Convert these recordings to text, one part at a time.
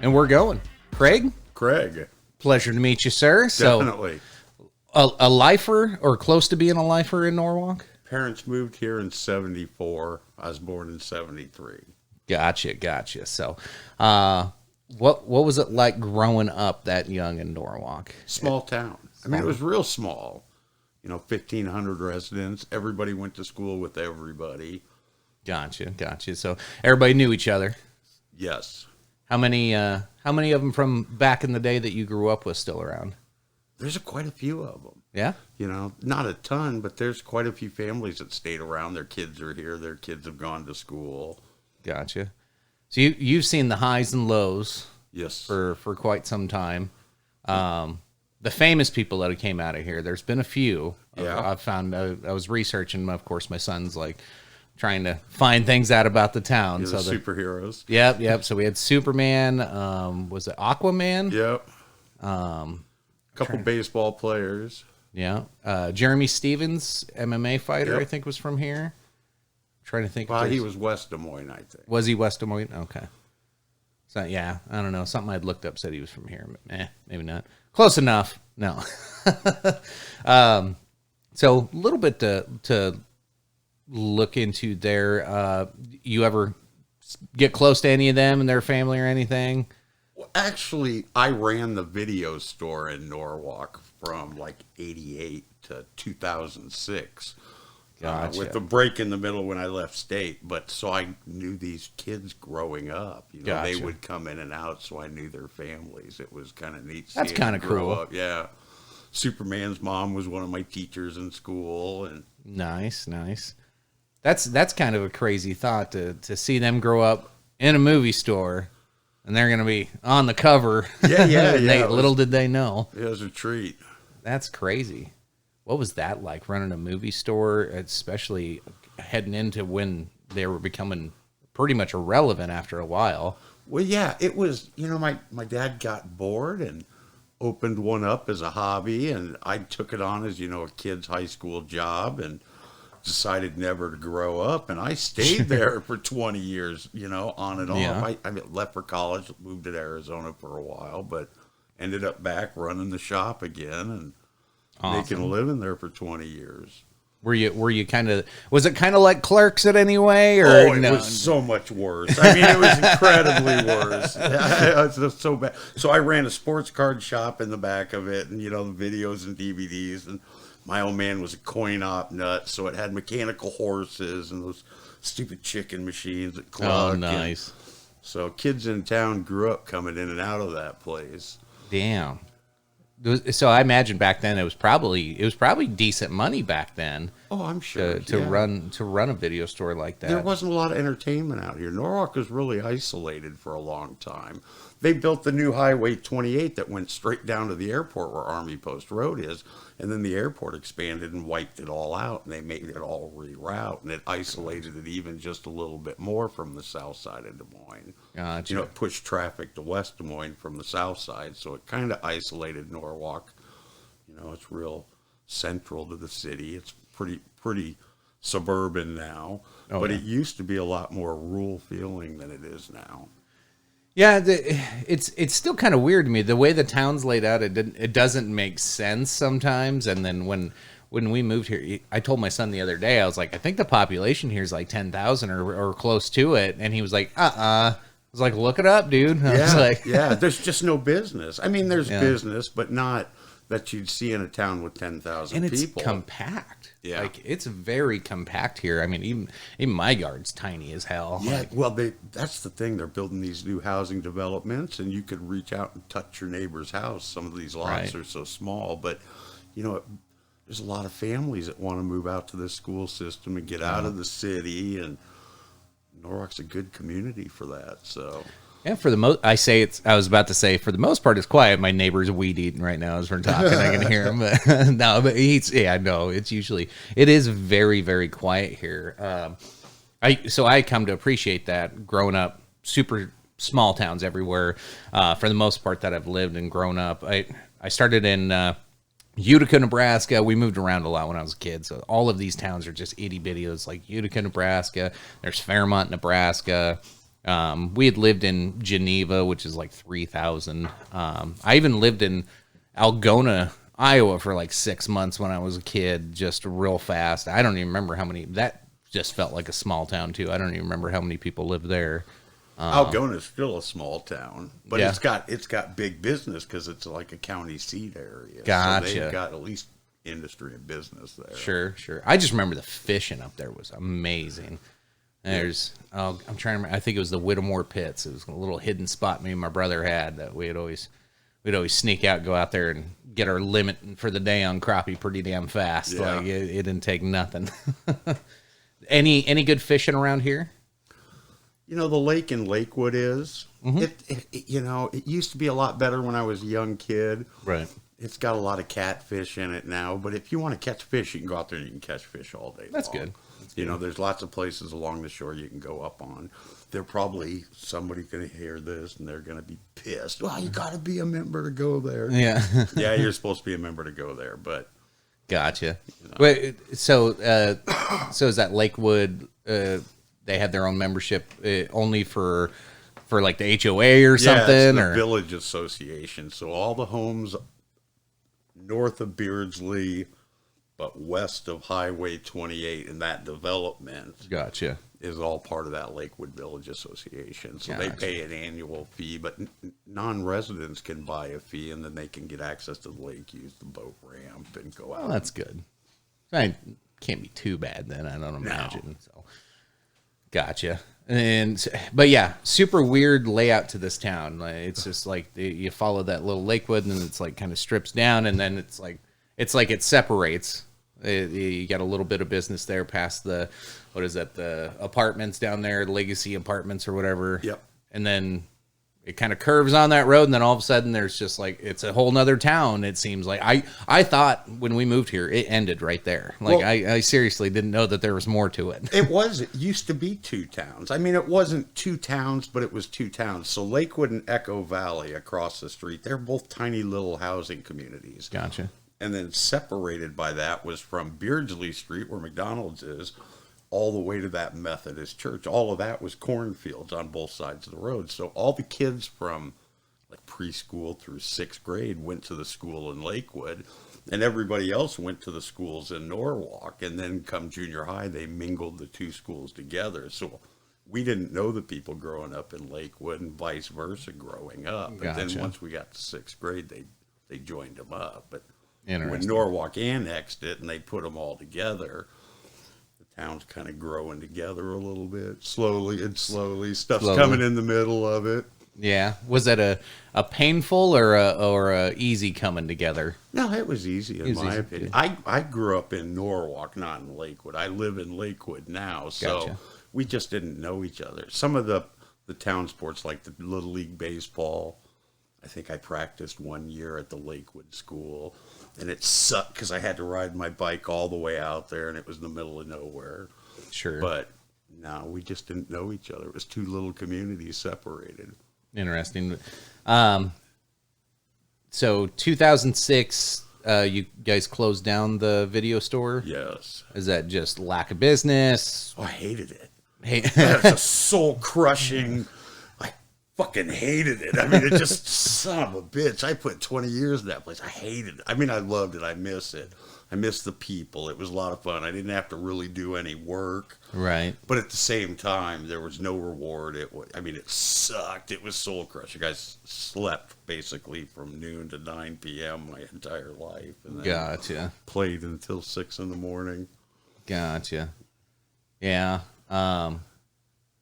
And we're going. Craig? Craig. Pleasure to meet you, sir. Definitely. So, a lifer or close to being a lifer in Norwalk? Parents moved here in 74. I was born in 73. Gotcha. So, what was it like growing up that young in Norwalk? Small town. I mean, it was real small. 1,500 residents. Everybody went to school with everybody. Gotcha. So everybody knew each other. Yes. How many of them from back in the day that you grew up with still around? There's quite a few of them. Yeah. Not a ton, but there's quite a few families that stayed around. Their kids are here. Their kids have gone to school. Gotcha. So you've seen the highs and lows. Yes. For quite some time. The famous people that came out of here, there's been a few. Yeah. I've found. I was researching. Of course, my son's like trying to find things out about the town. Yeah, so the superheroes. Yep. So we had Superman. Was it Aquaman? Yep. Couple baseball players. Yeah. Jeremy Stevens, MMA fighter, Yep. I think was from here. I'm trying to think. Well, he was West Des Moines, I think. Was he West Des Moines? Okay. So yeah, I don't know. Something I'd looked up said he was from here, but maybe not. Close enough. No. So a little bit to look into there. You ever get close to any of them and their family or anything? Well, actually, I ran the video store in Norwalk from like 88 to 2006. Gotcha. With the break in the middle when I left state. But so I knew these kids growing up. Gotcha. They would come in and out, so I knew their families. It was kind of neat. That's kind of cool. Up. Yeah. Superman's mom was one of my teachers in school. And Nice. That's kind of a crazy thought to see them grow up in a movie store, and they're going to be on the cover. Yeah. Little did they know. It was a treat. That's crazy. What was that like, running a movie store, especially heading into when they were becoming pretty much irrelevant after a while? Well, yeah, it was, my dad got bored and opened one up as a hobby, and I took it on as, a kid's high school job and decided never to grow up. And I stayed there for 20 years, on and off. Yeah. I left for college, moved to Arizona for a while, but ended up back running the shop again and making a living there for 20 years. Were you kind of, was it kind of like Clerks in any way, or it no? was so much worse. I mean, it was incredibly worse. It was so bad. So I ran a sports card shop in the back of it, and the videos and DVDs. And my old man was a coin op nut, so it had mechanical horses and those stupid chicken machines that cluck. Oh, nice. So kids in town grew up coming in and out of that place. Damn. So I imagine back then it was probably decent money back then. Oh, I'm sure to run a video store like that. There wasn't a lot of entertainment out here. Norwalk was really isolated for a long time. They built the new Highway 28 that went straight down to the airport where Army Post Road is, and then the airport expanded and wiped it all out, and they made it all reroute, and it isolated it even just a little bit more from the south side of Des Moines. Gotcha. It pushed traffic to West Des Moines from the south side, so it kind of isolated Norwalk. It's real central to the city. It's pretty suburban now, but it used to be a lot more rural feeling than it is now. Yeah, it's still kind of weird to me the way the town's laid out. It doesn't make sense sometimes. And then when we moved here, I told my son the other day, I was like, I think the population here is like 10,000 or close to it, and he was like, I was like, look it up, dude. I was like, there's just no business. I mean, there's business, but not that you'd see in a town with 10,000 people. And it's compact. Yeah. Like, it's very compact here. I mean, even my yard's tiny as hell. Yeah, that's the thing. They're building these new housing developments, and you could reach out and touch your neighbor's house. Some of these lots are so small, but, there's a lot of families that want to move out to this school system and get out of the city, and Norwalk's a good community for that, so... Yeah, for the most, I was about to say, for the most part, it's quiet. My neighbor's weed eating right now as we're talking. I can hear him, but no, but it is very, very quiet here. I come to appreciate that growing up, super small towns everywhere. For the most part that I've lived and grown up, I started in Utica, Nebraska. We moved around a lot when I was a kid, so all of these towns are just itty bitty. It's like Utica, Nebraska. There's Fairmont, Nebraska. We had lived in Geneva, which is like 3,000. I even lived in Algona, Iowa for like 6 months when I was a kid, just real fast. I don't even remember how many. That just felt like a small town too. I don't even remember how many people lived there. Algona is still a small town, but Yeah. it's got big business because it's like a county seat area. Gotcha. So they've got at least industry and business there. Sure. I just remember the fishing up there was amazing. I'm trying to remember. I think it was the Whittemore Pits. It was a little hidden spot me and my brother had that we'd always sneak out, go out there and get our limit for the day on crappie pretty damn fast. Yeah. Like it didn't take nothing. Any good fishing around here? You know, the lake in Lakewood is. It used to be a lot better when I was a young kid. Right. It's got a lot of catfish in it now, but if you want to catch fish, you can go out there and you can catch fish all day That's long. good. You know, there's lots of places along the shore you can go up on. They're probably somebody going to hear this and they're going to be pissed. Well, you got to be a member to go there. Yeah. Yeah, you're supposed to be a member to go there, but Gotcha. Wait, so is that Lakewood? They have their own membership only for like the HOA or something, yeah, it's the or village association. So all the homes north of Beardsley, but west of Highway 28 in that development gotcha. is all part of that Lakewood Village Association. So they Gotcha. pay an annual fee, but non-residents can buy a fee, and then they can get access to the lake, use the boat ramp, and go out. Well, that's good. I can't be too bad then. I don't imagine. So, gotcha. But yeah, super weird layout to this town. Like, it's just like you follow that little Lakewood, and it's like kind of strips down, and then it's like it separates. You got a little bit of business there past the, what is that, the apartments down there, Legacy Apartments or whatever. Yep. And then it kind of curves on that road, and then all of a sudden there's just like, it's a whole nother town, it seems like. I thought when we moved here, it ended right there. Like, Well, I seriously didn't know that there was more to it. It used to be two towns. I mean, it wasn't two towns, but it was two towns. So Lakewood and Echo Valley across the street, they're both tiny little housing communities. Gotcha. And then separated by that was from Beardsley Street, where McDonald's is, all the way to that Methodist church. All of that was cornfields on both sides of the road. So all the kids from like preschool through 6th grade went to the school in Lakewood, and everybody else went to the schools in Norwalk. And then come junior high, they mingled the two schools together. So we didn't know the people growing up in Lakewood and vice versa growing up. But Gotcha. then once we got to 6th grade, they joined them up. But when Interesting. Norwalk annexed it and they put them all together, the town's kind of growing together a little bit, slowly and slowly. Stuff's coming in the middle of it. Yeah. Was that a painful or a easy coming together? No, it was easy in my easy, opinion. I grew up in Norwalk, not in Lakewood. I live in Lakewood now, so Gotcha. we just didn't know each other. Some of the town sports, like the Little League Baseball, I think I practiced 1 year at the Lakewood school, and it sucked because I had to ride my bike all the way out there, and it was in the middle of nowhere. Sure. But no, we just didn't know each other. It was two little communities separated. Interesting. So 2006, you guys closed down the video store? Yes. Is that just lack of business? Oh, I hated it. Hey, That's a soul crushing. I fucking hated it. I mean, it just, son of a bitch. I put 20 years in that place. I hated it. I mean, I loved it. I miss it. I miss the people. It was a lot of fun. I didn't have to really do any work. right. But at the same time, there was no reward. It sucked. It was soul crushing. I slept basically from noon to 9 p.m. my entire life. And then Gotcha. played until 6 in the morning. Gotcha. Yeah.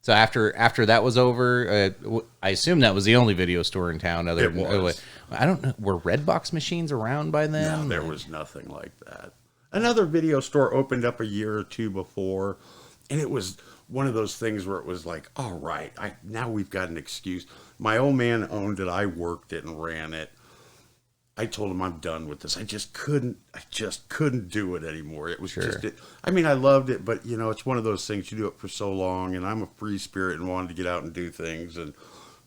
So after that was over, I assume that was the only video store in town. It was. I don't know. Were Redbox machines around by then? No, there was nothing like that. Another video store opened up a year or two before, and it was one of those things where it was like, all right, now we've got an excuse. My old man owned it. I worked it and ran it. I told him I'm done with this. I just couldn't do it anymore. It was just it. I mean, I loved it, but it's one of those things, you do it for so long, and I'm a free spirit and wanted to get out and do things, and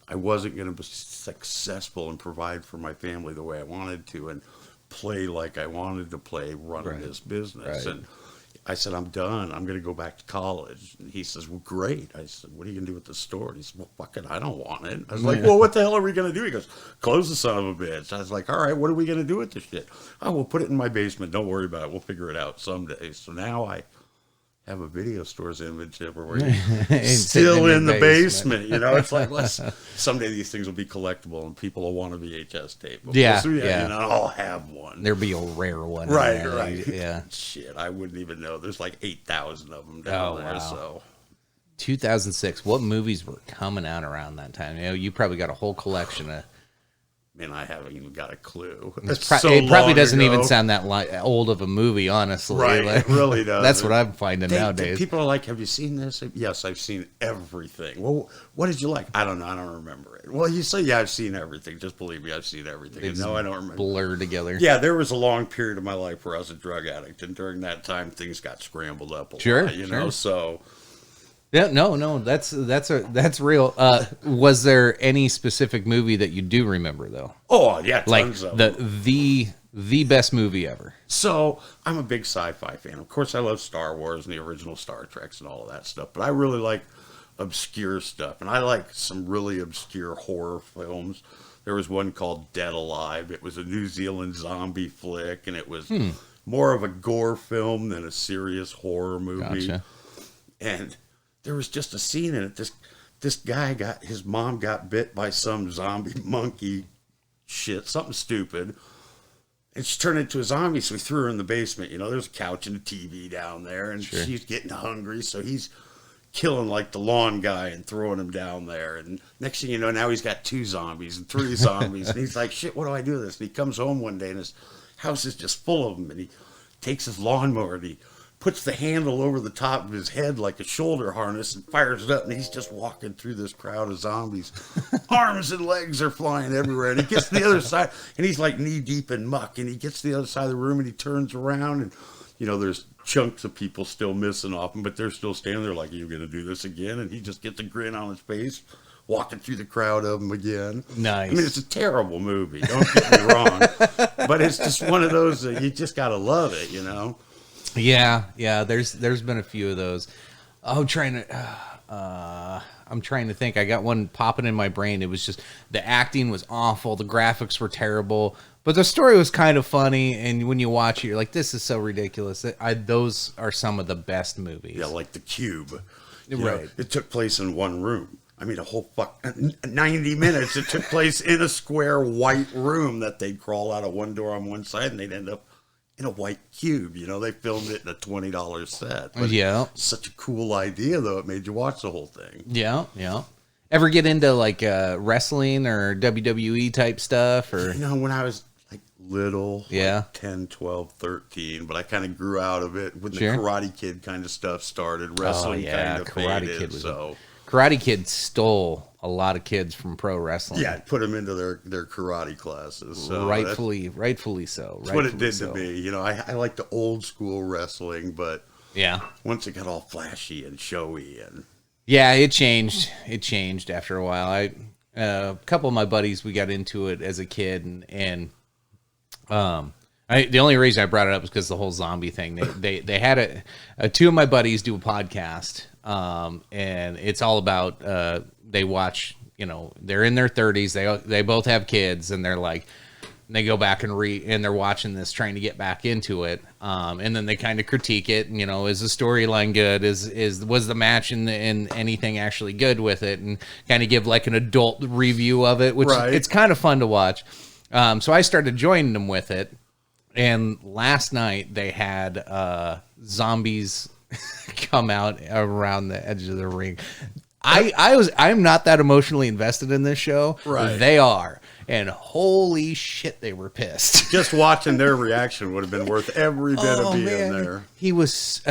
I wasn't going to be successful and provide for my family the way I wanted to and play like I wanted to play running this business. Right. And I said, I'm done. I'm going to go back to college. And he says, well, great. I said, what are you going to do with the store? And he said, well, fuck it, I don't want it. I was like, well, what the hell are we going to do? He goes, close the son of a bitch. I was like, all right, what are we going to do with this shit? Oh, we'll put it in my basement. Don't worry about it. We'll figure it out someday. So now I have a video store's image everywhere. Still in the basement. You know, it's like, someday these things will be collectible and people will want a VHS tape. Yeah. You know, I'll have one. There'll be a rare one. Right, right. Yeah. Shit, I wouldn't even know. There's like 8,000 of them down there. Wow. So 2006. What movies were coming out around that time? You know, you probably got a whole collection of. Man, I haven't even got a clue. It probably doesn't even sound that old of a movie, honestly. Right, like, it really does. That's what I'm finding nowadays. People are like, have you seen this? Yes, I've seen everything. Well, what did you like? I don't know. I don't remember it. Well, you say, yeah, I've seen everything. Just believe me, I've seen everything. No, I don't remember. Blur together. Yeah, there was a long period of my life where I was a drug addict. And during that time, things got scrambled up a lot, you know, so... Yeah, no, that's real. Was there any specific movie that you do remember though? Oh yeah, tons like of them. the best movie ever. So I'm a big sci-fi fan. Of course, I love Star Wars and the original Star Treks and all of that stuff. But I really like obscure stuff, and I like some really obscure horror films. There was one called Dead Alive. It was a New Zealand zombie flick, and it was more of a gore film than a serious horror movie. Gotcha. And there was just a scene in it. This guy his mom got bit by some zombie monkey shit, something stupid. And she turned into a zombie, so we threw her in the basement. You know, there's a couch and a TV down there, and she's getting hungry, so he's killing like the lawn guy and throwing him down there. And next thing you know, now he's got 2 zombies and 3 zombies. And he's like, shit, what do I do with this? And he comes home one day, and his house is just full of them. And he takes his lawnmower, and he puts the handle over the top of his head like a shoulder harness and fires it up, and he's just walking through this crowd of zombies. Arms and legs are flying everywhere, and he gets to the other side, and he's like knee-deep in muck, and he gets to the other side of the room, and he turns around, and, you know, there's chunks of people still missing off him, but they're still standing there like, are you going to do this again? And he just gets a grin on his face, walking through the crowd of them again. Nice. I mean, it's a terrible movie, don't get me wrong, but it's just one of those that you just got to love it, you know? Yeah. There's been a few of those. I'm trying to think. I got one popping in my brain. It was just the acting was awful, the graphics were terrible, but the story was kind of funny. And when you watch it, you're like, "This is so ridiculous." Those are some of the best movies. Yeah, like The Cube. Right. Know, it took place in one room. I mean, 90 minutes. It took place in a square white room that they'd crawl out of one door on one side, and they'd end up in a white cube. You know, they filmed it in a $20 set. But yeah. Such a cool idea, though. It made you watch the whole thing. Yeah. Ever get into like wrestling or WWE type stuff? Or you know, when I was like little, yeah, like 10, 12, 13, but I kind of grew out of it when the Karate Kid kind of stuff started. Wrestling kind of faded. Karate Kid stole a lot of kids from pro wrestling. Yeah, put them into their karate classes. So rightfully so. That's what it did to me. You know, I like the old school wrestling, but yeah, once it got all flashy and showy and yeah, it changed. It changed after a while. A couple of my buddies, we got into it as a kid, and the only reason I brought it up is because the whole zombie thing. They had 2 of my buddies do a podcast, and it's all about they watch. You know, they're in their 30s. They both have kids, and they're like, they go back and they're watching this, trying to get back into it, and then they kind of critique it. And, you know, is the storyline good? Was the match and anything actually good with it? And kind of give like an adult review of it, which it's kind of fun to watch. So I started joining them with it. And last night they had zombies come out around the edge of the ring. I'm not that emotionally invested in this show. Right. They are. And holy shit, they were pissed. Just watching their reaction would have been worth every bit of being there. He was,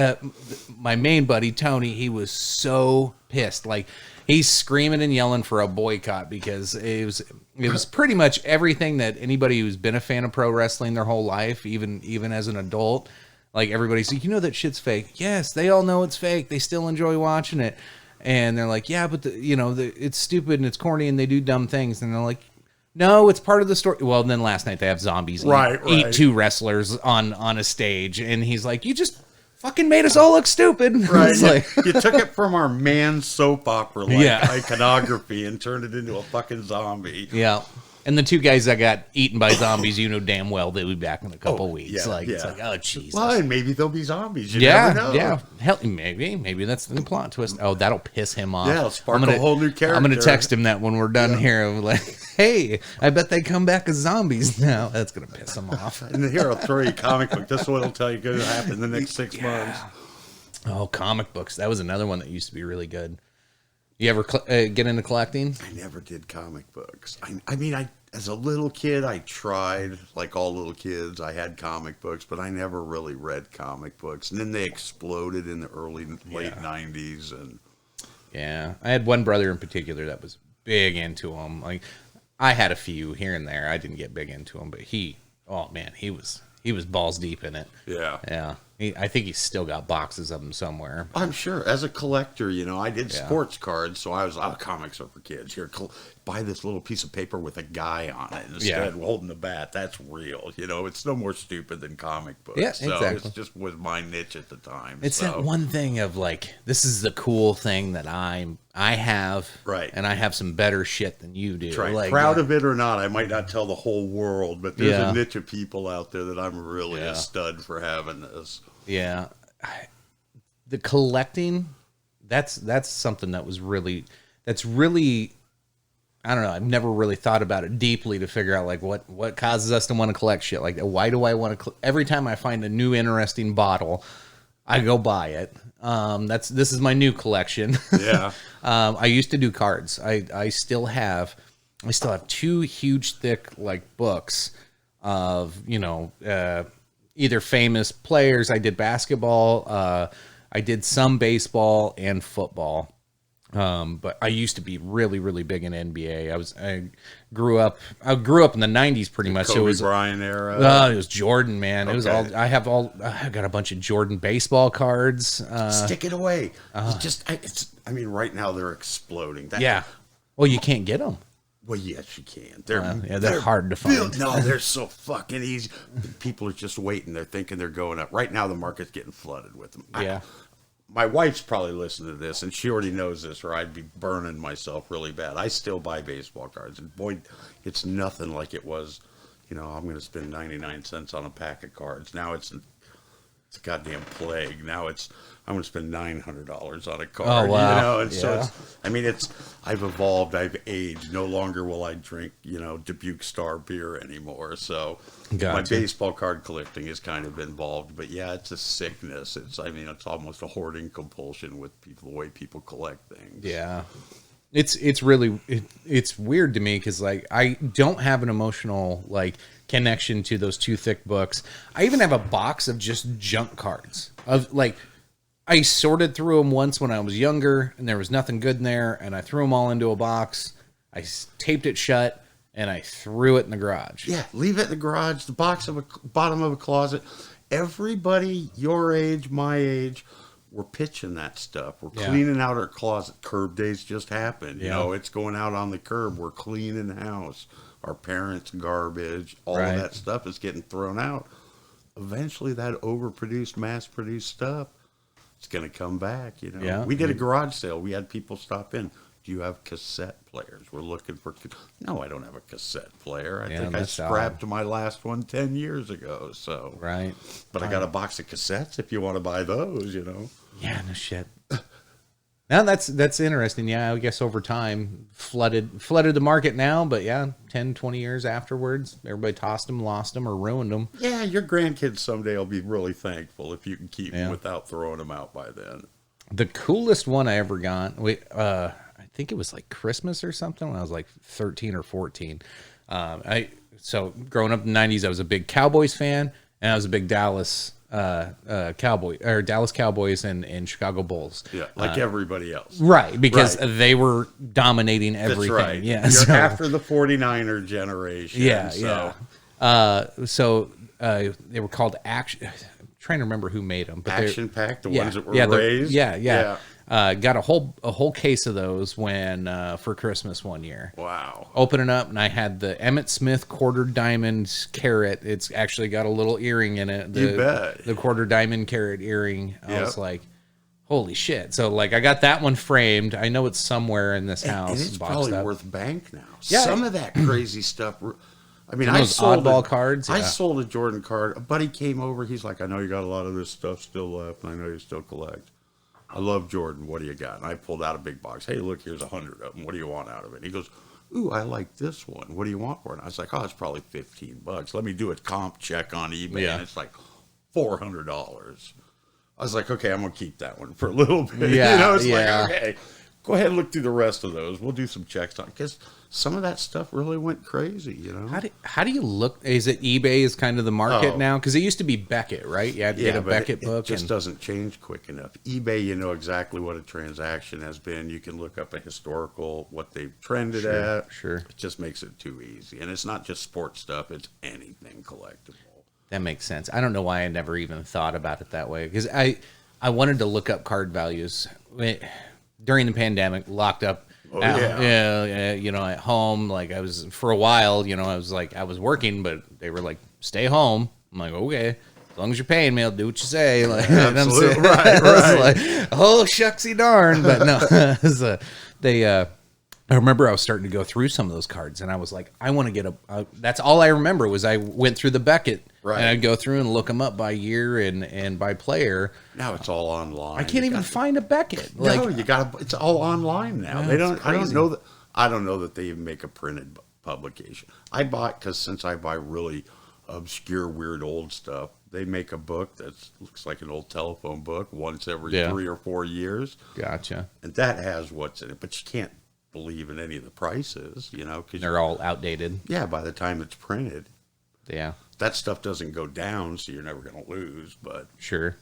my main buddy, Tony, he was so pissed. Like, he's screaming and yelling for a boycott because it was pretty much everything that anybody who's been a fan of pro wrestling their whole life, even as an adult, like everybody's like, you know that shit's fake. Yes, they all know it's fake. They still enjoy watching it. And they're like, yeah, but it's stupid and it's corny and they do dumb things. And they're like, no, it's part of the story. Well, then last night they have zombies eat 2 wrestlers on a stage. And he's like, you just fucking made us all look stupid. Right. It's like, You took it from our man soap opera Yeah. iconography and turned it into a fucking zombie. yeah. And the two guys that got eaten by zombies, you know damn well they'll be back in a couple weeks. yeah, It's like, oh Jesus. Well, and maybe they'll be zombies. You Yeah, never know. yeah. Hell, maybe that's the plot twist. Oh, that'll piss him off. Yeah, it'll spark a whole new character. I'm gonna text him that when we're done here. I'm like, hey, I bet they come back as zombies now. That's gonna piss him off. And here, I'll throw you a comic book. This is what will tell you going to happen in the next 6 months. Oh, comic books. That was another one that used to be really good. You ever get into collecting? I never did comic books. I mean, as a little kid, I tried, like all little kids. I had comic books, but I never really read comic books. And then they exploded in the late 90s. And Yeah, I had one brother in particular that was big into them. Like, I had a few here and there. I didn't get big into them, but he was balls deep in it. yeah. Yeah. I think he's still got boxes of them somewhere. I'm sure. As a collector, I did sports cards, so I was, comics are for kids. Here, buy this little piece of paper with a guy on it instead of holding the bat. That's real. It's no more stupid than comic books. Yeah, so exactly. It just was my niche at the time. It's that one thing of like, this is the cool thing that I have, right? And I have some better shit than you do. Right. Like, Proud of it or not, I might not tell the whole world, but there's Yeah. a niche of people out there that I'm really a stud for having this. Yeah, the collecting, that's something that's really, I don't know. I've never really thought about it deeply to figure out like what causes us to want to collect shit. Like, why do I want to? Every time I find a new interesting bottle, I go buy it. This is my new collection. Yeah. I used to do cards. I still have two huge thick like books of either famous players. I did basketball. I did some baseball and football. But I used to be really, really big in NBA. I grew up in the 90s pretty much. Kobe It was Bryant era. it was Jordan, man. It was all I got a bunch of Jordan baseball cards. Stick it away. Right now they're exploding. Well, you can't get them. Well, yes, you can. They're hard to find. No, they're so fucking easy. People are just waiting. They're thinking they're going up. Right now, the market's getting flooded with them. My wife's probably listening to this, and she already knows this, or I'd be burning myself really bad. I still buy baseball cards, and boy, it's nothing like it was. I'm going to spend 99 cents on a pack of cards. Now it's a goddamn plague. Now I'm going to spend $900 on a card. Oh, wow. And so I've evolved. I've aged. No longer will I drink, Dubuque Star beer anymore. So my baseball card collecting is kind of involved. But yeah, it's a sickness. It's almost a hoarding compulsion with the way people collect things. Yeah. It's really it's weird to me because like I don't have an emotional like connection to those two thick books. I even have a box of just junk cards of like I sorted through them once when I was younger and there was nothing good in there and I threw them all into a box. I taped it shut and I threw it in the garage. Yeah, leave it in the garage, the bottom of a closet. Everybody your age, my age, we're pitching that stuff. We're cleaning out our closet. Curb days just happened. It's going out on the curb. We're cleaning the house. Our parents' garbage, all of that stuff is getting thrown out. Eventually, that overproduced, mass-produced stuff, it's going to come back. Yeah. We did a garage sale. We had people stop in. Do you have cassette players? We're looking for. No, I don't have a cassette player. I think I scrapped my last one 10 years ago. So but I got a box of cassettes if you want to buy those. Yeah, no shit. Now that's interesting. Yeah, I guess over time flooded the market now, but 10, 20 years afterwards, everybody tossed them, lost them, or ruined them. Yeah, your grandkids someday will be really thankful if you can keep them without throwing them out by then. The coolest one I ever got, I think it was like Christmas or something when I was like 13 or 14. So growing up in the 90s, I was a big Cowboys fan, and I was a big Dallas Cowboys and Chicago Bulls. Yeah, like everybody else. Right, because they were dominating everything. That's right. Yeah, You're after the 49er generation. Yeah, so. So they were called Action. I'm trying to remember who made them. But Action Pack, the ones that were raised? raised? Yeah. Got a whole case of those when for Christmas one year. Wow. Open it up, and I had the Emmett Smith quarter diamond carat. It's actually got a little earring in it. You bet. The quarter diamond carat earring. I was like, holy shit. So, like, I got that one framed. I know it's somewhere in this house. And it's boxed probably up. worth bank now. Yeah. Some of that crazy stuff. I mean, And I those sold oddball cards. I Yeah. sold a Jordan card. A buddy came over. He's like, I know you got a lot of this stuff still left, and I know you still collect. I love Jordan. What do you got? And I pulled out a big box. Hey, look, here's 100 of them. What do you want out of it? And he goes, ooh, I like this one. What do you want for it? And I was like, oh, it's probably $15. Let me do a comp check on eBay. Yeah. And it's like $400. I was like, okay, I'm going to keep that one for a little bit. Yeah, It's yeah. like, okay, go ahead and look through the rest of those. We'll do some checks on it. Because some of that stuff really went crazy, How do you look? Is it eBay is kind of the market Oh. now? Because it used to be Beckett, right? You had to get a but Beckett it book. just doesn't change quick enough. eBay, you know exactly what a transaction has been. You can look up a historical, what they've trended at. Sure. It just makes it too easy. And it's not just sports stuff, it's anything collectible. That makes sense. I don't know why I never even thought about it that way, because I wanted to look up card values during the pandemic, locked up. Oh, At home. Like I was for a while, I was working, but they were like, stay home. I'm like, okay, as long as you're paying me, I'll do what you say. Like, Absolutely. Right. I was like, oh shucksy darn, but no, I remember I was starting to go through some of those cards, and I was like, I want to get that's all I remember was I went through the Beckett, Right. and I'd go through and look them up by year and by player. Now it's all online. I can't even find a Beckett. No, it's all online now. Yeah, They don't. it's I don't crazy. know that. I don't know that they even make a printed publication. I bought because since I buy really obscure, weird, old stuff, they make a book that looks like an old telephone book once every 3 or 4 years, Gotcha. and that has what's in it. But you can't believe in any of the prices, because They're all outdated. by the time it's printed, Yeah. that stuff doesn't go down, so you're never going to lose. But Sure.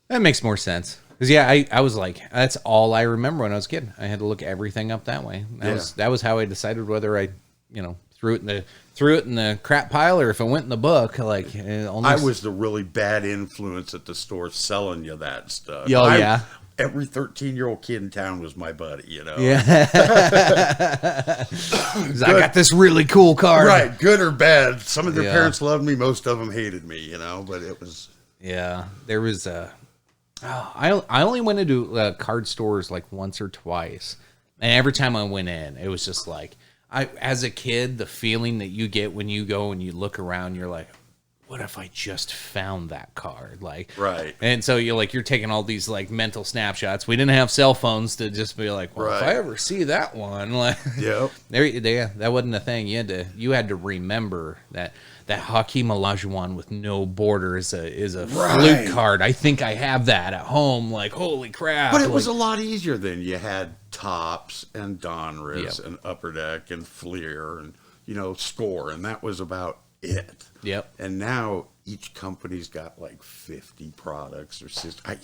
That makes more sense. Because I was like, that's all I remember when I was a kid. I had to look everything up that way. That was how I decided whether I, threw it in the crap pile or if it went in the book. Like I was the really bad influence at the store selling you that stuff. Oh, yeah. Every 13-year-old kid in town was my buddy, Yeah. 'Cause I got this really cool card. Right, good or bad. Some of their Yeah. parents loved me, most of them hated me, but it was... Yeah. There was I only went into card stores like once or twice. And every time I went in, it was just like, as a kid, the feeling that you get when you go and you look around, you're like, what if I just found that card? Like, Right. And so you're taking all these like mental snapshots. We didn't have cell phones to just be like, well, if Right. I ever see that one, like, Yep. that wasn't a thing. You had to remember that Hakeem Olajuwon with no border is a Right. flute card. I think I have that at home. Like, holy crap! But it was a lot easier then. You had Tops and Donruss Yep. and Upper Deck and Fleer and, Score, and that was about it. Yep. And now each company's got like 50 products or I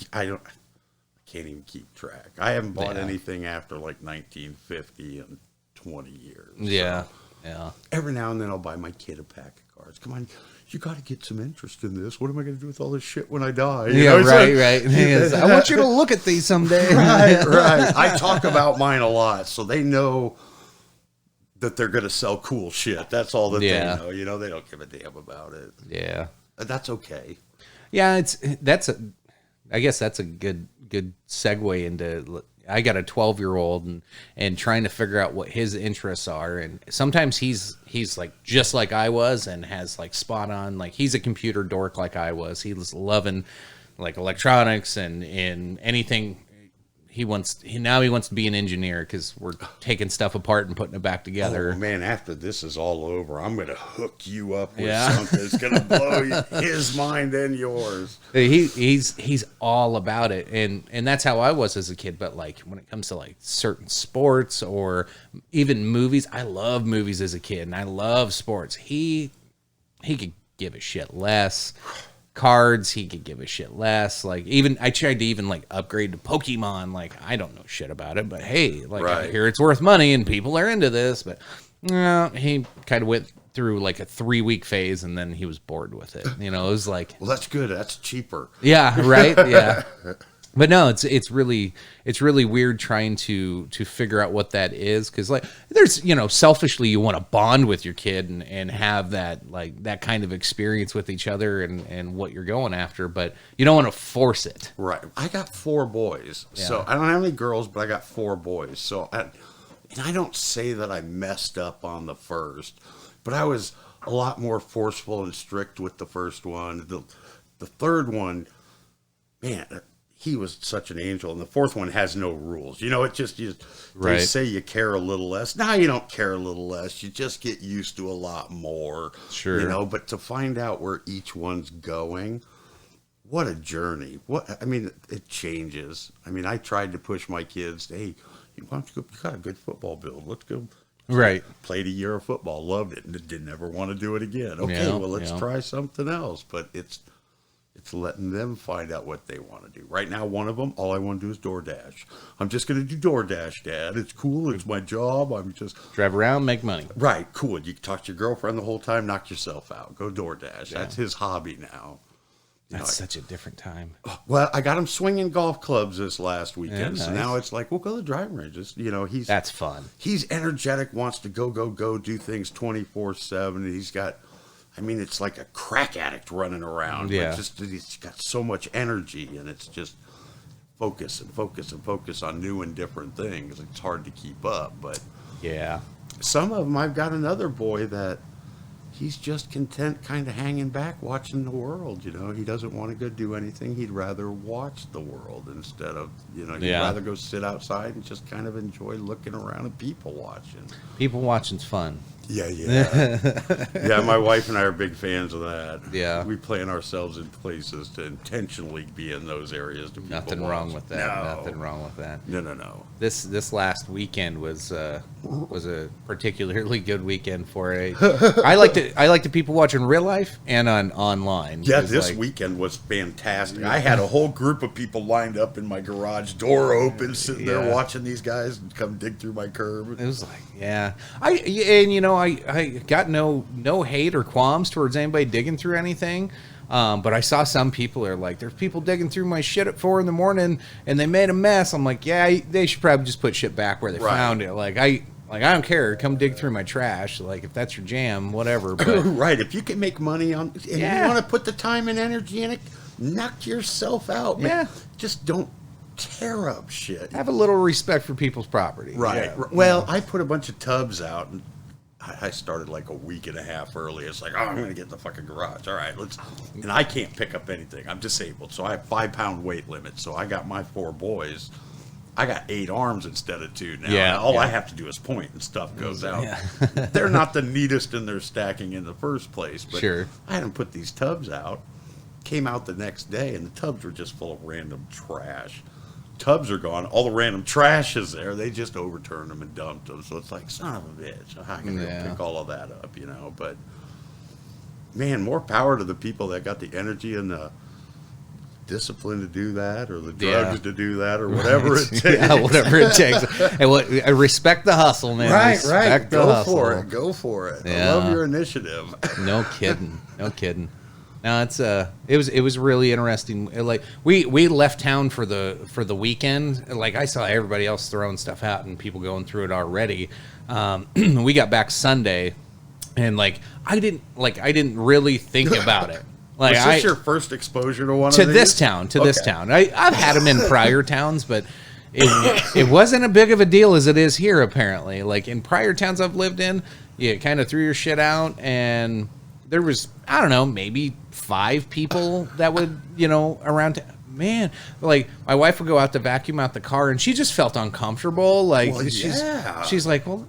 can't even keep track. I haven't bought Yeah. anything after like 1950 in 20 years. Yeah. So Yeah. every now and then I'll buy my kid a pack of cards. Come on, you got to get some interest in this. What am I going to do with all this shit when I die? Yeah, It's right, like- right. Yes. I want you to look at these someday. right. I talk about mine a lot, so they know that they're going to sell cool shit. That's all that Yeah. they know. They don't give a damn about it. Yeah. That's okay. Yeah, I guess that's a good segue into. I got a 12-year-old and trying to figure out what his interests are, and sometimes he's like just like I was and has like spot on, like he's a computer dork like I was. He was loving like electronics and anything. He wants to be an engineer because we're taking stuff apart and putting it back together. Oh, man, after this is all over, I'm going to hook you up with Yeah. something that's going to blow his mind and yours. He's all about it, and that's how I was as a kid. But like when it comes to like certain sports or even movies, I love movies as a kid, and I love sports. He could give a shit less. Cards, he could give a shit less. Like even I tried to even like upgrade to Pokemon. Like I don't know shit about it, but hey, like I Right. hear it's worth money and people are into this. But no, he kind of went through like a 3-week phase and then he was bored with it. It was like, Well, that's good. That's cheaper. yeah, right, yeah. But no, it's really weird trying to figure out what that is, because like there's selfishly you want to bond with your kid and have that like that kind of experience with each other and what you're going after, but you don't want to force it. Right. I got 4 boys, so I don't have any girls, but I got 4 boys. So and I don't say that I messed up on the first, but I was a lot more forceful and strict with the first one. The third one, man, he was such an angel, and the fourth one has no rules. It just they say you care a little less. Now you don't care a little less. You just get used to a lot more. Sure. But to find out where each one's going, what a journey. It changes. I tried to push my kids. Hey, why don't you go? You got a good football build. Let's go. Right. Played a year of football. Loved it. Didn't ever want to do it again. Okay, well, let's try something else. But it's letting them find out what they want to do. Right now, one of them, all I want to do is DoorDash. I'm just going to do DoorDash, Dad. It's cool. It's my job. I'm just... Drive around, make money. Right, cool. You can talk to your girlfriend the whole time, knock yourself out. Go DoorDash. Yeah. That's his hobby now. That's such a different time. Well, I got him swinging golf clubs this last weekend. Yeah, nice. So now it's like, we'll go to the driving ranges. That's fun. He's energetic, wants to go, do things 24/7. He's got... it's like a crack addict running around. Yeah. He's got so much energy, and it's just focus on new and different things. It's hard to keep up, but yeah. Some of them, I've got another boy that he's just content kind of hanging back watching the world. He doesn't want to go do anything. He'd rather watch the world instead of, he'd rather go sit outside and just kind of enjoy looking around and people watching. People watching's fun. Yeah. Yeah, my wife and I are big fans of that. Yeah. We plan ourselves in places to intentionally be in those areas to people Nothing watch. wrong with that. No. Nothing wrong with that. No. This last weekend was a particularly good weekend for I like to people watch in real life and online. Yeah, this weekend was fantastic. I had a whole group of people lined up in my garage, door open, sitting there watching these guys come dig through my curb. It was like, yeah. I got no hate or qualms towards anybody digging through anything. But I saw some people are like, there's people digging through my shit at 4 a.m. and they made a mess. I'm like, yeah, they should probably just put shit back where they found it. I don't care. Come dig through my trash. Like, if that's your jam, whatever. But, right. If you can make money on, and you want to put the time and energy in it, knock yourself out. Man. Just don't tear up shit. Have a little respect for people's property. Right. Yeah. Well, I put a bunch of tubs out, and I started like a week and a half early. It's like, I'm going to get in the fucking garage. All right, and I can't pick up anything. I'm disabled, so I have 5-pound weight limit. So I got my 4 boys. I got 8 arms instead of 2 now. Yeah. All I have to do is point and stuff goes out. Yeah. They're not the neatest in their stacking in the first place, but sure. I had them put these tubs out. Came out the next day, and the tubs were just full of random trash. Tubs are gone. All the random trash is there. They just overturned them and dumped them. So it's like, son of a bitch. How can I pick all of that up, But, man, more power to the people that got the energy and the discipline to do that, or the drugs to do that, or whatever it takes. Yeah, whatever it takes. And I respect the hustle, man. Right. Go for it. Yeah. I love your initiative. No kidding. No, it was really interesting. Like we left town for the weekend. Like I saw everybody else throwing stuff out and people going through it already. We got back Sunday, and I didn't really think about it. Like, was this your first exposure to one of these? This town. I've had them in prior towns, but it wasn't as big of a deal as it is here. Apparently, like in prior towns I've lived in, you kind of threw your shit out, and there was, I don't know, maybe 5 people that would, around. Man, like my wife would go out to vacuum out the car, and she just felt uncomfortable. Like she's like, well,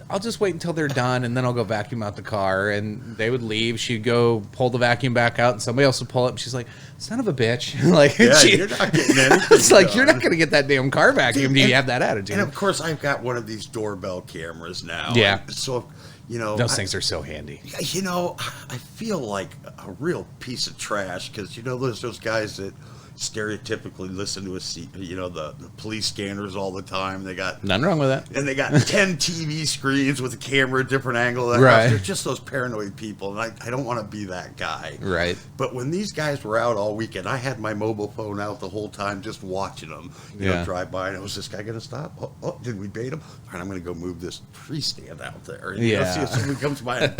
I'll just wait until they're done, and then I'll go vacuum out the car. And they would leave. She'd go pull the vacuum back out, and somebody else would pull it. And she's like, son of a bitch. Like, you're not getting anything. It's like, you're not going to get that damn car vacuumed. Do you have that attitude? And of course, I've got one of these doorbell cameras now. Yeah. So, those things are so handy. I feel like a real piece of trash because, there's those guys that, stereotypically listen to the police scanners all the time. They got Nothing wrong with that. and they got 10 TV screens with a camera, a different angle. Right. They're just those paranoid people, and I don't want to be that guy. Right. But when these guys were out all weekend, I had my mobile phone out the whole time just watching them. You know, drive by, and was this guy going to stop? Oh, did we bait him? All right, I'm going to go move this tree stand out there. And, you know, see if somebody comes by and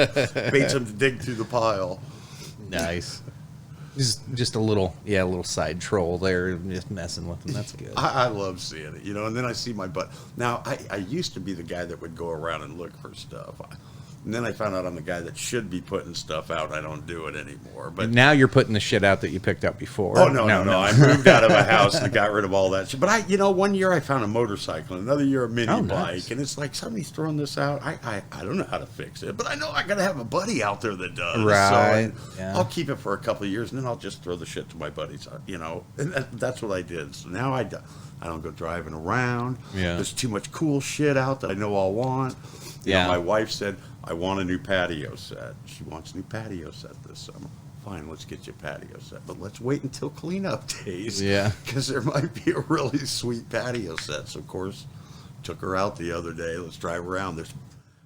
baits him to dig through the pile. Nice. Just a little side troll there, just messing with them. That's good. I love seeing it, you know. And then I see my butt. Now, I used to be the guy that would go around and look for stuff. And then I found out I'm the guy that should be putting stuff out. I don't do it anymore. But now you're putting the shit out that you picked up before. Oh, no. I moved out of my house and got rid of all that shit. But one year I found a motorcycle, another year a mini bike. And it's like, somebody's throwing this out. I don't know how to fix it. But I know I got to have a buddy out there that does. Right. So I'll keep it for a couple of years, and then I'll just throw the shit to my buddies, you know. And that's what I did. So now I don't go driving around. Yeah. There's too much cool shit out that I know I'll want. You know, my wife said, I want a new patio set. She wants a new patio set this summer. Fine, let's get you a patio set. But let's wait until cleanup days. Yeah. Because there might be a really sweet patio set. So, of course, took her out the other day. Let's drive around. There's a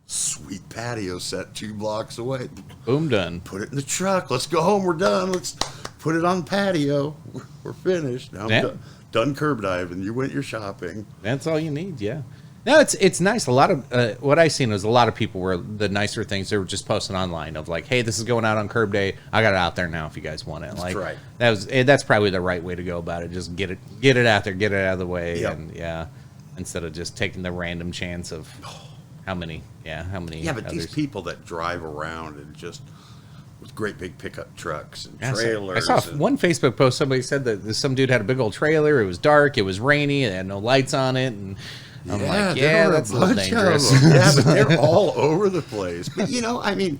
sweet patio set 2 blocks away. Boom, done. Put it in the truck. Let's go home. We're done. Let's put it on the patio. We're finished. Now I'm done curb diving. You went your shopping. That's all you need, yeah. No, it's nice. A lot of what I seen was a lot of people were the nicer things. They were just posting online of like, "Hey, this is going out on curb day. I got it out there now. If you guys want it." Like, that's right. That's probably the right way to go about it. Just get it out there, get it out of the way, and instead of just taking the random chance of how many. Yeah, but these people that drive around and just with great big pickup trucks and trailers. I saw one Facebook post. Somebody said that some dude had a big old trailer. It was dark. It was rainy. It had no lights on it, and I'm like, that's a little dangerous. Yeah, but they're all over the place. But, you know, I mean,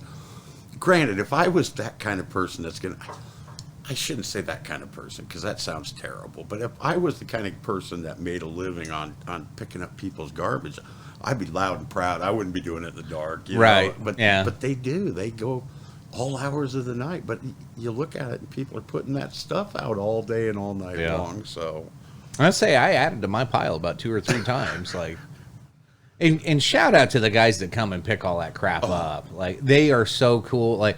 granted, if I was that kind of person I shouldn't say that kind of person because that sounds terrible. But if I was the kind of person that made a living on picking up people's garbage, I'd be loud and proud. I wouldn't be doing it in the dark. You know? But they do. They go all hours of the night. But you look at it and people are putting that stuff out all day and all night long. So I say I added to my pile about 2 or 3 times. Like, and shout out to the guys that come and pick all that crap up. Like, they are so cool. Like,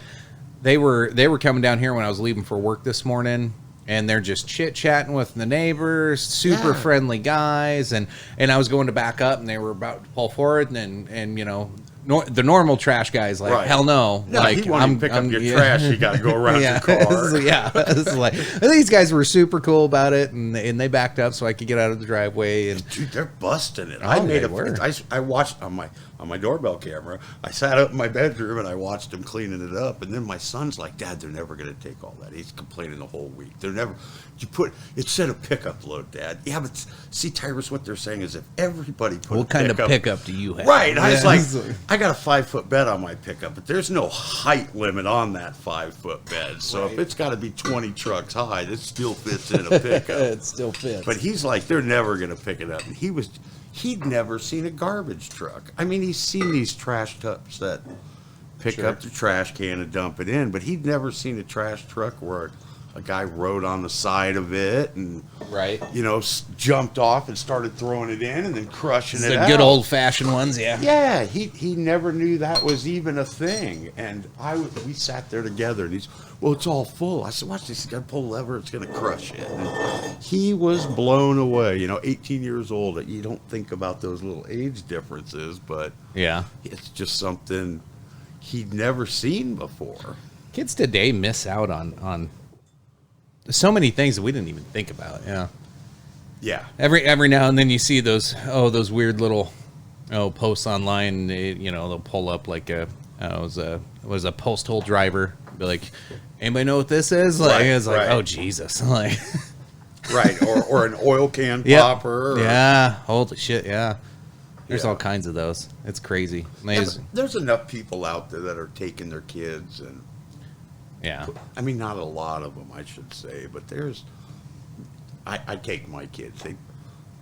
they were coming down here when I was leaving for work this morning, and they're just chit chatting with the neighbors, super friendly guys. And I was going to back up, and they were about to pull forward, and you know. The normal trash guy is like, hell no. No, like, he wanted to pick up your trash. You got to go around your car. It's like, these guys were super cool about it, and they backed up so I could get out of the driveway. And dude, they're busting it. I watched on my doorbell camera. I sat up in my bedroom and I watched them cleaning it up. And then my son's like, Dad, they're never going to take all that. He's complaining the whole week. It said a pickup load, Dad. Yeah, but see, Tyrus, what they're saying is if everybody put what kind of pickup do you have? Right. I was like, I got a 5-foot bed on my pickup, but there's no height limit on that 5-foot bed. So if it's got to be 20 trucks high, it still fits in a pickup. It still fits. But he's like, they're never going to pick it up. And he'd never seen a garbage truck. I mean, he's seen these trash trucks that pick up the trash can and dump it in, but he'd never seen a trash truck where a guy rode on the side of it and, you know, jumped off and started throwing it in and then crushing it out. The good old-fashioned ones, Yeah, he never knew that was even a thing. And we sat there together, and well, it's all full. I said, watch this. He's got to pull a lever. It's going to crush it. And he was blown away. You know, 18 years old. You don't think about those little age differences, but it's just something he'd never seen before. Kids today miss out on so many things that we didn't even think about. Yeah. Every now and then you see those weird little posts online. They'll pull up like it was a post hole driver. Be like, anybody know what this is? Like it's like, oh Jesus, like or an oil can popper. Holy shit, There's all kinds of those. It's crazy. There's enough people out there that are taking their kids and. I mean, not a lot of them, I should say, but I take my kids.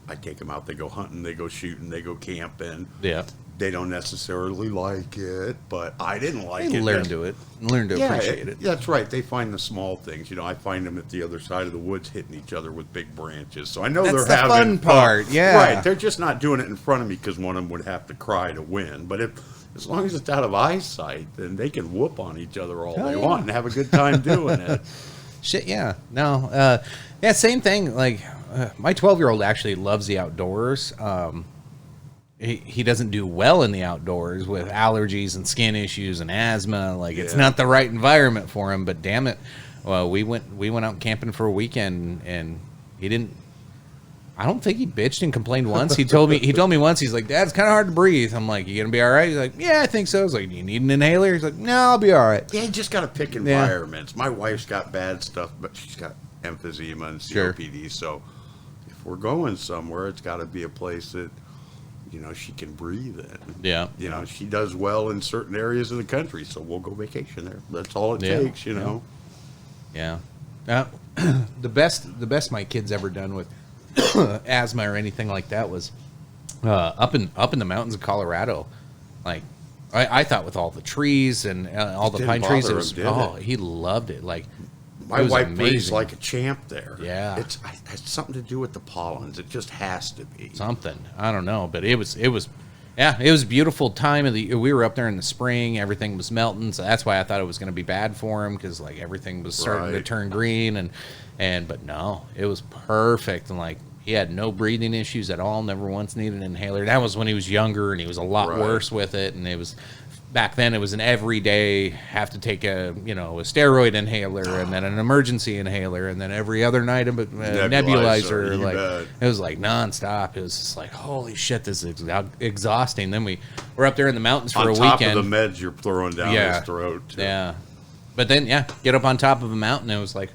I take them out. They go hunting, they go shooting, they go camping. They don't necessarily like it, but I didn't like They it. learn to appreciate it. That's right. They find the small things. I find them at the other side of the woods hitting each other with big branches. So I know That's they're the having fun part. Yeah, Right. They're just not doing it in front of me because one of them would have to cry to win. But as long as it's out of eyesight, then they can whoop on each other all they want and have a good time doing it. Shit, yeah. No, yeah, same thing. Like, my 12-year-old actually loves the outdoors. He doesn't do well in the outdoors with allergies and skin issues and asthma. Like, it's not the right environment for him. But damn it, well, we went out camping for a weekend, and he didn't. I don't think he bitched and complained once. He told me once, he's like, Dad, it's kind of hard to breathe. I'm like, you gonna be all right? He's like, yeah, I think so. I was like, do you need an inhaler? He's like, no, I'll be all right. Yeah, you just got to pick environments. My wife's got bad stuff, but she's got emphysema and COPD. So if we're going somewhere, it's got to be a place that, she can breathe in. Yeah. She does well in certain areas of the country, so we'll go vacation there. That's all it takes, Yeah. The best my kid's ever done with asthma or anything like that was up in the mountains of Colorado. Like, I thought with all the trees and all the pine trees, he loved it. Like, my wife breathes like a champ there. Yeah, it's something to do with the pollens. It just has to be something. I don't know, but it was a beautiful time of the. We were up there in the spring. Everything was melting, so that's why I thought it was going to be bad for him, because like everything was starting to turn green but no, it was perfect, and like he had no breathing issues at all. Never once needed an inhaler. That was when he was younger, and he was a lot worse with it, and it was. Back then, it was an everyday have to take a steroid inhaler and then an emergency inhaler and then every other night a nebulizer. Like, it was like nonstop. It was just like, holy shit, this is exhausting. Then we were up there in the mountains for a weekend. On top of the meds you're throwing down his throat. Too. Yeah, but then get up on top of a mountain. And it was like,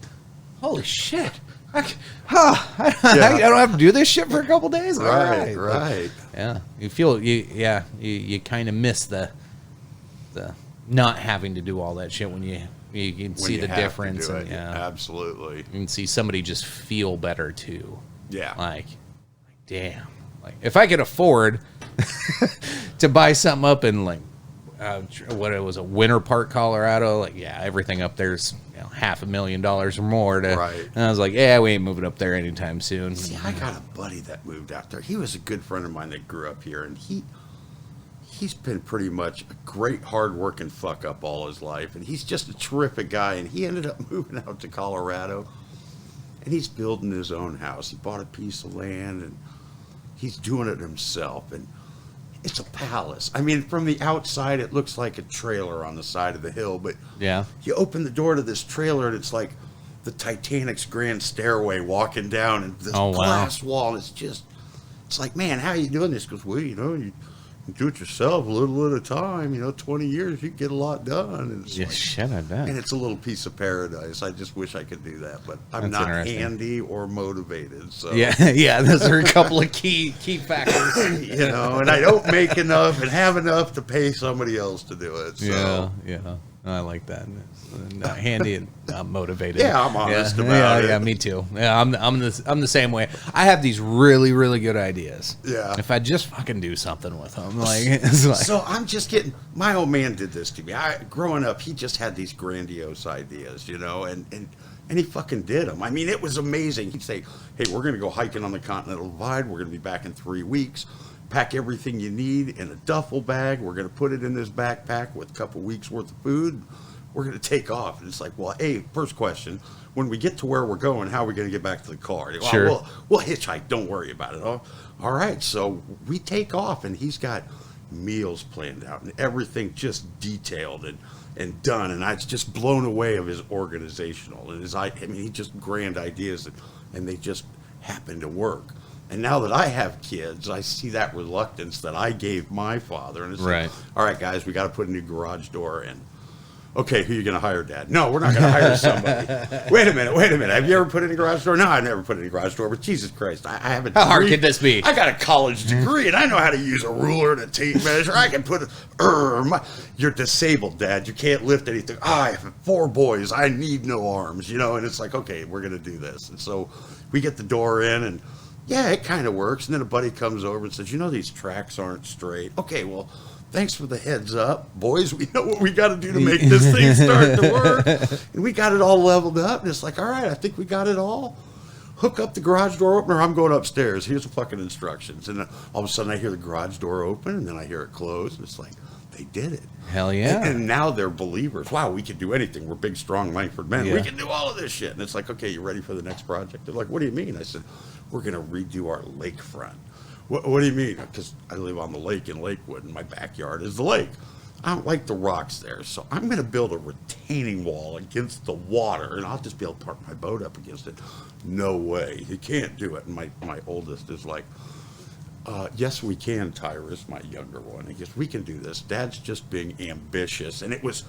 holy shit. I don't have to do this shit for a couple days. Right. But, yeah, you feel you kind of miss the not having to do all that shit when you can see the difference. And, absolutely. You can see somebody just feel better too. Yeah. Like damn. Like, if I could afford to buy something up in like what it was, a Winter Park, Colorado, like everything up there's $500,000 or more to. Right. And I was like, we ain't moving up there anytime soon. See, I got a buddy that moved out there. He was a good friend of mine that grew up here, and he's been pretty much a great, hard-working fuck-up all his life, and he's just a terrific guy, and he ended up moving out to Colorado, and he's building his own house. He bought a piece of land, and he's doing it himself, and it's a palace. I mean, from the outside, it looks like a trailer on the side of the hill, but you open the door to this trailer, and it's like the Titanic's grand stairway walking down, and this glass wall, and it's like, man, how are you doing this? Because, you do it yourself a little at a time, 20 years, you get a lot done. And it's shit, I bet. And it's a little piece of paradise. I just wish I could do that, but I'm not handy or motivated. So yeah, those are a couple of key factors. And I don't make enough and have enough to pay somebody else to do it. So. Yeah. I like that. Not handy and not motivated. Yeah, I'm honest about it. Yeah, me too. Yeah, I'm the same way. I have these really, really good ideas. Yeah. If I just fucking do something with them, So I'm just getting. My old man did this to me. Growing up, he just had these grandiose ideas, and he fucking did them. I mean, it was amazing. He'd say, "Hey, we're gonna go hiking on the Continental Divide. We're gonna be back in 3 weeks. Pack everything you need in a duffel bag. We're going to put it in this backpack with a couple weeks worth of food. We're going to take off." And it's like, well, hey, first question, when we get to where we're going, how are we going to get back to the car? Sure. We'll hitchhike. Don't worry about it. All right. So we take off, and he's got meals planned out and everything just detailed and done. And I was just blown away of his organizational and he just grand ideas and they just happen to work. And now that I have kids, I see that reluctance that I gave my father. And it's like, all right, guys, we got to put a new garage door in. Okay, who are you going to hire, Dad? No, we're not going to hire somebody. Wait a minute. Have you ever put in a garage door? No, I've never put in a garage door, but Jesus Christ, I have a degree. How hard could this be? I got a college degree, and I know how to use a ruler and a tape measure. I can put you're disabled, Dad. You can't lift anything. I have 4 boys. I need no arms, and it's like, okay, we're going to do this. And so we get the door in, and yeah, it kind of works. And then a buddy comes over and says, you know, these tracks aren't straight. Okay, well, thanks for the heads up. Boys, we know what we got to do to make this thing start to work. And we got it all leveled up. And it's like, all right, I think we got it all. Hook up the garage door opener. I'm going upstairs. Here's the fucking instructions. And all of a sudden I hear the garage door open, and then I hear it close. And it's like, they did it. Hell yeah. And now they're believers. Wow, we can do anything. We're big, strong Lankford men. Yeah. We can do all of this shit. And it's like, okay, you ready for the next project? They're like, what do you mean? I said, we're going to redo our lakefront. What do you mean? Because I live on the lake in Lakewood, and my backyard is the lake. I don't like the rocks there, so I'm going to build a retaining wall against the water, and I'll just be able to park my boat up against it. No way. You can't do it. And my oldest is like, yes, we can, Tyrus, my younger one. He goes, we can do this. Dad's just being ambitious. And it was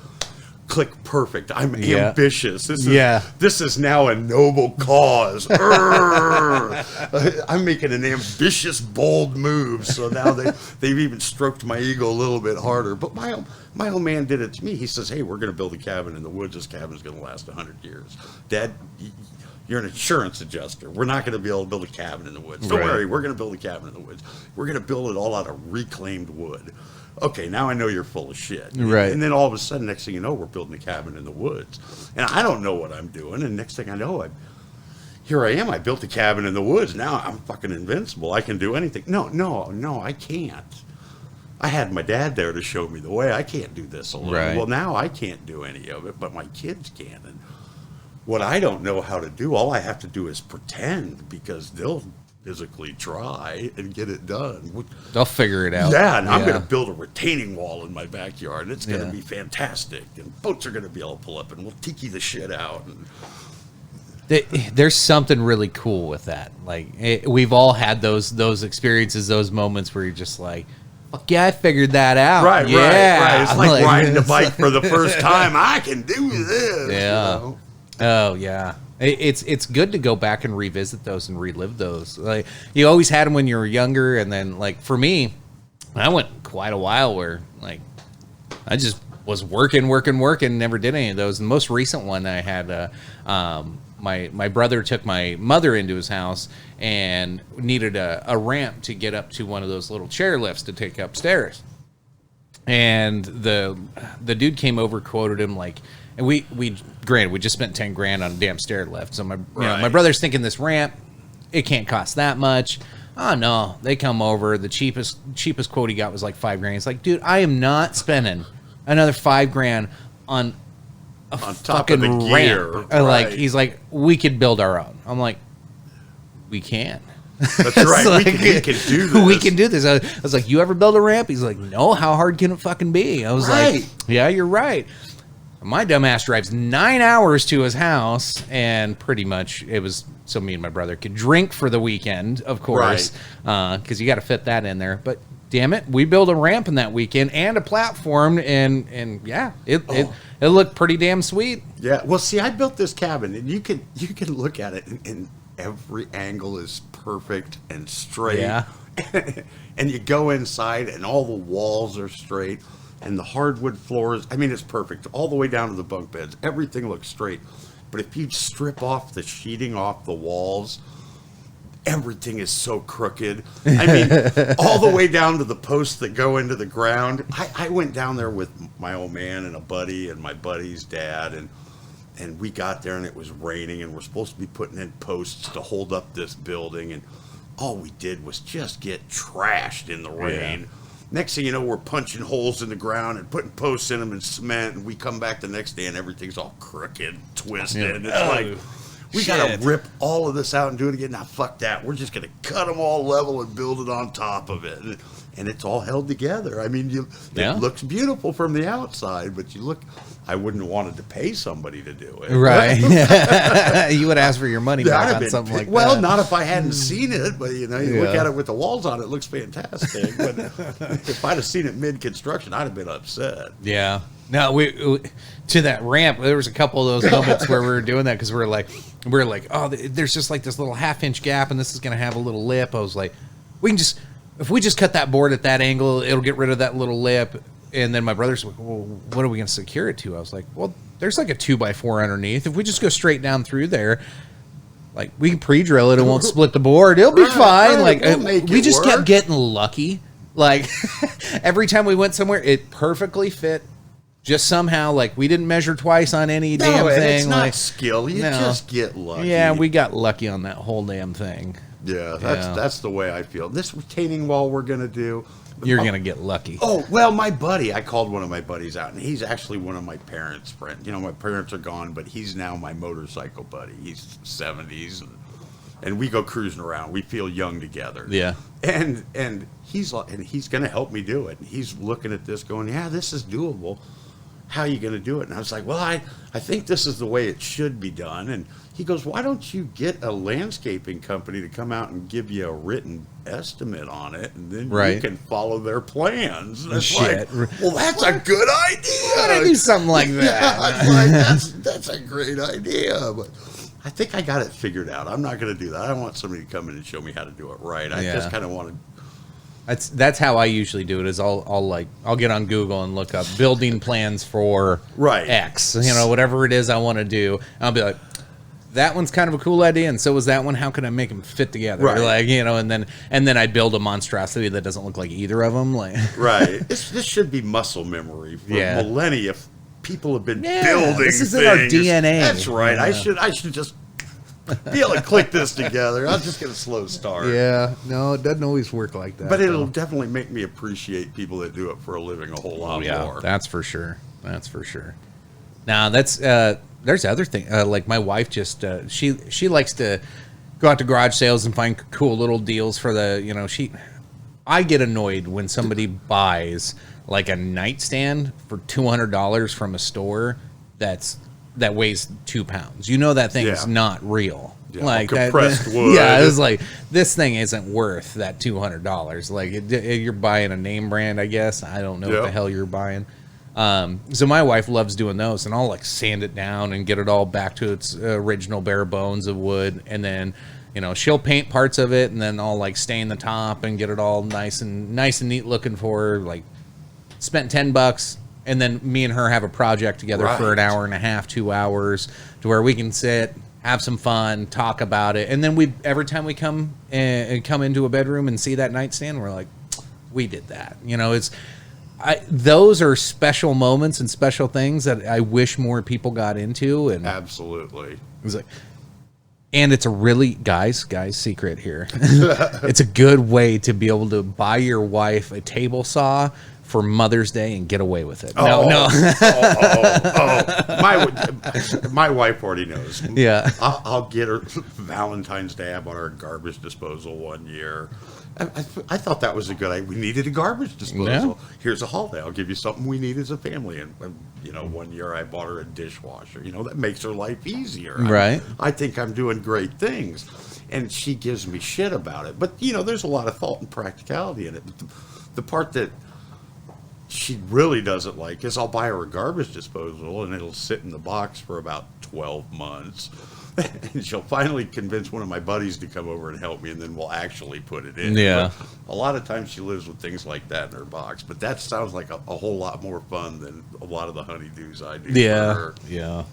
click perfect. I'm ambitious. This is now a noble cause. I'm making an ambitious, bold move. So now they've even stroked my ego a little bit harder. But my old man did it to me. He says, hey, we're going to build a cabin in the woods. This cabin's going to last 100 years. Dad, you're an insurance adjuster. We're not going to be able to build a cabin in the woods. Don't worry, we're going to build a cabin in the woods. We're going to build it all out of reclaimed wood. Okay, now I know you're full of shit. Right. And then all of a sudden, next thing you know, we're building a cabin in the woods. And I don't know what I'm doing. And next thing I know, here I am. I built a cabin in the woods. Now I'm fucking invincible. I can do anything. No, I can't. I had my dad there to show me the way. I can't do this alone. Right. Well, now I can't do any of it, but my kids can. And what I don't know how to do, all I have to do is pretend, because they'll physically try and get it done. They'll figure it out. Yeah, and I'm going to build a retaining wall in my backyard, and it's going to be fantastic. And boats are going to be able to pull up, and we'll tiki the shit out. And there's something really cool with that. Like, we've all had those experiences, those moments where you're just like, fuck yeah, I figured that out. Right. It's like riding a bike for the first time. I can do this. Yeah. You know? Oh yeah. It's good to go back and revisit those and relive those. Like, you always had them when you were younger, and then, like, for me, I went quite a while where, like, I just was working, never did any of those. The most recent one I had, my brother took my mother into his house and needed a ramp to get up to one of those little chair lifts to take upstairs. And the dude came over, quoted him like, and we granted, we just spent 10 grand on a damn stair lift. So my brother's thinking this ramp, it can't cost that much. Oh no, they come over. The cheapest quote he got was like 5 grand. He's like, dude, I am not spending another 5 grand on top fucking of the gear. ramp. Like, he's like, we could build our own. I'm like, we can. That's right. Like, we can do this. We can do this. I was like, you ever build a ramp? He's like, no. How hard can it fucking be? I was like, yeah, you're right. My dumbass drives 9 hours to his house, and pretty much it was so me and my brother could drink for the weekend, of course, because you got to fit that in there. But damn it, we built a ramp in that weekend and a platform, and yeah, it looked pretty damn sweet. Yeah. Well, see, I built this cabin, and you can look at it, and every angle is perfect and straight. Yeah. And you go inside, and all the walls are straight. And the hardwood floors, I mean, it's perfect. All the way down to the bunk beds. Everything looks straight. But if you strip off the sheeting off the walls, everything is so crooked. I mean, all the way down to the posts that go into the ground. I went down there with my old man and a buddy and my buddy's dad, and we got there, and it was raining, and we're supposed to be putting in posts to hold up this building. And all we did was just get trashed in the rain. Yeah. Next thing you know, we're punching holes in the ground and putting posts in them and cement, and we come back the next day and everything's all crooked, twisted. Yeah. It's like, we got to rip all of this out and do it again. Now, fuck that. We're just going to cut them all level and build it on top of it. And it's all held together. I mean, it looks beautiful from the outside, but I wouldn't have wanted to pay somebody to do it. Right. You would ask for your money back on something like that. Well, not if I hadn't seen it, but you look at it with the walls on it looks fantastic. But if I'd have seen it mid-construction, I'd have been upset. Yeah. No, we to that ramp, there was a couple of those moments where we were doing that because we were like, oh, there's just like this little half-inch gap, and this is going to have a little lip. I was like, if we just cut that board at that angle, it'll get rid of that little lip. And then my brother's like, well, what are we going to secure it to? I was like, well, there's like a 2x4 underneath. If we just go straight down through there, Like, we can pre-drill it. It won't split the board. It'll be fine. Like, we just kept getting lucky. Like, every time we went somewhere, it perfectly fit. Just somehow, like, we didn't measure twice on any damn thing. It's not like, skill. You just get lucky. Yeah, we got lucky on that whole damn thing. Yeah, that's the way I feel. This retaining wall we're going to do. You're going to get lucky. Oh, well, my buddy, I called one of my buddies out, and he's actually one of my parents' friends. You know, my parents are gone, but he's now my motorcycle buddy. He's 70s, and we go cruising around. We feel young together. Yeah. And he's going to help me do it. And he's looking at this going, yeah, this is doable. How are you going to do it? And I was like, well, I think this is the way it should be done. And he goes, why don't you get a landscaping company to come out and give you a written estimate on it, and then you can follow their plans. And it's like, well, that's a good idea. Why don't I do something like that? Yeah, like, that's a great idea. But I think I got it figured out. I'm not going to do that. I don't want somebody to come in and show me how to do it right. I just kind of want to. That's how I usually do it. Is I'll get on Google and look up building plans for X. You know, whatever it is I want to do. I'll be like, that one's kind of a cool idea, and so was that one. How can I make them fit together? Right. Like, you know, and then I build a monstrosity that doesn't look like either of them. Like, right. This should be muscle memory for millennia. People have been building. This is things. in our DNA. That's right. Yeah. I should just be able to click this together. I'll just get a slow start. Yeah. No, it doesn't always work like that. But it'll definitely make me appreciate people that do it for a living a whole lot more. That's for sure. That's for sure. Now, that's there's other thing. Like, my wife just she likes to go out to garage sales and find cool little deals for the, you know, I get annoyed when somebody buys like a nightstand for $200 from a store that weighs 2 pounds. You know that thing is not real. Yeah, like compressed wood. Yeah, it's like, this thing isn't worth that $200. Like, you're buying a name brand, I guess. I don't know what the hell you're buying. So my wife loves doing those, and I'll like sand it down and get it all back to its original bare bones of wood, and then, you know, she'll paint parts of it, and then I'll like stain the top and get it all nice and neat looking for her. Like, spent $10, and then me and her have a project together for an hour and a half, 2 hours, to where we can sit, have some fun, talk about it, and then every time we come into a bedroom and see that nightstand, we're like, we did that. You know, those are special moments and special things that I wish more people got into. And absolutely, it was like, and it's a really guys secret here. It's a good way to be able to buy your wife a table saw for Mother's Day and get away with it. No. My wife already knows. Yeah, I'll get her Valentine's Day. I bought her a garbage disposal one year. I thought that was a good idea. We needed a garbage disposal. Yeah. Here's a holiday. I'll give you something we need as a family. And, you know, one year I bought her a dishwasher. You know, that makes her life easier. Right. I think I'm doing great things. And she gives me shit about it. But, you know, there's a lot of thought and practicality in it. But the part that she really doesn't like is I'll buy her a garbage disposal, and it'll sit in the box for about 12 months. And she'll finally convince one of my buddies to come over and help me, and then we'll actually put it in. Yeah. But a lot of times she lives with things like that in her box, but that sounds like a whole lot more fun than a lot of the honeydews I do. Yeah. For her. Yeah.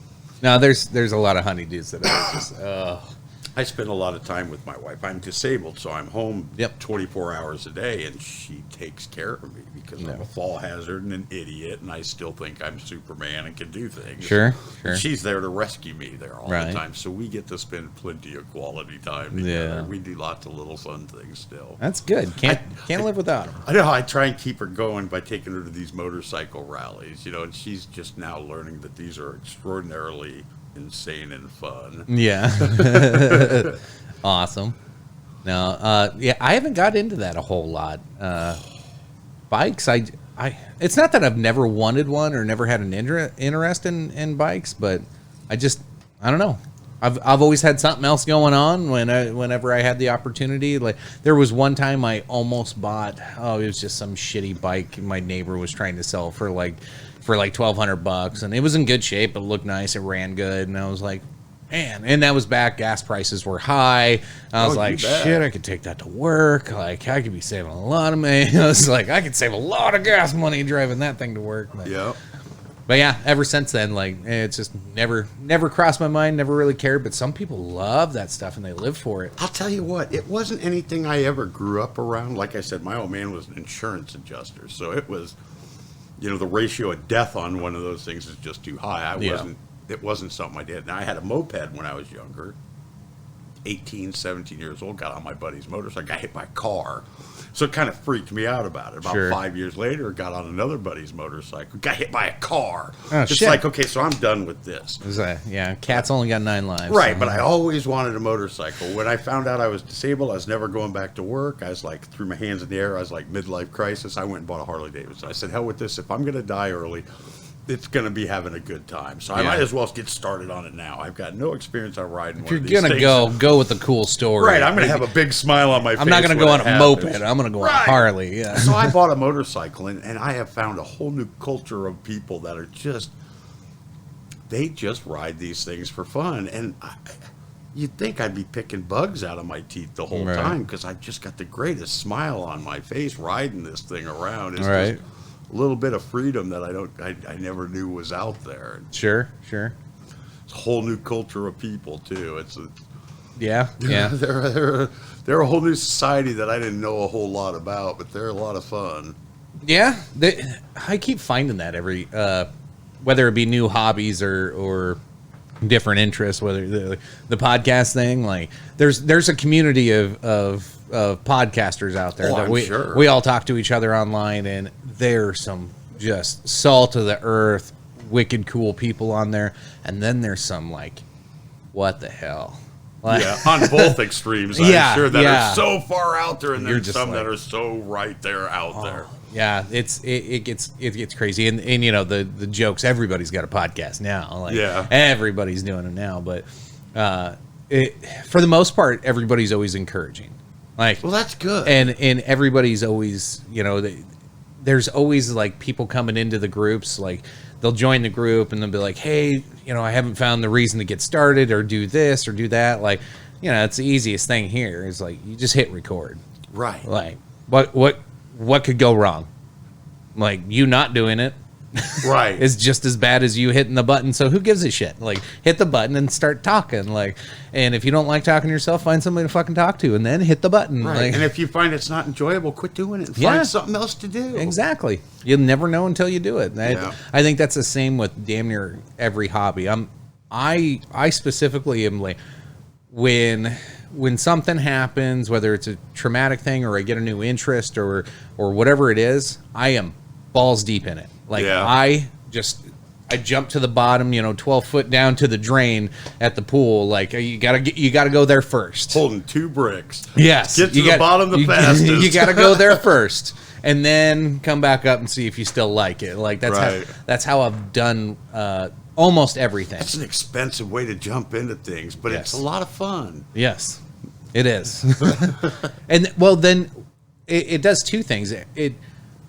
Now there's a lot of honeydews that are just I spend a lot of time with my wife. I'm disabled, so I'm home 24 hours a day, and she takes care of me because I'm a fall hazard and an idiot, and I still think I'm Superman and can do things. Sure. She's there to rescue me there all the time, so we get to spend plenty of quality time together. Yeah. We do lots of little fun things still. That's good. Can't live without her. I know. I try and keep her going by taking her to these motorcycle rallies, you know, and she's just now learning that these are extraordinarily insane and fun. Yeah. Awesome. No, I haven't got into that a whole lot. Bikes, it's not that I've never wanted one or never had an interest in bikes, but I don't know. I've always had something else going on whenever I had the opportunity. Like, there was one time I almost bought, it was just some shitty bike my neighbor was trying to sell for like $1,200, and it was in good shape. It looked nice. It ran good, and I was like, man. And that was back. Gas prices were high. I was like, shit, I could take that to work. Like, I could be saving a lot of money. I was like, I could save a lot of gas money driving that thing to work. But, But yeah, ever since then, like, it's just never crossed my mind, never really cared. But some people love that stuff and they live for it. I'll tell you what, it wasn't anything I ever grew up around. Like I said, my old man was an insurance adjuster, so it was, the ratio of death on one of those things is just too high. It wasn't something I did. Now, I had a moped when I was younger, 18, 17 years old, got on my buddy's motorcycle, got hit by a car. So it kind of freaked me out about it. About 5 years later, got on another buddy's motorcycle, got hit by a car. Oh, it's shit. like, okay, so I'm done with this. Cat's only got 9 lives. Right, so. but I always wanted a motorcycle. When I found out I was disabled, I was never going back to work. I was like, threw my hands in the air. I was like, midlife crisis. I went and bought a Harley Davidson. I said, hell with this. If I'm going to die early, it's going to be having a good time. So I might as well get started on it now. I've got no experience on riding one of these things. If you're going to go with the cool story. Right, I'm going to have a big smile on my face. I'm not going to go on a moped. I'm going to go on a Harley. Yeah. So I bought a motorcycle, and I have found a whole new culture of people that are they just ride these things for fun. And you'd think I'd be picking bugs out of my teeth the whole time because I've just got the greatest smile on my face riding this thing around. It's just a little bit of freedom that I never knew was out there. Sure. It's a whole new culture of people too. Yeah. They're a whole new society that I didn't know a whole lot about, but they're a lot of fun. Yeah, I keep finding that every whether it be new hobbies or different interests, whether the podcast thing, like there's a community of podcasters out there that we all talk to each other online, and there's some just salt of the earth, wicked cool people on there, and then there's some like, what the hell? Like, on both extremes, I'm sure that are so far out there, and there's some that are so right there out there. Yeah, it gets crazy, and the jokes. Everybody's got a podcast now. Like, everybody's doing it now, but for the most part, everybody's always encouraging. Like, well, that's good, and everybody's always there's always like people coming into the groups, like they'll join the group and they'll be like, hey, I haven't found the reason to get started or do this or do that. Like, it's the easiest thing here is like, you just hit record. Right. Like what could go wrong? Like, you not doing it. Right. Is just as bad as you hitting the button. So who gives a shit? Like, hit the button and start talking. Like, and if you don't like talking to yourself, find somebody to fucking talk to and then hit the button. Right. Like, and if you find it's not enjoyable, quit doing it and find something else to do. Exactly. You'll never know until you do it. I think that's the same with damn near every hobby. I specifically am like, when something happens, whether it's a traumatic thing or I get a new interest or whatever it is, I am balls deep in it. Like, I jump to the bottom, 12 foot down to the drain at the pool. Like, you gotta go there first. Holding 2 bricks. Yes. Get to the bottom the fastest. You gotta go there first. And then come back up and see if you still like it. Like, that's how I've done almost everything. That's an expensive way to jump into things, but it's a lot of fun. Yes, it is. And well, then it does 2 things.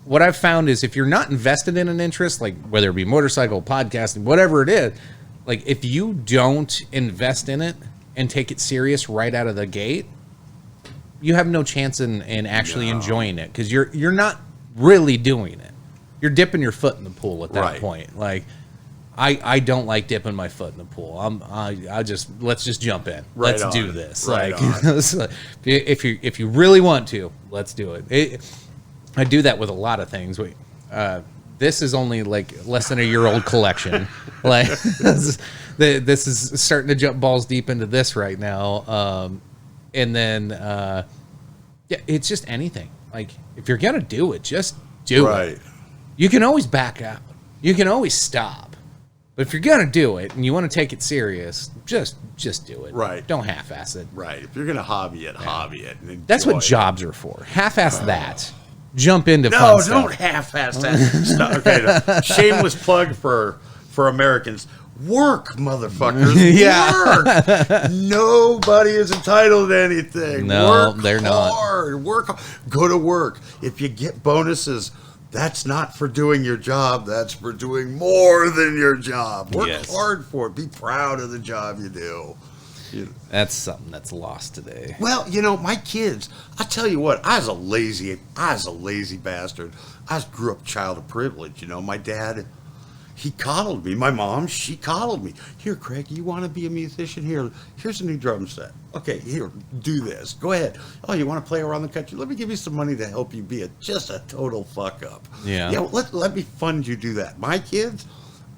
What I've found is if you're not invested in an interest, like whether it be motorcycle, podcasting, whatever it is, like if you don't invest in it and take it serious right out of the gate, you have no chance in actually enjoying it because you're not really doing it. You're dipping your foot in the pool at that point. Like, I don't like dipping my foot in the pool. Let's just jump in. Let's do this. If you really want to, let's do it. I do that with a lot of things. This is only like less than a year old collection. Like, this is starting to jump balls deep into this right now. And then, it's just anything. Like, if you're gonna do it, just do it. You can always back out. You can always stop. But if you're gonna do it and you want to take it serious, just do it. Right. Don't half-ass it. Right. If you're gonna hobby it, hobby it. And that's what jobs are for. Half-ass that. Jump into fun stuff. No, don't half-ass that. Okay, shameless plug for Americans. Work, motherfuckers. Work. Nobody is entitled to anything. No, work they're hard. Work hard. Go to work. If you get bonuses, that's not for doing your job. That's for doing more than your job. Work hard for it. Be proud of the job you do. That's something that's lost today. Well, my kids, I tell you what, I was a lazy bastard. I grew up child of privilege. My dad, he coddled me. My mom, she coddled me. Here, Craig, you want to be a musician? Here's a new drum set. Okay, here, do this. Go ahead. Oh, you want to play around the country? Let me give you some money to help you be just a total fuck up. Yeah. Let me fund you do that. My kids,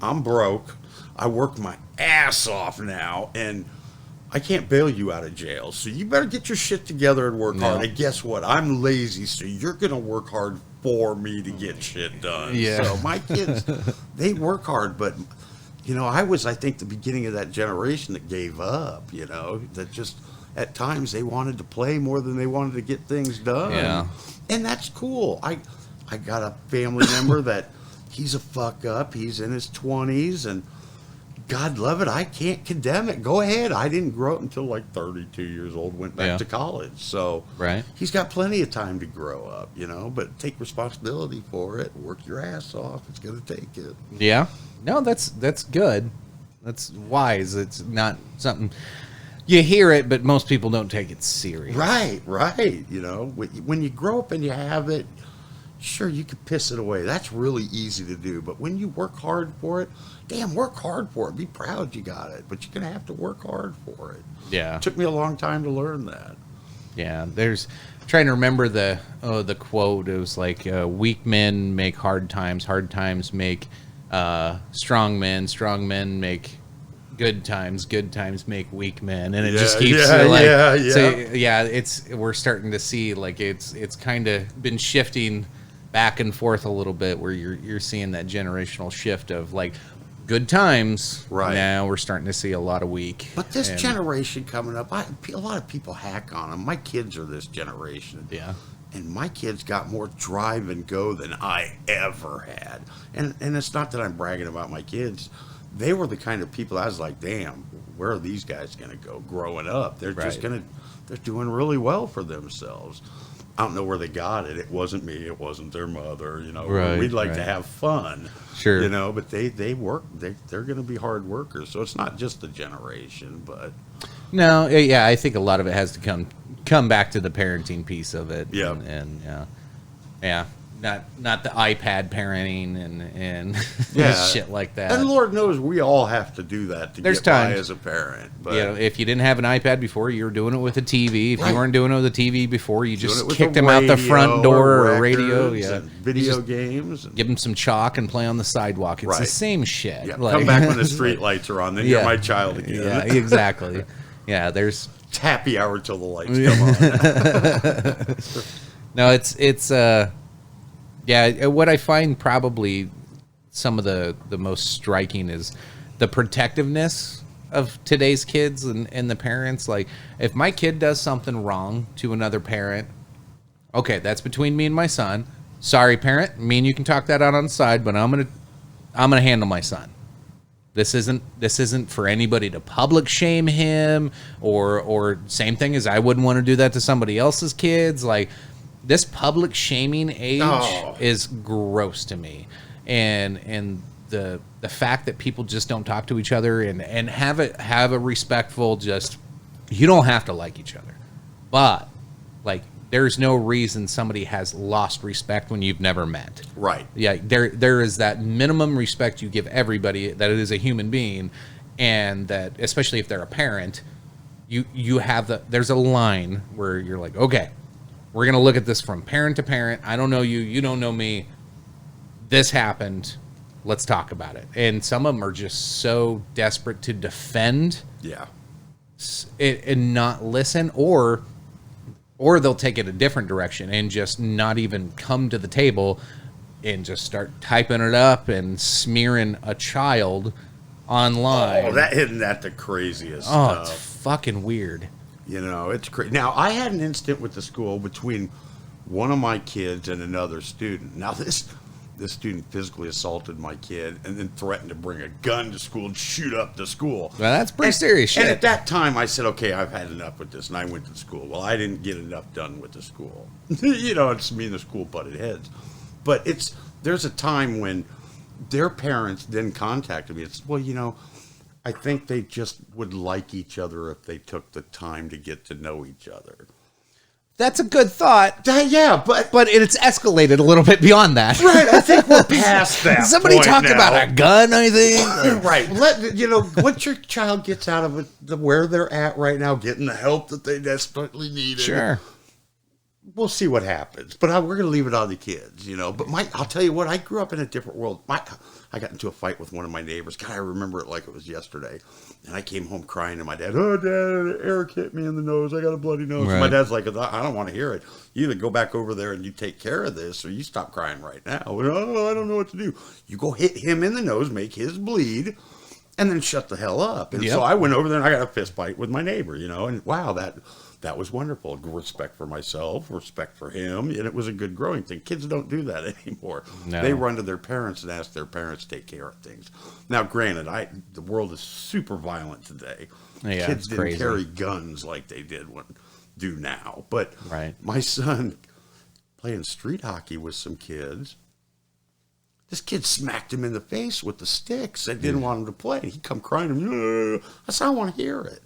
I'm broke. I work my ass off now, and I can't bail you out of jail. So you better get your shit together and work hard. And guess what? I'm lazy, so you're going to work hard for me to get shit done. Yeah. So my kids, they work hard, but I was, I think, the beginning of that generation that gave up, that just at times they wanted to play more than they wanted to get things done. Yeah. And that's cool. I got a family member that he's a fuck up. He's in his 20s, and God love it. I can't condemn it. Go ahead. I didn't grow up until like 32 years old, went back to college. So he's got plenty of time to grow up, but take responsibility for it. Work your ass off. It's going to take it. Yeah. No, that's good. That's wise. It's not something you hear it, but most people don't take it serious. Right. When you grow up and you have it, sure, you could piss it away. That's really easy to do. But when you work hard for it, work hard for it. Be proud you got it. But you're going to have to work hard for it. Yeah. It took me a long time to learn that. Yeah. There's trying to remember the quote. It was like, weak men make hard times make strong men make good times make weak men, and it just keeps we're starting to see like it's kind of been shifting back and forth a little bit, where you're seeing that generational shift of like good times. Right now we're starting to see a lot of weak. But this generation coming up, a lot of people hack on them. My kids are this generation. Yeah. And my kids got more drive and go than I ever had. And it's not that I'm bragging about my kids. They were the kind of people I was like, damn, where are these guys going to go growing up? They're just they're doing really well for themselves. I don't know where they got it. It wasn't me. It wasn't their mother. We'd like to have fun. Sure. But they work. They're going to be hard workers. So it's not just the generation, but. No, yeah, I think a lot of it has to come back to the parenting piece of it. Yeah. And not the iPad parenting and shit like that. And Lord knows we all have to do that to get by as a parent. But if you didn't have an iPad before, you were doing it with a TV. If you weren't doing it with a TV before, you just kicked them out the front door or radio. Yeah. Video games. Give them some chalk and play on the sidewalk. It's the same shit. Yeah. Come back when the street lights are on, then you're my child again. Yeah, exactly. Yeah, there's happy hour till the lights come on. No, it's what I find probably some of the most striking is the protectiveness of today's kids and the parents. Like, if my kid does something wrong to another parent, okay, that's between me and my son. Sorry, parent. Me and you can talk that out on the side, but I'm gonna handle my son. This isn't for anybody to public shame him or same thing as I wouldn't want to do that to somebody else's kids. Like, this public shaming age is gross to me. And the fact that people just don't talk to each other and have a respectful, just, you don't have to like each other. But like, there's no reason somebody has lost respect when you've never met. Right. Yeah, there is that minimum respect you give everybody, that it is a human being, and that especially if they're a parent, you have there's a line where you're like, okay, we're going to look at this from parent to parent. I don't know you, you don't know me. This happened. Let's talk about it. And some of them are just so desperate to defend it and not listen, or they'll take it a different direction and just not even come to the table and just start typing it up and smearing a child online. Oh, isn't that the craziest stuff? It's fucking weird. It's crazy. Now, I had an incident with the school between one of my kids and another student. Now, this student physically assaulted my kid and then threatened to bring a gun to school and shoot up the school. Well, that's pretty serious shit. And at that time, I said, okay, I've had enough with this, and I went to school. Well, I didn't get enough done with the school. It's me and the school butted heads. But there's a time when their parents then contacted me. It's, I think they just would like each other if they took the time to get to know each other. That's a good thought. Yeah, But it's escalated a little bit beyond that. right. I think we're past that. Somebody point talked now. about a gun, I think. Right. Once your child gets out of where they're at right now, getting the help that they desperately need. Sure. We'll see what happens, but we're going to leave it on the kids, But I'll tell you what, I grew up in a different world. I got into a fight with one of my neighbors. God, I remember it like it was yesterday. And I came home crying to my dad. Oh, Dad, Eric hit me in the nose. I got a bloody nose. Right. And my dad's like, I don't want to hear it. You either go back over there and you take care of this, or you stop crying right now. Oh, I don't know what to do. You go hit him in the nose, make his bleed, and then shut the hell up. And so I went over there and I got a fist fight with my neighbor, and wow, that was wonderful. Respect for myself, respect for him, and it was a good growing thing. Kids don't do that anymore. No. They run to their parents and ask their parents to take care of things. Now, granted, the world is super violent today. Yeah, Kids didn't crazy. carry guns like they do now. But Right. my son playing street hockey with some kids. This kid smacked him in the face with the sticks. They didn't want him to play. He come crying. I said, I want to hear it.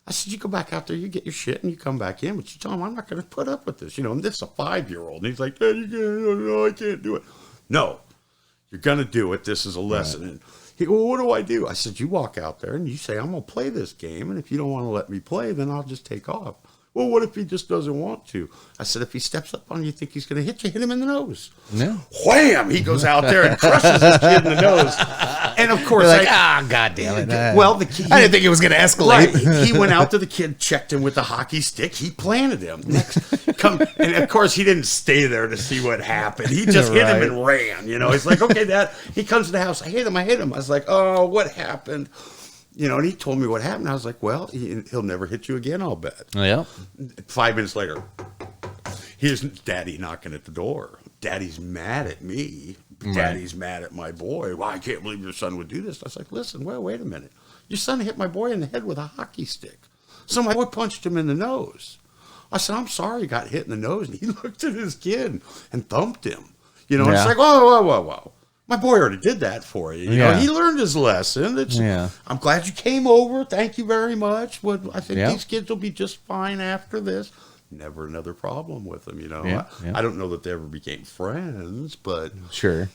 I said, you go back out there, you get your shit, and you come back in. But you tell him, I'm not going to put up with this. And this is a 5-year-old. And he's like, Dad, no, I can't do it. No, you're going to do it. This is a lesson. Right. And he goes, well, what do I do? I said, you walk out there and you say, I'm going to play this game. And if you don't want to let me play, then I'll just take off. Well, what if he just doesn't want to? I said, if he steps up on you, think he's going to hit you, hit him in the nose. No. Wham! He goes out there and crushes his kid in the nose. And of course, like, God damn it. Well, the kid, I didn't think it was going to escalate. Right. He went out to the kid, checked him with a hockey stick. He planted him. And of course, he didn't stay there to see what happened. He just hit him and ran. He's like, okay, Dad. He comes to the house. I hit him. I was like, oh, what happened? And he told me what happened. I was like, well, he'll never hit you again, I'll bet. Yeah. 5 minutes later, here's Daddy knocking at the door. Daddy's mad at me. Daddy's mad at my boy. Well, I can't believe your son would do this. I was like, listen, well, wait a minute. Your son hit my boy in the head with a hockey stick. So my boy punched him in the nose. I said, I'm sorry he got hit in the nose. And he looked at his kid and thumped him. It's like, whoa. My boy already did that for you. He learned his lesson. I'm glad you came over. Thank you very much. I think these kids will be just fine after this. Never another problem with them, I don't know that they ever became friends, but sure.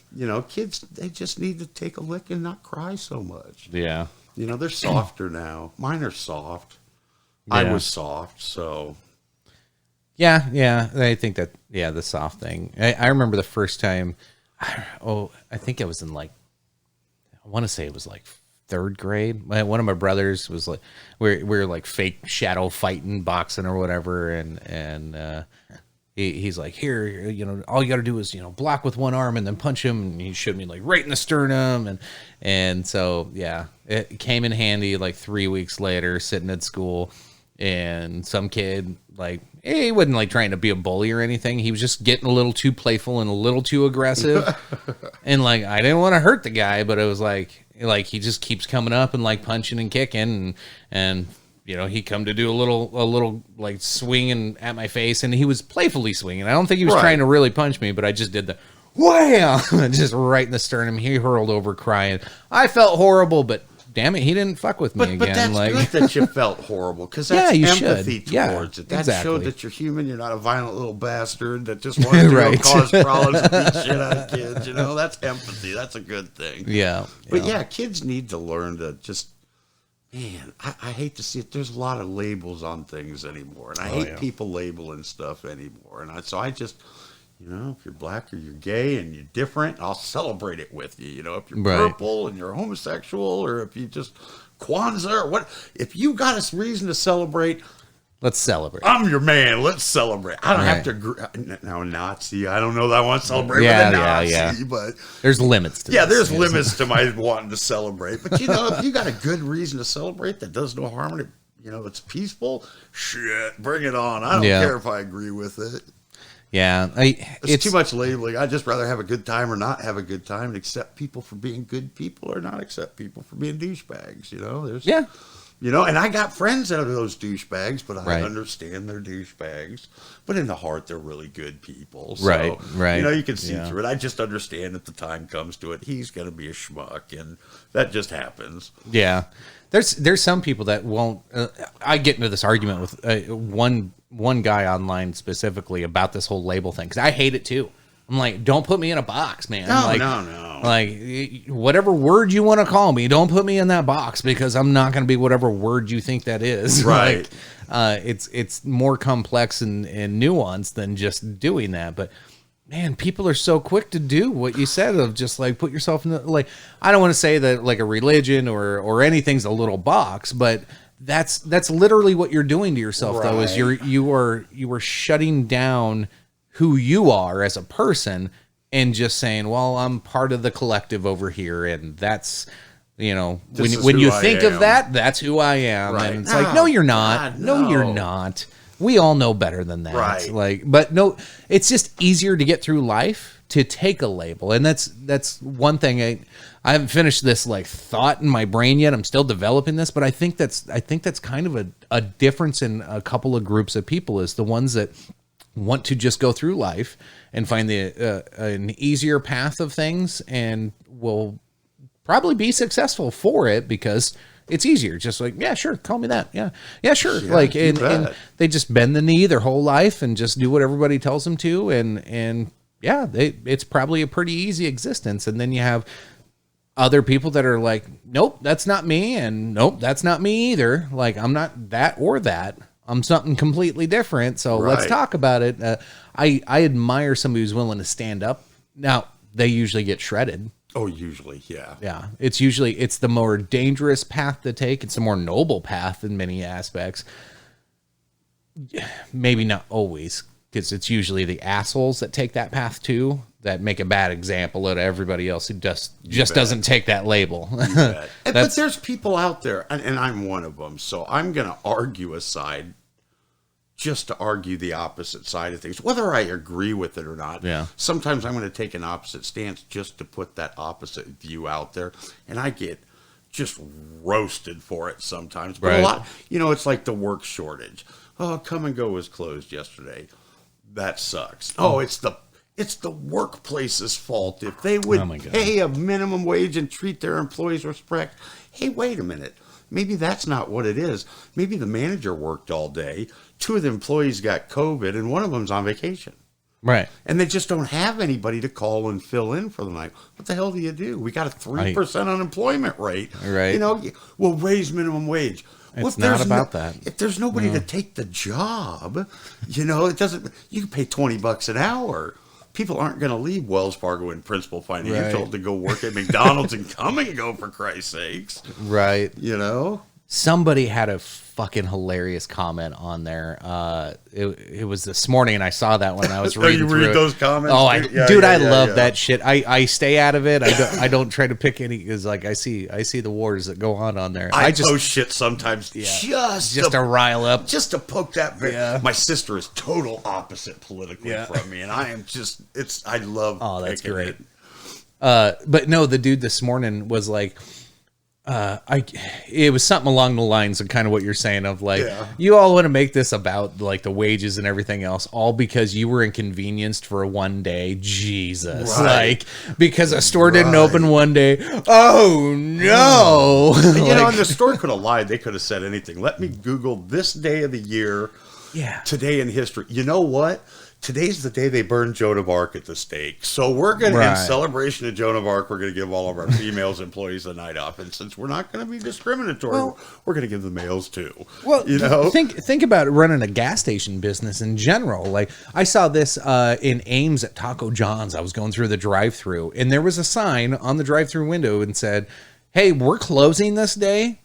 Kids, they just need to take a lick and not cry so much. Yeah. They're softer now. Mine are soft. Yeah. I was soft, so. Yeah. I think that, the soft thing. I remember the first time. I think I was in I want to say it was like 3rd grade. One of my brothers was like, we were like fake shadow fighting, boxing or whatever. And he's like, here, all you got to do is, block with one arm and then punch him. And he showed me like right in the sternum. And so, it came in handy like 3 weeks later, sitting at school. And some kid, he wasn't like trying to be a bully or anything. He was just getting a little too playful and a little too aggressive. And I didn't want to hurt the guy, but it was like he just keeps coming up and punching and kicking. And he come to do a little swinging at my face, and he was playfully swinging. I don't think he was trying to really punch me, but I just did the wham, just right in the sternum. He hurled over crying. I felt horrible, but damn it, he didn't fuck with me again. But that's good that you felt horrible, because that's empathy towards it. That showed that you're human. You're not a violent little bastard that just wants to cause problems and beat shit out of kids. That's empathy. That's a good thing. Yeah. But kids need to learn to just, man, I hate to see it. There's a lot of labels on things anymore, and I hate people labeling stuff anymore. And so I just... if you're black or you're gay and you're different, I'll celebrate it with you. If you're purple and you're homosexual, or if you just Kwanzaa or what, if you got a reason to celebrate, let's celebrate. I'm your man. Let's celebrate. I don't have to agree. Now, Nazi, I don't know that I want to celebrate with a Nazi, but there's limits to there's limits to my wanting to celebrate. But if you got a good reason to celebrate that does no harm, and it's peaceful, shit, bring it on. I don't care if I agree with it. Yeah, it's too much labeling. I'd just rather have a good time or not have a good time, and accept people for being good people or not accept people for being douchebags. And I got friends out of those douchebags, but I Right. understand they're douchebags. But in the heart, they're really good people. So, Right, right. You can see Yeah. through it. I just understand if the time comes to it, he's going to be a schmuck, and that just happens. Yeah, there's some people that won't. I get into this argument with one guy online specifically about this whole label thing because I hate it too. I'm like, don't put me in a box, man. No. Like, whatever word you want to call me, don't put me in that box because I'm not going to be whatever word you think that is. Right. It's more complex and nuanced than just doing that. But man, people are so quick to do what you said of just like put yourself in the, like, I don't want to say that like a religion or anything's a little box, but that's literally what you're doing to yourself though, is Right. you are shutting down who you are as a person and just saying, well, I'm part of the collective over here. And that's, This is when who you I think am. of that, that's who I am. Right. And it's like, no, you're not. God, no, you're no. not. We all know better than that. Right. Like, but no, it's just easier to get through life to take a label. And that's one thing I haven't finished this like thought in my brain yet. I'm still developing this, but I think that's kind of a difference in a couple of groups of people is the ones that want to just go through life and find an easier path of things and will probably be successful for it because it's easier. Just like, yeah, sure, call me that. Yeah, sure. Yeah, like, you and bet. they just bend the knee their whole life and just do what everybody tells them to. And yeah, it's probably a pretty easy existence. And then you have other people that are like, nope, that's not me. And nope, that's not me either. Like, I'm not that or that. I'm something completely different. So let's Right. talk about it. I admire somebody who's willing to stand up. Now, they usually get shredded. Oh, usually, yeah. Yeah. It's the more dangerous path to take. It's the more noble path in many aspects. Maybe not always, because it's usually the assholes that take that path too, that make a bad example out of everybody else who just bet. doesn't take that label. But there's people out there, and I'm one of them, so I'm going to argue a side just to argue the opposite side of things, whether I agree with it or not. Yeah. Sometimes I'm going to take an opposite stance just to put that opposite view out there, and I get just roasted for it sometimes. But Right. a lot, it's like the work shortage. Oh, Come and Go was closed yesterday. That sucks. Oh, it's the workplace's fault. If they would Oh my God. pay a minimum wage and treat their employees with respect, hey, wait a minute. Maybe that's not what it is. Maybe the manager worked all day. 2 of the employees got COVID, and one of them's on vacation. Right. And they just don't have anybody to call and fill in for the night. What the hell do you do? We got a 3% unemployment rate. Right. We'll raise minimum wage. It's not about that. If there's nobody to take the job, it doesn't. You can pay $20 an hour. People aren't going to leave Wells Fargo and Principal Financial Right. to go work at McDonald's and Come and Go, for Christ's sakes. Right. Somebody had a fucking hilarious comment on there. It was this morning, and I saw that when I was Oh, reading you through read it. those comments? Oh, Yeah, I yeah, love yeah. that shit. I stay out of it. I don't try to pick any because like I see the wars that go on there. I just post shit sometimes just to rile up. just to poke that bit. Yeah. My sister is total opposite politically Yeah. from me, and I am just I love. Oh, that's picking great. it. But no, the dude this morning was like, it was something along the lines of kind of what you're saying of like, Yeah. you all want to make this about like the wages and everything else, all because you were inconvenienced for one day. Jesus. Right. Like, because a store didn't open one day. Oh no. And the store could have lied. They could have said anything. Let me Google this day of the year. Yeah. Today in history. You know what? Today's the day they burned Joan of Arc at the stake. So we're going to, Right. in celebration of Joan of Arc, we're going to give all of our females employees the night off. And since we're not going to be discriminatory, we're going to give the males too. Well, think about running a gas station business in general. Like I saw this in Ames at Taco John's. I was going through the drive-thru, and there was a sign on the drive-thru window and said, "Hey, we're closing this day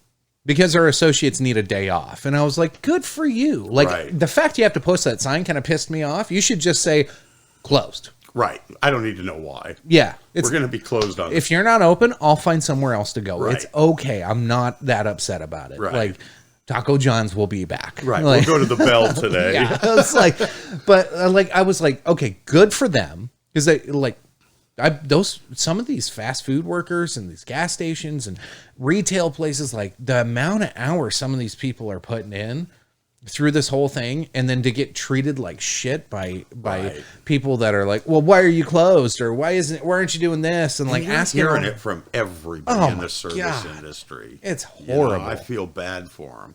because our associates need a day off." And I was like, good for you. Like Right. the fact you have to post that sign kind of pissed me off. You should just say closed. Right. I don't need to know why. Yeah. We're going to be closed on If you're not open, I'll find somewhere else to go. Right. It's okay. I'm not that upset about it. Right. Like Taco John's will be back. Right. Like, We'll go to the Bell today. yeah. I was like, but I was like, okay, good for them. Because they like, some of these fast food workers and these gas stations and retail places, like the amount of hours some of these people are putting in through this whole thing, and then to get treated like shit by people that are like, well, why are you closed, or why aren't you doing this, and like asking hearing it from everybody in the service industry. It's horrible. I feel bad for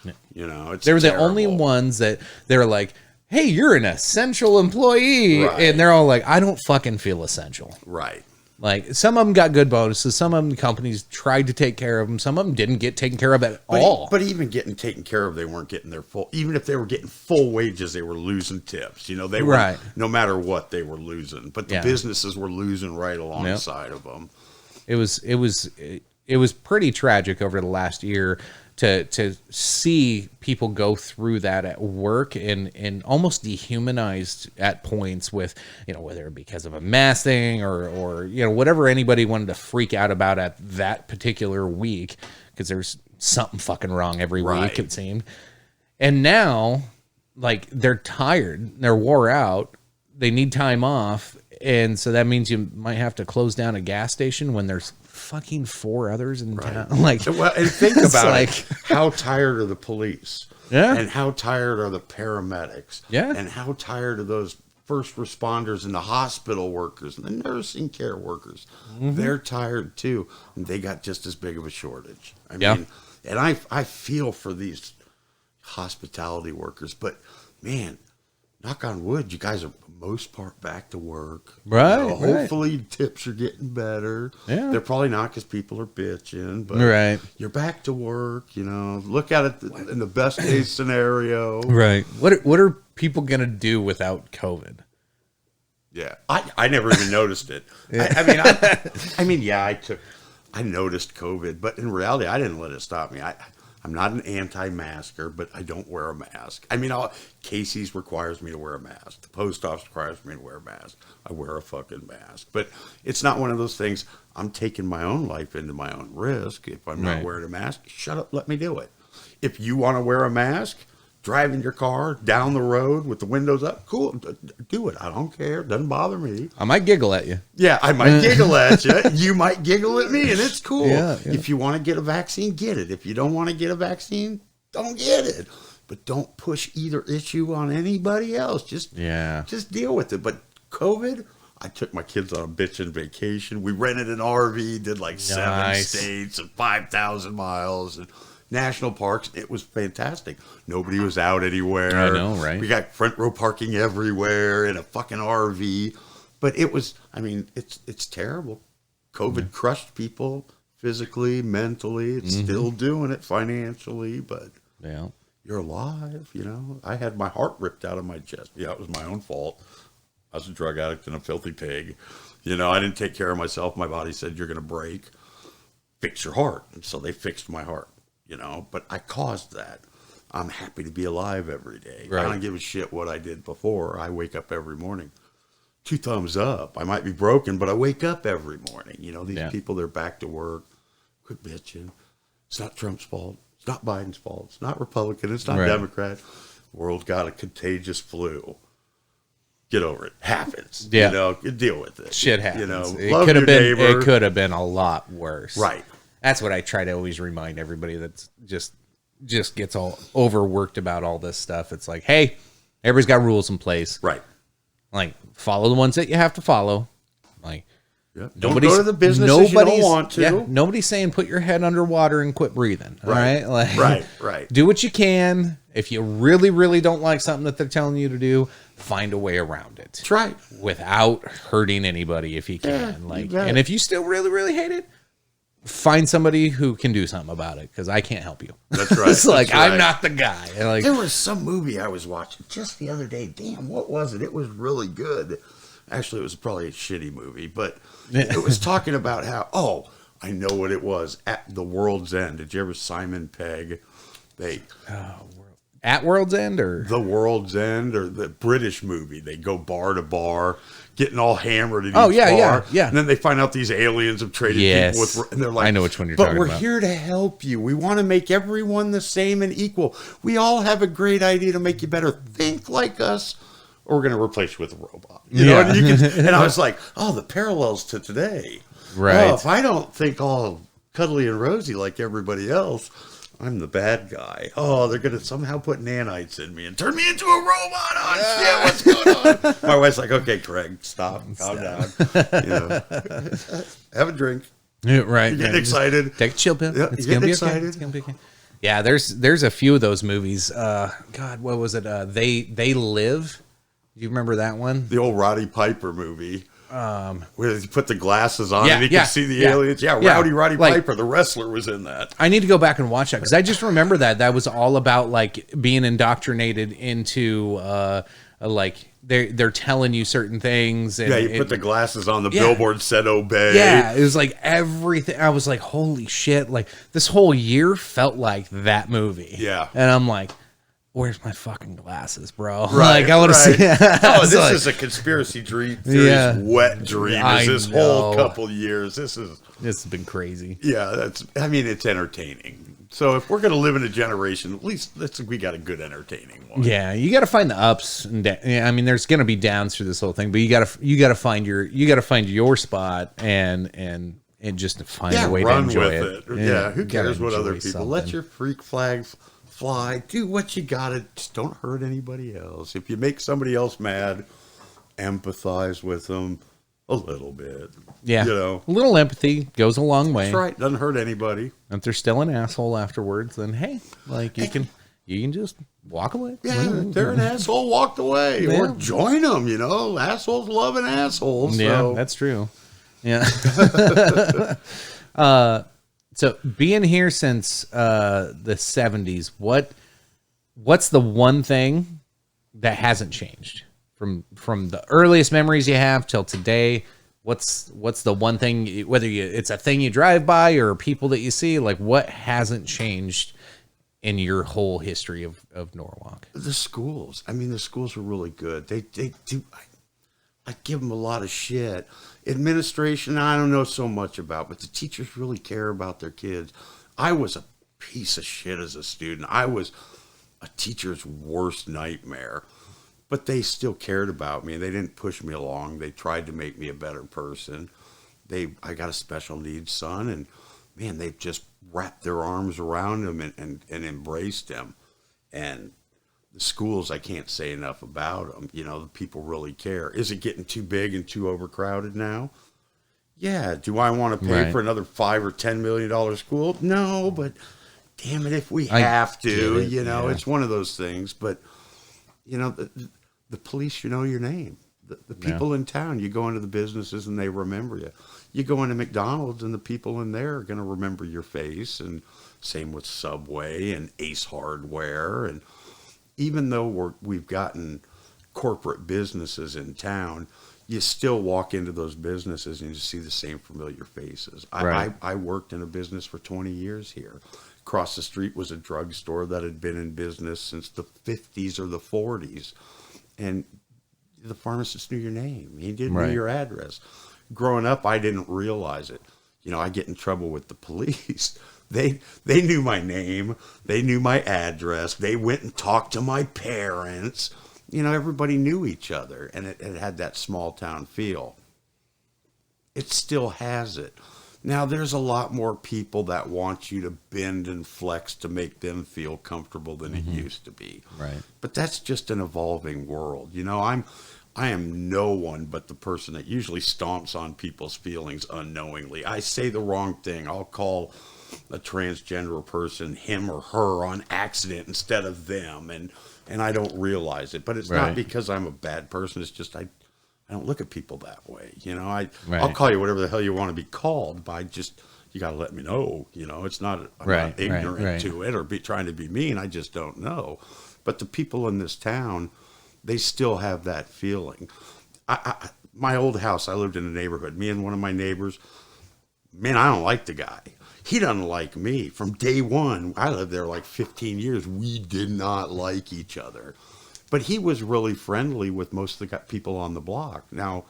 them. It's they're terrible. the only ones that they're like, hey, you're an essential employee, and they're all like, I don't fucking feel essential. Right. Like, some of them got good bonuses. Some of them, companies tried to take care of them. Some of them didn't get taken care of at all. But even getting taken care of, they weren't getting their full. Even if they were getting full wages, they were losing tips. They were, no matter what, they were losing. But the businesses were losing right alongside of them. It was pretty tragic over the last year to see people go through that at work and almost dehumanized at points with, whether because of a mask thing or whatever anybody wanted to freak out about at that particular week, because there's something fucking wrong every week, it seemed. And now, like, they're tired, they're wore out, they need time off, and so that means you might have to close down a gas station when there's fucking 4 others in town. Like, well, and think about it. How tired are the police? Yeah. And how tired are the paramedics? Yeah. And how tired are those first responders and the hospital workers and the nursing care workers? Mm-hmm. They're tired too. And they got just as big of a shortage. I mean, and I feel for these hospitality workers, but man, knock on wood, you guys are for the most part back to work. Right. Hopefully tips are getting better. Yeah. They're probably not because people are bitching, but you're back to work. Look at it in the best case scenario. Right. What are people going to do without COVID? Yeah. I never even noticed it. Yeah. I noticed COVID, but in reality, I didn't let it stop me. I'm not an anti-masker, but I don't wear a mask. I mean, Casey's requires me to wear a mask. The post office requires me to wear a mask. I wear a fucking mask. But it's not one of those things, I'm taking my own life into my own risk. If I'm not wearing a mask, shut up, let me do it. If you want to wear a mask, drive in your car down the road with the windows up, cool, do it. I don't care. Doesn't bother me. I might giggle at you. Yeah, I might giggle at you. You might giggle at me, and it's cool. Yeah. If you want to get a vaccine, get it. If you don't want to get a vaccine, don't get it. But don't push either issue on anybody else. Just deal with it. But COVID, I took my kids on a bitchin' vacation. We rented an RV, did like 7 states and 5,000 miles and national parks. It was fantastic. Nobody was out anywhere. I know, right? We got front row parking everywhere in a fucking RV. But it was, it's terrible. COVID crushed people physically, mentally. It's still doing it financially, but you're alive, I had my heart ripped out of my chest. Yeah, it was my own fault. I was a drug addict and a filthy pig. I didn't take care of myself. My body said, you're going to break. Fix your heart. And so they fixed my heart. But I caused that. I'm happy to be alive every day. I don't give a shit what I did before. I wake up every morning. 2 thumbs up. I might be broken, but I wake up every morning. These people, they're back to work. Quit bitching. It's not Trump's fault. It's not Biden's fault. It's not Republican. It's not Democrat. World got a contagious flu. Get over it. Happens. Deal with it. Shit happens. Love your neighbor. It could have been a lot worse. Right. That's what I try to always remind everybody that's just gets all overworked about all this stuff. It's like, hey, everybody's got rules in place. Right. Like, follow the ones that you have to follow. Like, don't go to the businesses you don't want to. Yeah, nobody's saying put your head underwater and quit breathing. Right. All right? Right. Do what you can. If you really, really don't like something that they're telling you to do, find a way around it. That's right. Without hurting anybody if you can. Yeah, and if you still really, really hate it, find somebody who can do something about it, because I can't help you. That's right. It's like, I'm not the guy. There was some movie I was watching just the other day. Damn, what was it? It was really good. Actually, it was probably a shitty movie, but it was talking about how, I know what it was. At the World's End. Did you ever Simon Pegg? At World's End, or The World's End, or the British movie? They go bar to bar, getting all hammered at each bar. Yeah. And then they find out these aliens have traded people with, and they're like, I know which one you're talking about. But we're here to help you. We want to make everyone the same and equal. We all have a great idea to make you better. Think like us, or we're going to replace you with a robot. You know, Yeah. and I was like, oh, the parallels to today. Right. Oh, if I don't think all cuddly and rosy like everybody else, I'm the bad guy. Oh, they're going to somehow put nanites in me and turn me into a robot. Oh, shit, what's going on? My wife's like, okay, Craig, stop, calm down. You know, have a drink. Yeah, right. You're getting excited. Take a chill pill. Yeah, It's you're gonna be getting okay. excited. It's gonna be okay. Yeah, there's a few of those movies. God, what was it? They Live. Do you remember that one? The old Roddy Piper movie. Where he put the glasses on Yeah, and he yeah, could see the yeah. aliens. Yeah, Yeah, Roddy like- Piper, the wrestler, was in that. I need to go back and watch that because I just remember that was all about like being indoctrinated into like they're telling you certain things. And Yeah, you put the glasses on, the Yeah. billboard said obey. Yeah, it was like everything. I was like, holy shit! Like this whole year felt like that movie. Yeah. and I'm like, where's my fucking glasses, bro? Right, Like I want to right. see. Oh, this like, is a conspiracy theory's Yeah. wet dream. I Is this whole know. couple years? This has been crazy. yeah. I mean, it's entertaining. So if we're gonna live in a generation, at least we got a good entertaining one. Yeah, you got to find the ups and downs. Yeah, I mean, there's going to be downs through this whole thing, but you got to find your spot and just find a way to run enjoy with it. Yeah, who you gotta cares what other enjoy people? Let something. your freak flags fly. Do what you gotta. Just don't hurt anybody else. If you make somebody else mad, empathize with them a little bit. Yeah, you know. a little empathy goes a long way. That's right. Doesn't hurt anybody. If they're still an asshole afterwards, then hey, like you can just walk away. Yeah, if they're an asshole, walked away or join them. You know, assholes love an asshole. So. Yeah, that's true. Yeah. So being here since the 70s, what's the one thing that hasn't changed from the earliest memories you have till today? What's the one thing, whether it's a thing you drive by or people that you see, like what hasn't changed in your whole history of Norwalk? The schools. I mean, the schools are really good. They do. I give them a lot of shit. Administration, I don't know so much about, but the teachers really care about their kids. I was a piece of shit as a student. I was a teacher's worst nightmare, but they still cared about me. They didn't push me along. They tried to make me a better person. I got a special needs son, and man, they've just wrapped their arms around him and embraced him. And the schools, I can't say enough about them. You know, the people really care. Is it getting too big and too overcrowded now? Yeah. Do I want to pay for another $5 or $10 million school? No, but damn it, if we have to, you know, it's one of those things. But, you know, the police, you know your name. The people in town, you go into the businesses and they remember you. You go into McDonald's and the people in there are going to remember your face. And same with Subway and Ace Hardware. And even though we've gotten corporate businesses in town, you still walk into those businesses and you see the same familiar faces. Right. I worked in a business for 20 years here. Across the street was a drugstore that had been in business since the 50s or the 40s. And the pharmacist knew your name. He didn't know your address. Growing up, I didn't realize it. You know, I get in trouble with the police. They knew my name. They knew my address. They went and talked to my parents. You know, everybody knew each other, and it had that small town feel. It still has it. Now, there's a lot more people that want you to bend and flex to make them feel comfortable than it used to be. Right. But that's just an evolving world. You know, I am no one but the person that usually stomps on people's feelings unknowingly. I say the wrong thing. I'll call a transgender person him or her on accident instead of them, and I don't realize it. But it's not because I'm a bad person. It's just I don't look at people that way. You know, I'll call you whatever the hell you want to be called, but you got to let me know. You know, it's not I'm not ignorant to it or trying to be mean. I just don't know. But the people in this town, they still have that feeling. My old house, I lived in a neighborhood. Me and one of my neighbors, man, I don't like the guy. He doesn't like me. From day one, I lived there like 15 years. We did not like each other. But he was really friendly with most of the people on the block. Now,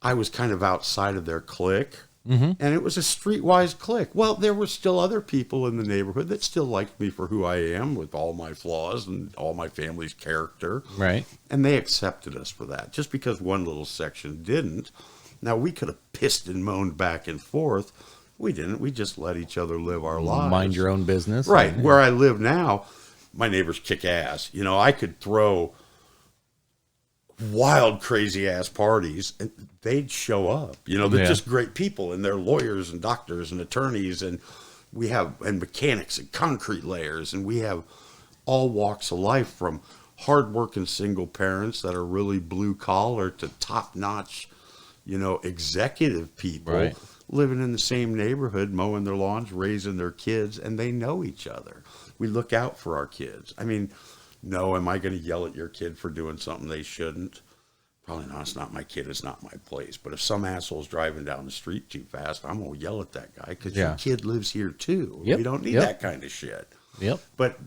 I was kind of outside of their clique, And it was a streetwise clique. Well, there were still other people in the neighborhood that still liked me for who I am with all my flaws and all my family's character. Right. And they accepted us for that. Just because one little section didn't. Now, we could have pissed and moaned back and forth. We didn't. We just let each other live our lives. Mind your own business. Right. Where I live now, my neighbors kick ass. You know, I could throw wild, crazy ass parties and they'd show up. You know, they're just great people, and they're lawyers and doctors and attorneys, and mechanics and concrete layers, and we have all walks of life, from hardworking single parents that are really blue collar to top notch, you know, executive people living in the same neighborhood, mowing their lawns, raising their kids, and they know each other. We look out for our kids. I mean, no, am I going to yell at your kid for doing something they shouldn't? Probably not. It's not my kid. It's not my place. But if some asshole's driving down the street too fast, I'm going to yell at that guy because your kid lives here too. We don't need that kind of shit. But,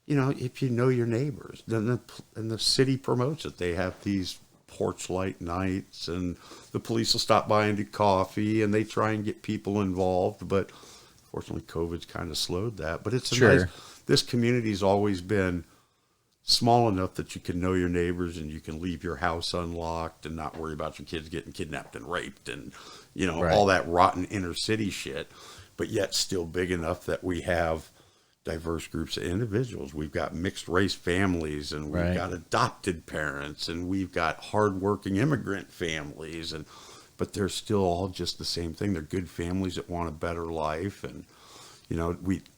you know, if you know your neighbors, then the city promotes it. They have these porch light nights, and the police will stop by and do coffee, and they try and get people involved. But fortunately, COVID's kind of slowed that. But it's this community's always been small enough that you can know your neighbors, and you can leave your house unlocked and not worry about your kids getting kidnapped and raped and, you know, all that rotten inner city shit, but yet still big enough that we have diverse groups of individuals. We've got mixed race families, and we've got adopted parents, and we've got hardworking immigrant families, but they're still all just the same thing. They're good families that want a better life. And, you know,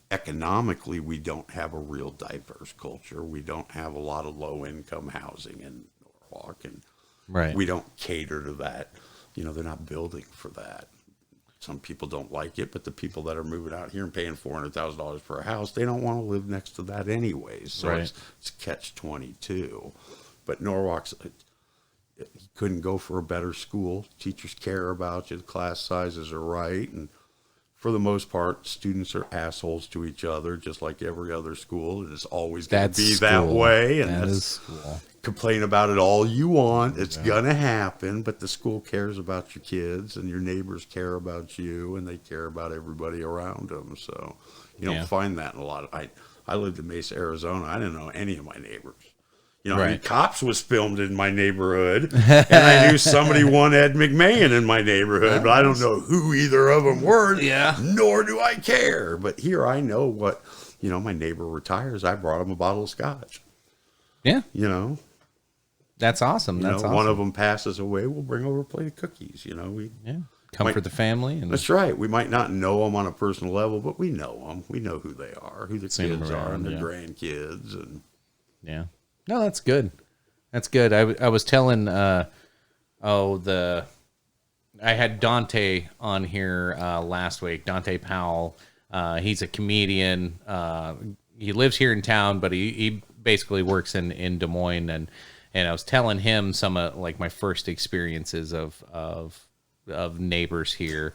economically, we don't have a real diverse culture. We don't have a lot of low-income housing in Norwalk, and we don't cater to that. You know, they're not building for that. Some people don't like it, but the people that are moving out here and paying $400,000 for a house, they don't want to live next to that anyways. So it's catch-22. But Norwalk's, you couldn't go for a better school. Teachers care about you. The class sizes are right, and for the most part, students are assholes to each other, just like every other school. It is always going to be that way. And that is school. Complain about it all you want. It's going to happen, but the school cares about your kids, and your neighbors care about you, and they care about everybody around them. So you don't find that in a lot of... I lived in Mesa, Arizona. I didn't know any of my neighbors. You know, I mean, Cops was filmed in my neighborhood, and I knew somebody won Ed McMahon in my neighborhood, but I don't know who either of them were, nor do I care. But here I know what, you know, my neighbor retires. I brought him a bottle of scotch. Yeah. You know. That's awesome. That's awesome. One of them passes away, we'll bring over a plate of cookies, you know. Comfort the family. And that's right. We might not know them on a personal level, but we know them. We know who they are, who their kids are, and their grandkids. And no, that's good. That's good. I was telling, I had Dante on here last week. Dante Powell. He's a comedian. He lives here in town, but he basically works in Des Moines. And I was telling him some of like my first experiences of neighbors here.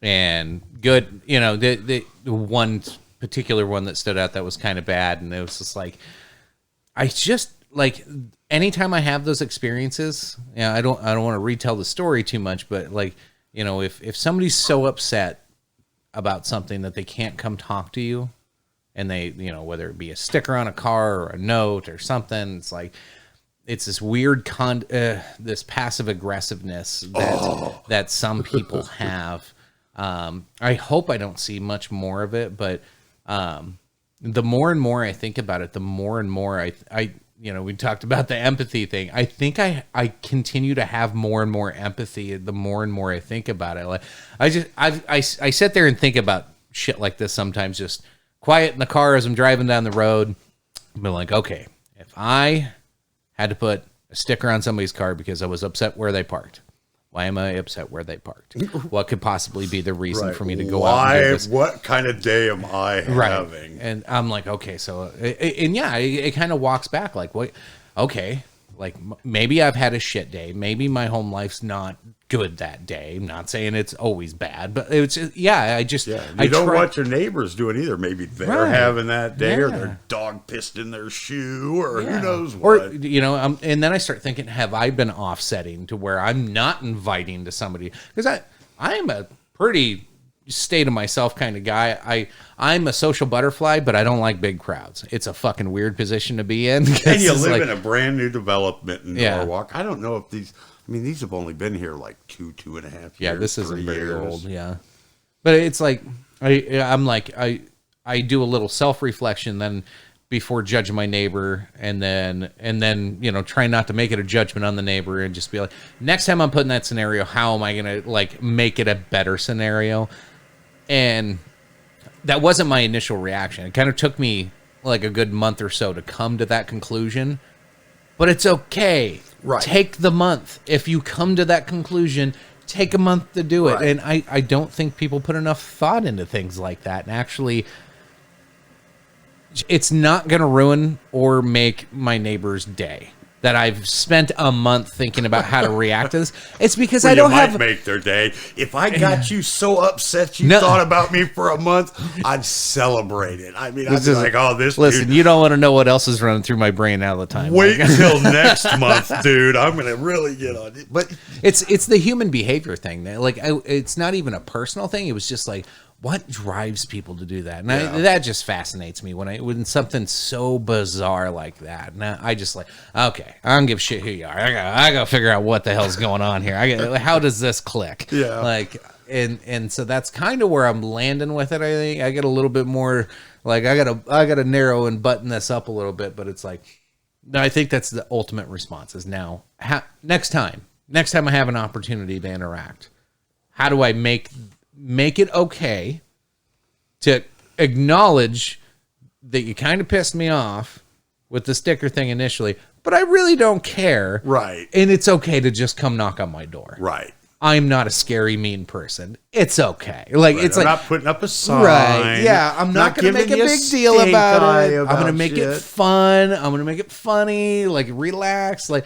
And good, you know, the one particular one that stood out that was kind of bad, and it was just like, I just like anytime I have those experiences, I don't want to retell the story too much, but like, you know, if somebody's so upset about something that they can't come talk to you, and they, you know, whether it be a sticker on a car or a note or something, it's like, it's this weird this passive aggressiveness that some people have. I hope I don't see much more of it, but the more and more I think about it, the more and more I you know, we talked about the empathy thing. I think I continue to have more and more empathy the more and more I think about it. Like I sit there and think about shit like this sometimes, just quiet in the car as I'm driving down the road. I'm like, okay, if I had to put a sticker on somebody's car because I was upset where they parked, why am I upset where they parked? What could possibly be the reason for me to go out and do this? What kind of day am I having? And I'm like, okay, so, and yeah, it kind of walks back like, what? Okay, like maybe I've had a shit day. Maybe my home life's not good that day. I'm not saying it's always bad, but it's just, you don't know what your neighbor's doing either. Maybe they're having that day, or their dog pissed in their shoe, or who knows what. Or, you know, and then I start thinking, have I been offsetting to where I'm not inviting to somebody? Because I'm a pretty stay to myself kind of guy. I'm a social butterfly, but I don't like big crowds. It's a fucking weird position to be in. And you live in a brand new development in Norwalk. I don't know if these have only been here like 2.5 years. Yeah, this isn't very years. old. Yeah, but it's like I do a little self-reflection then before judging my neighbor, and then try not to make it a judgment on the neighbor, and just be like, next time I'm put in that scenario, how am I gonna like make it a better scenario? And that wasn't my initial reaction. It kind of took me like a good month or so to come to that conclusion, but it's okay. Right. Take the month. If you come to that conclusion, take a month to do it. Right. And I don't think people put enough thought into things like that. And actually, it's not going to ruin or make my neighbor's day that I've spent a month thinking about how to react to this. It's because I don't have... make their day. If I got you so upset you thought about me for a month, I'd celebrate it. I mean, I'd be like, oh, this Listen, dude, you don't want to know what else is running through my brain all the time. wait until next month, dude. I'm going to really get on it. But it's the human behavior thing. Like, it's not even a personal thing. It was just like, what drives people to do that? And that just fascinates me when something so bizarre like that. Now I just like, okay, I don't give a shit who you are. I gotta figure out what the hell's going on here. How does this click? Yeah. Like, and so that's kind of where I'm landing with it. I think I get a little bit more like I gotta narrow and button this up a little bit, but it's like, no, I think that's the ultimate response is now. Next time I have an opportunity to interact, how do I make it okay to acknowledge that you kind of pissed me off with the sticker thing initially, but I really don't care. Right. And it's okay to just come knock on my door. Right. I'm not a scary, mean person. It's okay. Like, Right. it's I'm like not putting up a sign. Right. Yeah. I'm not going to make a big deal about it. I'm going to make it fun. I'm going to make it funny, like relax. Like,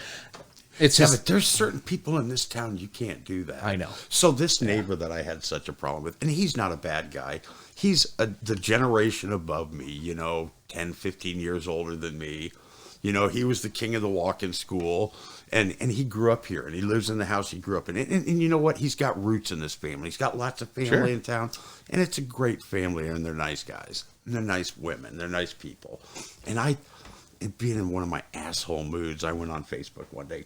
it's just, but there's certain people in this town you can't do that. I know. So this neighbor that I had such a problem with, and he's not a bad guy. He's the generation above me, 10, 15 years older than me. He was the king of the walk-in school, and he grew up here, and he lives in the house he grew up in. And you know what? He's got roots in this family. He's got lots of family in town, and it's a great family, and they're nice guys, and they're nice women, they're nice people. And being in one of my asshole moods, I went on Facebook one day.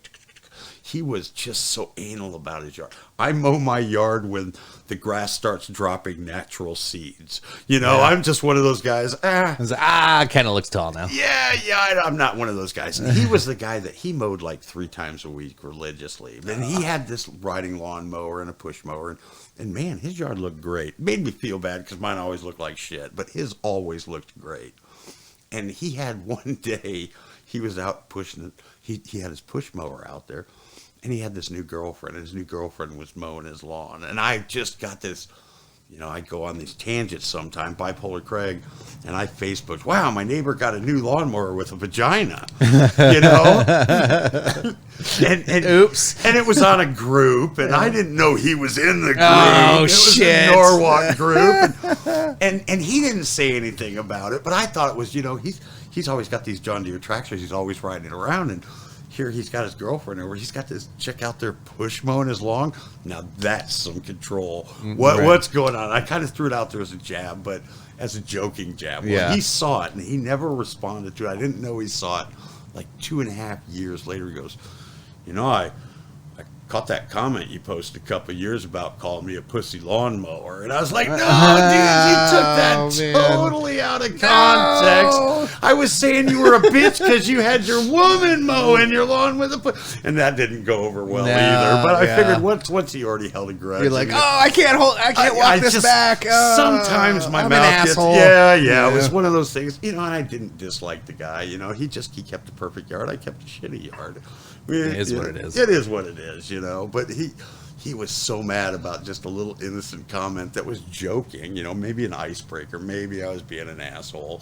He was just so anal about his yard. I mow my yard when the grass starts dropping natural seeds. I'm just one of those guys. kind of looks tall now. Yeah, I'm not one of those guys. And he was the guy that he mowed like 3 times a week religiously. And he had this riding lawn mower and a push mower. And man, his yard looked great. Made me feel bad because mine always looked like shit. But his always looked great. And he had one day, he was out pushing it. He had his push mower out there, and he had this new girlfriend, and his new girlfriend was mowing his lawn. And I just got this, I go on these tangents sometime, bipolar Craig, and I Facebooked, wow, my neighbor got a new lawnmower with a vagina, and oops. And it was on a group, and I didn't know he was in the group. Oh, it was shit. a Norwalk group, and he didn't say anything about it, but I thought it was, he's always got these John Deere tractors. He's always riding around, and here he's got his girlfriend over. He's got this chick out there push mowing his lawn. Now that's some control. What's going on? I kind of threw it out there as a jab, but as a joking jab. Well, he saw it, and he never responded to it. I didn't know he saw it. Like 2.5 years later, he goes, I caught that comment you posted a couple of years about calling me a pussy lawnmower. And I was like, no, dude, you took that totally out of context. No. I was saying you were a bitch because you had your woman mowing your lawn with a and that didn't go over well either. But I figured once he already held a grudge. You're like, I can't walk this back. Sometimes my mouth gets, it was one of those things, and I didn't dislike the guy. He kept a perfect yard. I kept a shitty yard. It is what it is. It is what it is, But he was so mad about just a little innocent comment that was joking, maybe an icebreaker. Maybe I was being an asshole.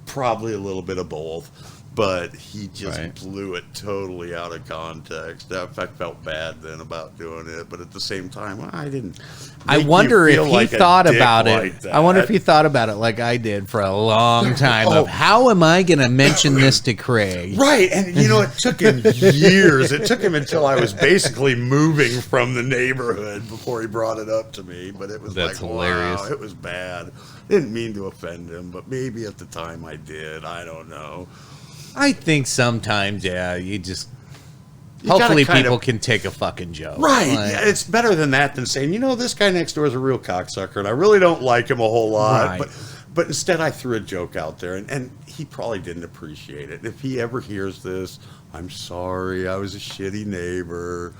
Probably a little bit of both. but he just Right. blew it totally out of context. I felt bad then about doing it, but at the same time, I didn't. I make you wonder if feel he like a thought dick about like it. that. I wonder if he thought about it like I did for a long time. Oh. Of how am I going to mention this to Craig? Right, and you know, it took him years. It took him until I was basically moving from the neighborhood before he brought it up to me. But it was That's like, hilarious. wow, it was bad. Didn't mean to offend him, but maybe at the time I did. I don't know. I think sometimes, yeah, you just. You gotta Hopefully, kind people of- can take a fucking joke. Right, Like, yeah, it's better than that than saying, you know, this guy next door is a real cocksucker, and I really don't like him a whole lot. Right. But instead, I threw a joke out there, and he probably didn't appreciate it. If he ever hears this, I'm sorry. I was a shitty neighbor.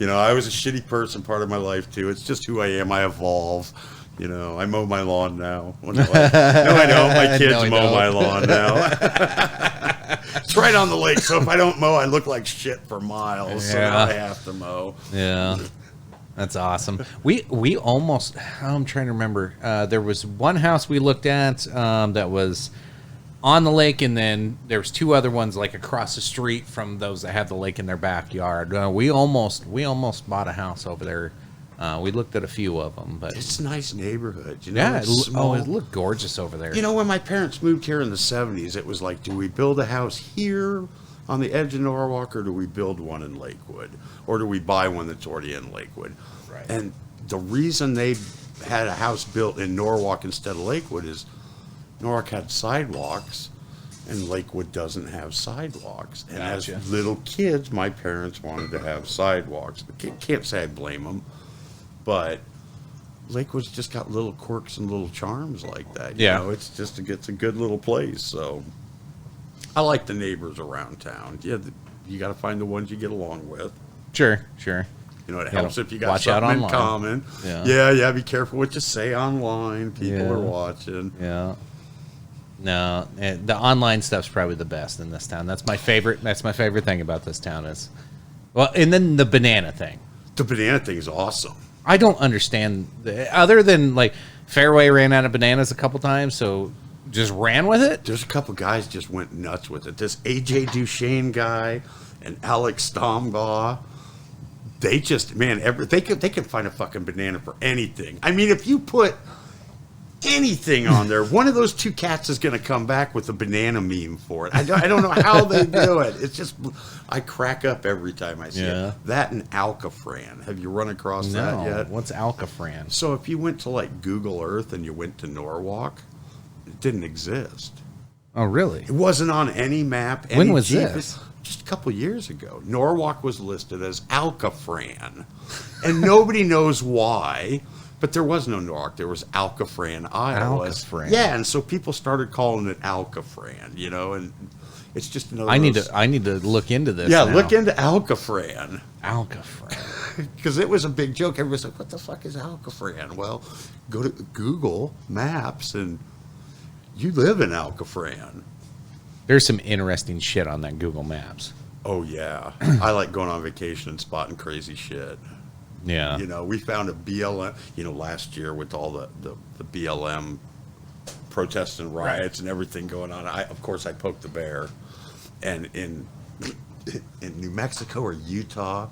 You know, I was a shitty person part of my life too. It's just who I am. I evolve. You know, I mow my lawn now. Well, no, I don't. My kids No, I mow don't. my lawn now. It's right on the lake, so if I don't mow, I look like shit for miles. So now Yeah. I have to mow. Yeah. That's awesome. We almost. I'm trying to remember. There was one house we looked at that was on the lake, and then there was two other ones like across the street from those that had the lake in their backyard. We almost bought a house over there. We looked at a few of them, but It's a nice neighborhood. You know, yeah, it's small. it looked gorgeous over there. You know, when my parents moved here in the 70s, it was like, do we build a house here on the edge of Norwalk, or do we build one in Lakewood? Or do we buy one that's already in Lakewood? Right. And the reason they had a house built in Norwalk instead of Lakewood is Norwalk had sidewalks, and Lakewood doesn't have sidewalks. And Gotcha. as little kids, my parents wanted to have sidewalks. Can't say I blame them, but Lakewood's just got little quirks and little charms like that. You Yeah. know, it's a good little place. So I like the neighbors around town. Yeah, you got to find the ones you get along with. Sure. You know, it Yeah, helps if you got watch out something in online. common. Yeah. Yeah. Be careful what you say online. People Yeah. are watching. Yeah. No, the online stuff's probably the best in this town. That's my favorite. That's my favorite thing about this town is, well, and then the banana thing. The banana thing is awesome. I don't understand other than like Fairway ran out of bananas a couple times, so just ran with it. There's a couple guys just went nuts with it. This AJ Duchesne guy and Alex Stombaugh. They just, man, they could find a fucking banana for anything. I mean, if you put anything on there, one of those two cats is going to come back with a banana meme for it. I don't know how they do it. It's just, I crack up every time I see Yeah. it. That and Alcafran. Have you run across No, that yet? what's Alcafran? So if you went to like Google Earth and you went to Norwalk, it didn't exist. Oh, really? It wasn't on any map. When any was GPS this? Just a couple years ago. Norwalk was listed as Alcafran. And nobody knows why, but there was no Norwalk. There was Alcafran, Iowa. Alcafran. Yeah, and so people started calling it Alcafran, you know, and it's just another I need to look into this. Yeah, now. look into Alcafran. Alcafran. Because it was a big joke. Everybody's like, what the fuck is Alcafran? Well, go to Google Maps and you live in Alcafran. There's some interesting shit on that Google Maps. Oh, yeah. I like going on vacation and spotting crazy shit. Yeah. You know, we found a BLM, you know, last year with all the BLM protests and riots and everything going on. Of course, I poked the bear. And in New Mexico or Utah,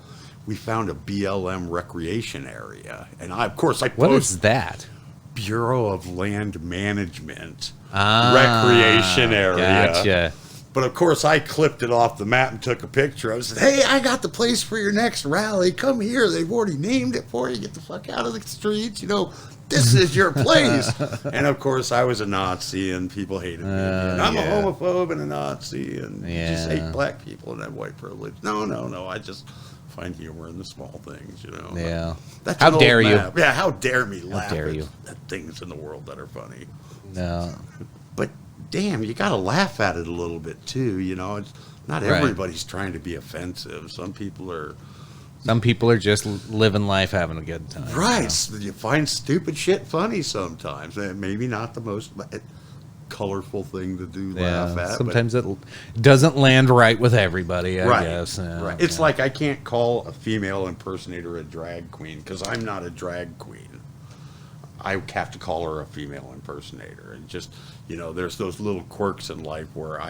we found a BLM recreation area. And of course, I What posted is that? Bureau of Land Management Recreation area. Gotcha. But of course, I clipped it off the map and took a picture. I said, "Hey, I got the place for your next rally. Come here. They've already named it for you. Get the fuck out of the streets. You know, this is your place." And of course, I was a Nazi, and people hated me. And I'm yeah. a homophobe and a Nazi, and just Yeah. hate black people and have white privilege. No. I just find humor in the small things. You know. Yeah. That's How an old dare you? map. Yeah. How dare me laugh dare at, you. at things in the world that are funny. No. But damn, you got to laugh at it a little bit too. You know, it's not Right. everybody's trying to be offensive. Some people are Some people are just living life, having a good time. right. So you find stupid shit funny sometimes. And maybe not the most colorful thing to do Yeah. laugh at. Sometimes it doesn't land right with everybody, I Right, guess. Yeah, right. It's okay. like I can't call a female impersonator a drag queen because I'm not a drag queen. I have to call her a female impersonator, and just, you know, there's those little quirks in life where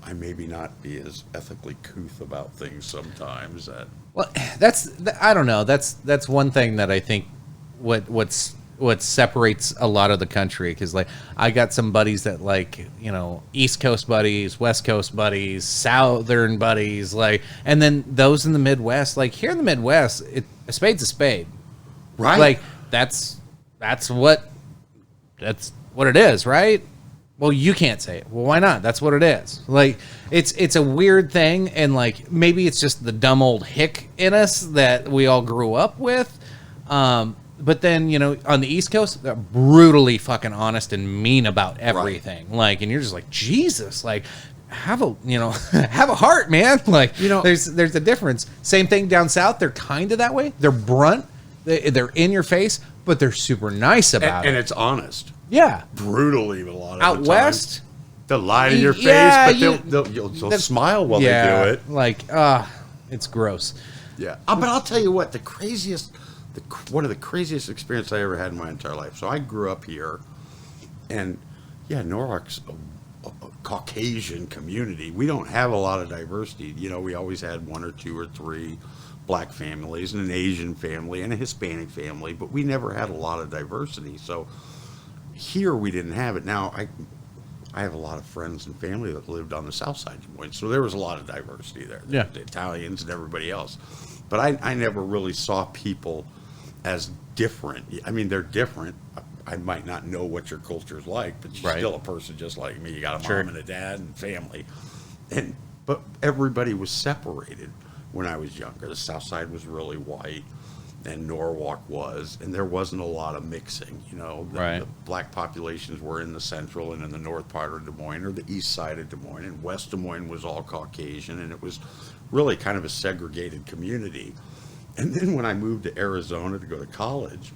I maybe not be as ethically couth about things sometimes. That Well, I don't know. That's one thing that I think what separates a lot of the country, because like I got some buddies that like, you know, East Coast buddies, West Coast buddies, Southern buddies, like, and then those in the Midwest. Like here in the Midwest, a spade's a spade, right? Like that's what it is, right? Well, you can't say it. Well, why not? That's what it is. Like, it's a weird thing, and like maybe it's just the dumb old hick in us that we all grew up with. But then, you know, on the East Coast, they're brutally fucking honest and mean about everything. Right. Like, and you're just like, Jesus, like, have a have a heart, man. Like, you know, there's a difference. Same thing down south. They're kind of that way. They're blunt. They're in your face, but they're super nice about it. And it's honest. Yeah, brutally a lot of out the time. west. They'll lie in your face, but they'll smile while they do it. Like, it's gross. Yeah, but I'll tell you what, one of the craziest experiences I ever had in my entire life. So I grew up here, and yeah, Norwalk's a Caucasian community. We don't have a lot of diversity. You know, we always had one or two or three black families and an Asian family and a Hispanic family, but we never had a lot of diversity. So here we didn't have it. Now I have a lot of friends and family that lived on the south side of Des Moines, so there was a lot of diversity there. Yeah. The Italians and everybody else. But I never really saw people as different. I mean, they're different. I might not know what your culture's like, but you're still a person just like me. You got a mom and a dad and family. But everybody was separated when I was younger. The south side was really white, and Norwalk was, and there wasn't a lot of mixing. You know, the black populations were in the central and in the north part of Des Moines, or the east side of Des Moines, and West Des Moines was all Caucasian, and it was really kind of a segregated community. And then when I moved to Arizona to go to college,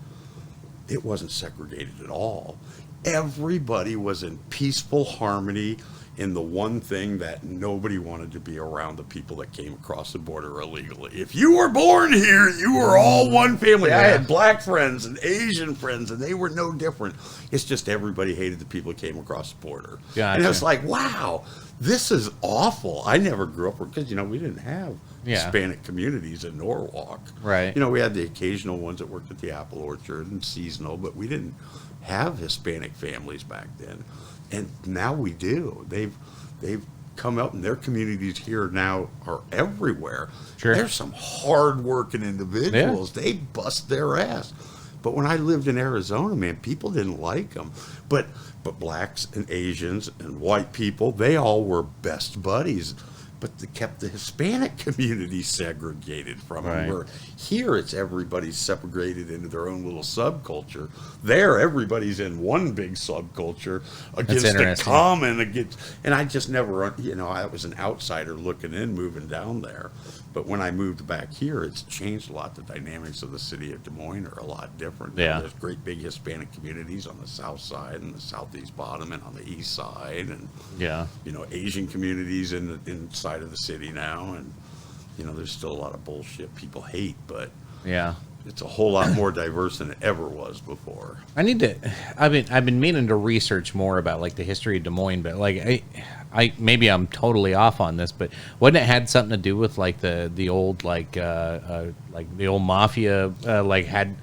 it wasn't segregated at all. Everybody was in peaceful harmony in the one thing that nobody wanted to be around the people that came across the border illegally. If you were born here, you were all one family. I had black friends and Asian friends, and they were no different. It's just everybody hated the people that came across the border. Gotcha. And it was like, wow, this is awful. I never grew up because, you know, we didn't have Hispanic communities in Norwalk. Right. You know, we had the occasional ones that worked at the apple orchard and seasonal, but we didn't have Hispanic families back then. And now we do. They've come out, and their communities here now are everywhere. Sure. There's some hard-working individuals. Yeah. They bust their ass. But when I lived in Arizona, man, people didn't like them. But blacks and Asians and white people, they all were best buddies. But they kept the Hispanic community segregated from them. Where here, it's everybody's separated into their own little subculture. There, everybody's in one big subculture against the common. And I just never, you know, I was an outsider looking in, moving down there. But when I moved back here, it's changed a lot. The dynamics of the city of Des Moines are a lot different. Yeah. Now, there's great big Hispanic communities on the south side and the southeast bottom and on the east side. And, you know, Asian communities inside of the city now. And, you know, there's still a lot of bullshit people hate, but it's a whole lot more diverse than it ever was before. I've been meaning to research more about like the history of Des Moines, but like I maybe I'm totally off on this, but wouldn't it had something to do with like the old like the old mafia like had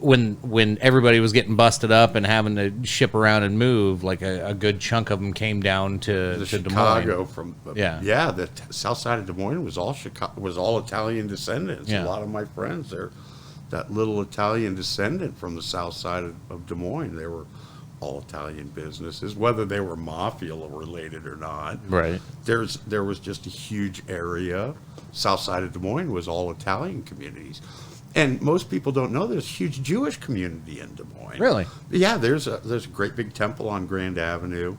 when everybody was getting busted up and having to ship around and move, like a good chunk of them came down to Chicago Des from the south side of Des Moines was all Italian descendants. A lot of my friends, they're that little Italian descendant from the south side of Des Moines. They were all Italian businesses, whether they were mafia related or not. Right. There was just a huge area. South side of Des Moines was all Italian communities. And most people don't know there's a huge Jewish community in Des Moines. Really? Yeah, there's a great big temple on Grand Avenue.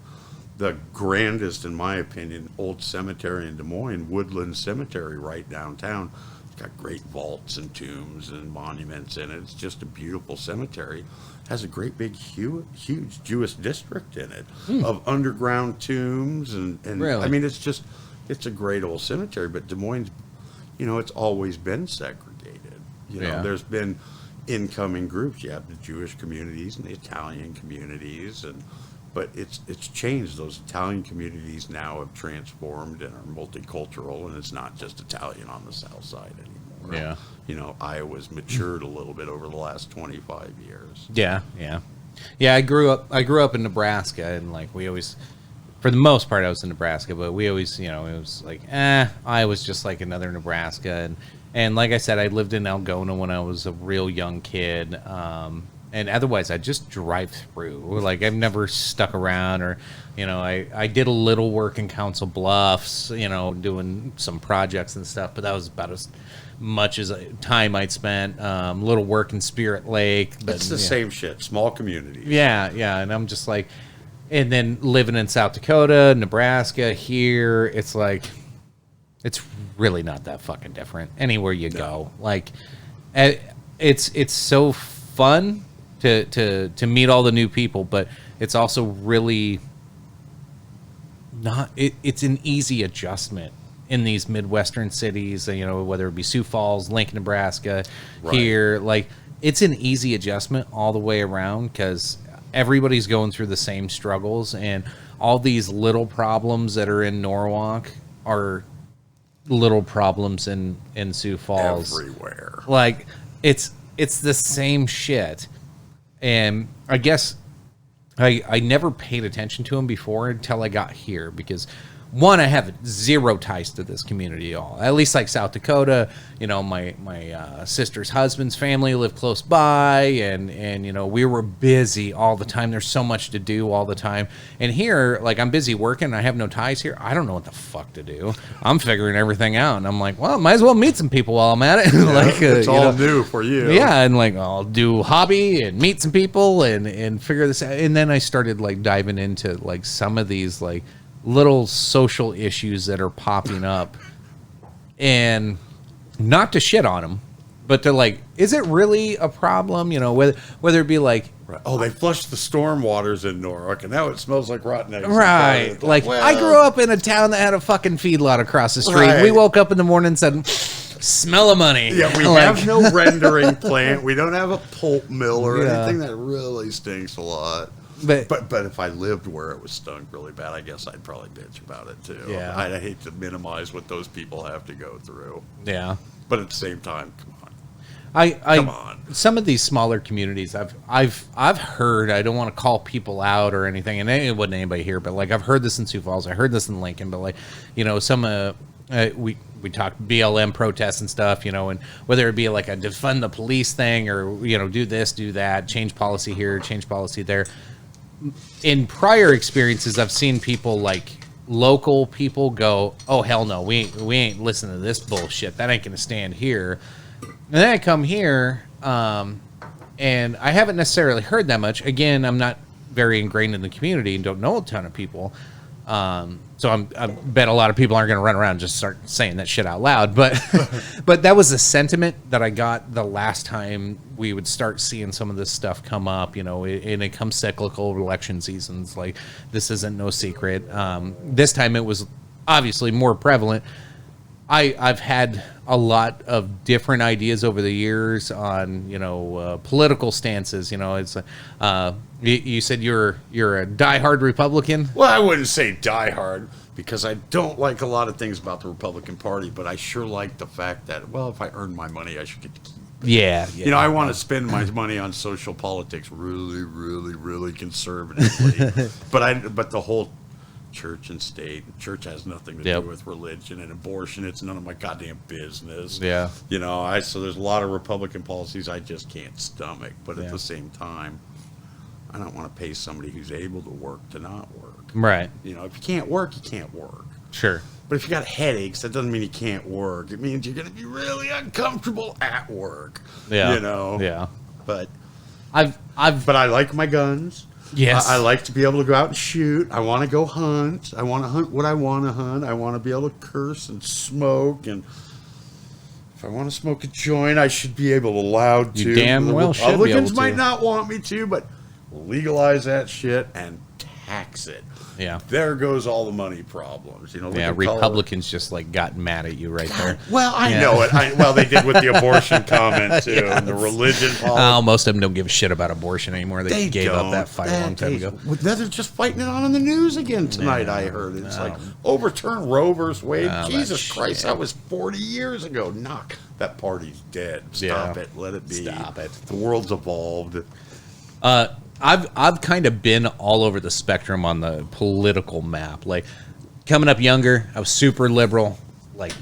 The grandest, in my opinion, old cemetery in Des Moines, Woodland Cemetery right downtown. It's got great vaults and tombs and monuments in it. It's just a beautiful cemetery. It has a great big huge Jewish district in it of underground tombs and really? I mean, it's a great old cemetery, but Des Moines, you know, it's always been segregated. You know, there's been incoming groups. You have the Jewish communities and the Italian communities, but it's changed. Those Italian communities now have transformed and are multicultural, and it's not just Italian on the south side anymore. Yeah. You know, Iowa's matured a little bit over the last 25 years. Yeah, yeah. Yeah, I grew up in Nebraska, and like we always, for the most part I was in Nebraska, but we always, you know, it was like, Iowa's just like another Nebraska, and like I said, I lived in Algona when I was a real young kid. And otherwise, I just drive through. Like, I've never stuck around, or, you know, I did a little work in Council Bluffs, you know, doing some projects and stuff, but that was about as much as time I'd spent. Little work in Spirit Lake. But, It's the same shit, small communities. Yeah, yeah, and I'm just like, and then living in South Dakota, Nebraska, here, it's like, it's really not that fucking different anywhere you go. Like, it's so fun to meet all the new people, but it's also really not, it's an easy adjustment in these Midwestern cities, you know, whether it be Sioux Falls, Lincoln, Nebraska, Right. here, like, it's an easy adjustment all the way around, because everybody's going through the same struggles, and all these little problems that are in Norwalk are little problems in Sioux Falls. Everywhere. Like, it's the same shit. And I guess I never paid attention to them before until I got here, because one, I have zero ties to this community at all. At least like South Dakota, you know, my sister's husband's family lived close by, and you know, we were busy all the time. There's so much to do all the time. And here, like, I'm busy working, I have no ties here. I don't know what the fuck to do. I'm figuring everything out, and I'm like, well, might as well meet some people while I'm at it. Like, it's you all know, new for you. yeah, and like, I'll do hobby and meet some people and figure this out. And then I started like diving into like some of these like little social issues that are popping up, and not to shit on them, but to like, is it really a problem? You know, whether it be like, Right. Oh, they flushed the storm waters in Norwalk, and now it smells like rotten eggs. right, like, well, I grew up in a town that had a fucking feedlot across the street. Right. We woke up in the morning and said, smell of money. Yeah, we Like, have no rendering plant. We don't have a pulp mill or Yeah. anything that really stinks a lot. but But if I lived where it was stunk really bad, I guess I'd probably bitch about it too. Yeah. I hate to minimize what those people have to go through, yeah. but at the same time, come on. Come on. Some of these smaller communities, I've heard. I don't want to call people out or anything, and it wasn't anybody here, but like, I've heard this in Sioux Falls, I heard this in Lincoln, but like, you know, some we talked BLM protests and stuff, you know, and whether it be like a defund the police thing, or, you know, do this, do that, change policy here, change policy there. In prior experiences, I've seen people like local people go, oh hell no, we ain't listening to this bullshit. That ain't gonna stand here. And then I come here, and I haven't necessarily heard that much. Again, I'm not very ingrained in the community and don't know a ton of people. So I bet a lot of people aren't going to run around and just start saying that shit out loud. But but that was a sentiment that I got the last time we would start seeing some of this stuff come up, you know, and it comes cyclical election seasons. Like, this isn't no secret. This time it was obviously more prevalent. I've had a lot of different ideas over the years on, you know, political stances. You know, it's you said you're a diehard Republican. Well, I wouldn't say diehard, because I don't like a lot of things about the Republican Party, but I sure like the fact that, well, if I earn my money, I should get to keep it. Yeah. You know, I want to spend my money on social politics really, really, really conservatively. but the whole church and state, church has nothing to Yep. do with religion, and abortion, it's none of my goddamn business. Yeah. You know, so there's a lot of Republican policies I just can't stomach, but Yeah. at the same time, I don't want to pay somebody who's able to work to not work. Right. You know, if you can't work, you can't work. Sure. But if you got headaches, that doesn't mean you can't work. It means you're going to be really uncomfortable at work. Yeah. You know. Yeah. But I've I like my guns. Yes. I like to be able to go out and shoot. I want to go hunt. I want to hunt what I want to hunt. I want to be able to curse and smoke. And if I want to smoke a joint, I should be able to allowed to. You damn The well should be able Republicans to. might not want me to, but we'll legalize that shit and tax it. Yeah. There goes all the money problems. You know, look Yeah, at color. Republicans just like got mad at you right there. Well, I Yeah. know it. Well, they did with the abortion comment too, and the religion Oh, policy. most of them don't give a shit about abortion anymore. They gave up that fight a long time ago. Well, they're just fighting it on the news again tonight. I heard it's like overturn Roe versus Wade. Oh, Jesus that Christ, shit. that was 40 years ago. Knock, that party's dead. Stop Yeah. it. Let it be. Stop it. The world's evolved. I've kind of been all over the spectrum on the political map. Like coming up younger, I was super liberal, like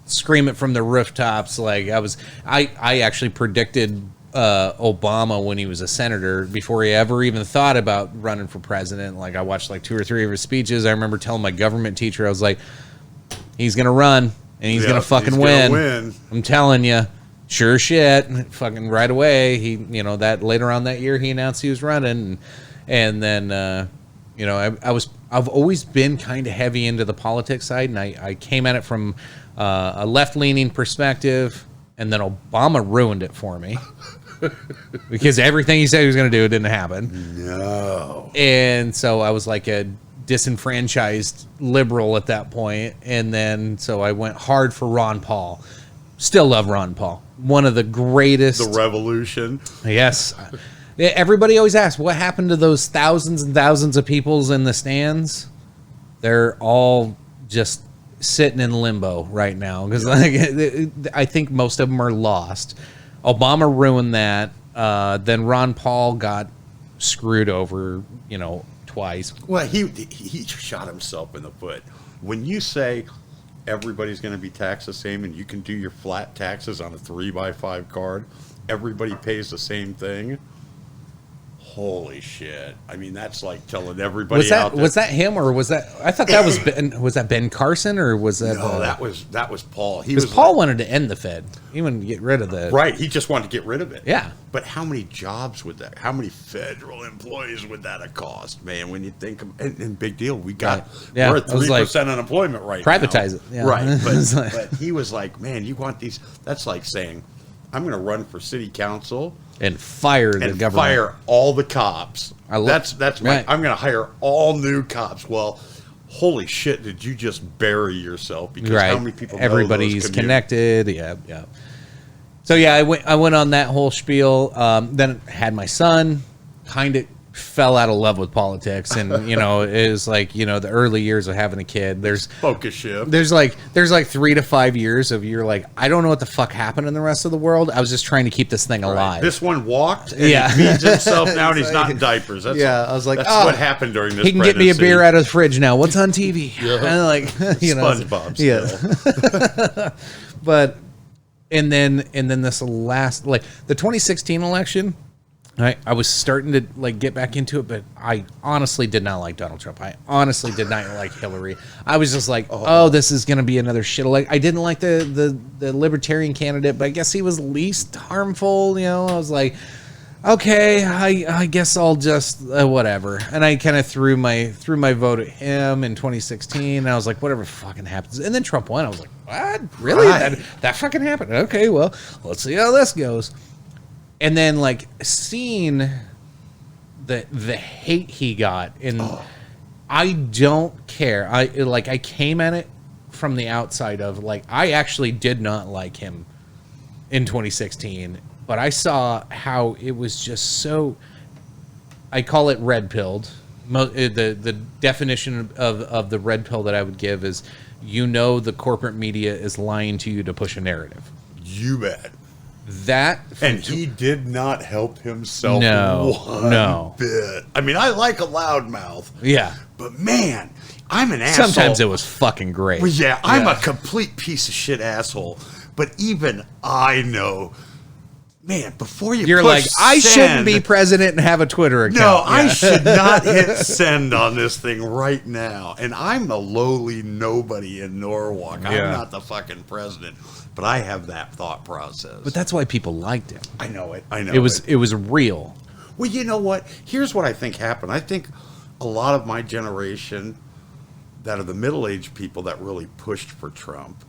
screaming from the rooftops. Like I actually predicted Obama when he was a senator before he ever even thought about running for president. Like I watched like 2 or 3 of his speeches. I remember telling my government teacher, I was like, he's gonna run and he's gonna fucking win. I'm telling you. Sure shit, fucking right away. He, that later on that year, he announced he was running, and then, I've always been kind of heavy into the politics side, and I came at it from a left-leaning perspective, and then Obama ruined it for me because everything he said he was going to do didn't happen. No, and so I was like a disenfranchised liberal at that point, and then so I went hard for Ron Paul. Still love Ron Paul. One of the greatest. the revolution. Yes. Everybody always asks, what happened to those thousands and thousands of people in the stands? They're all just sitting in limbo right now because I think most of them are lost. Obama ruined that. Then Ron Paul got screwed over, twice. Well, he shot himself in the foot. When you say everybody's going to be taxed the same and you can do your flat taxes on a 3x5 card, everybody pays the same thing. Holy shit. I mean, that's like telling everybody out there. Was that him or was that, I thought that was Ben, was that Ben Carson or was that? No, that was Paul. Because Paul wanted to end the Fed. He wanted to get rid of the. Right. He just wanted to get rid of it. Yeah. But how many jobs would that, how many federal employees would that have cost, man, when you think of, and big deal, we're at 3% unemployment right now. Privatize it. Yeah. Right. But he was like, man, you want these, that's like saying, I'm going to run for city council and fire the government. Fire all the cops. That's right. I'm going to hire all new cops. Well, holy shit, did you just bury yourself? Because how many people know everybody's connected. Yeah. So yeah, I went on that whole spiel. Then had my son, kind of fell out of love with politics, and it was like the early years of having a kid. There's focus shift. There's like 3 to 5 years of you're like, I don't know what the fuck happened in the rest of the world. I was just trying to keep this thing alive. Right. This one walked and he feeds himself now, and he's not in diapers. I was like, that's what happened during this. He can pregnancy. get me a beer out of the fridge now. What's on TV? And like SpongeBob. Still. But and then this last, like the 2016 election. I was starting to like get back into it, but I honestly did not like Donald Trump. I honestly did not like Hillary. I was just like, oh, this is going to be another shit. Like I didn't like the libertarian candidate, but I guess he was least harmful. I was like, okay, I guess I'll just whatever. And I kind of threw my vote at him in 2016. And I was like, whatever fucking happens. And then Trump won. I was like, what? Really? Right. That fucking happened? Okay, well, let's see how this goes. And then, like, seeing the hate he got, and I don't care. I came at it from the outside of, like, I actually did not like him in 2016, but I saw how it was just so, I call it red-pilled. The definition of the red pill that I would give is, the corporate media is lying to you to push a narrative. You bet. And he did not help himself one bit. I mean, I like a loudmouth. Yeah. But man, I'm an asshole. Sometimes it was fucking great. Well, yeah, I'm a complete piece of shit asshole. But even I know, man, before you're like, I shouldn't be president and have a Twitter account. No, I should not hit send on this thing right now. And I'm a lowly nobody in Norwalk. I'm not the fucking president. But I have that thought process. But that's why people liked him. I know it. It was real. Well, you know what? Here's what I think happened. I think a lot of my generation, that are the middle-aged people that really pushed for Trump,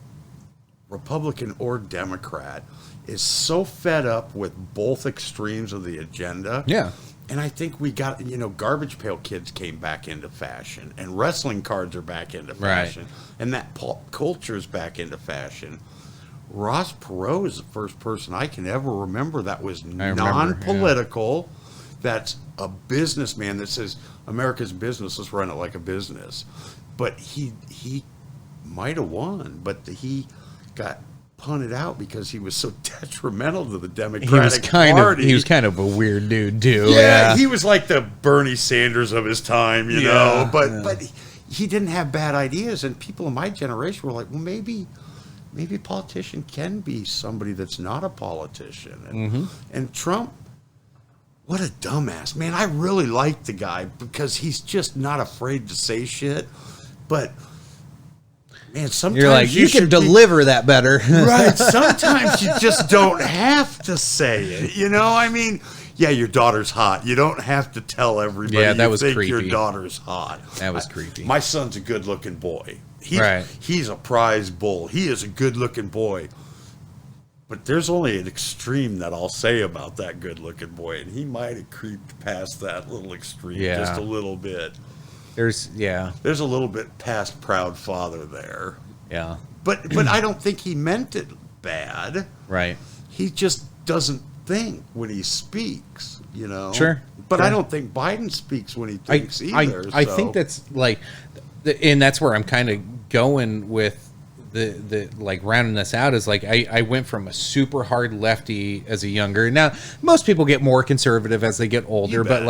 Republican or Democrat, is so fed up with both extremes of the agenda. Yeah. And I think we got, garbage pail kids came back into fashion, and wrestling cards are back into fashion, and that pop culture is back into fashion. Ross Perot is the first person I can ever remember that was non-political. Yeah. That's a businessman that says America's business, let's run it like a business. But he might have won, but he got punted out because he was so detrimental to the Democratic Party. He was kind of a weird dude too. Yeah, he was like the Bernie Sanders of his time, you know. But he didn't have bad ideas, and people in my generation were like, well, maybe a politician can be somebody that's not a politician. And Trump, what a dumbass, man. I really like the guy because he's just not afraid to say shit, but. Man, sometimes you're like, you can deliver that better. Right. Sometimes you just don't have to say it. I mean, yeah, your daughter's hot. You don't have to tell everybody you think creepy. Your daughter's hot. That was creepy. My son's a good-looking boy. He's a prize bull. He is a good-looking boy. But there's only an extreme that I'll say about that good-looking boy, and he might have creeped past that little extreme just a little bit. There's a little bit past proud father there. Yeah. But I don't think he meant it bad. Right. He just doesn't think when he speaks, Sure. But I don't think Biden speaks when he thinks either. I think that's like, and that's where I'm kind of going with the like rounding this out is like I went from a super hard lefty as a younger. Now most people get more conservative as they get older, but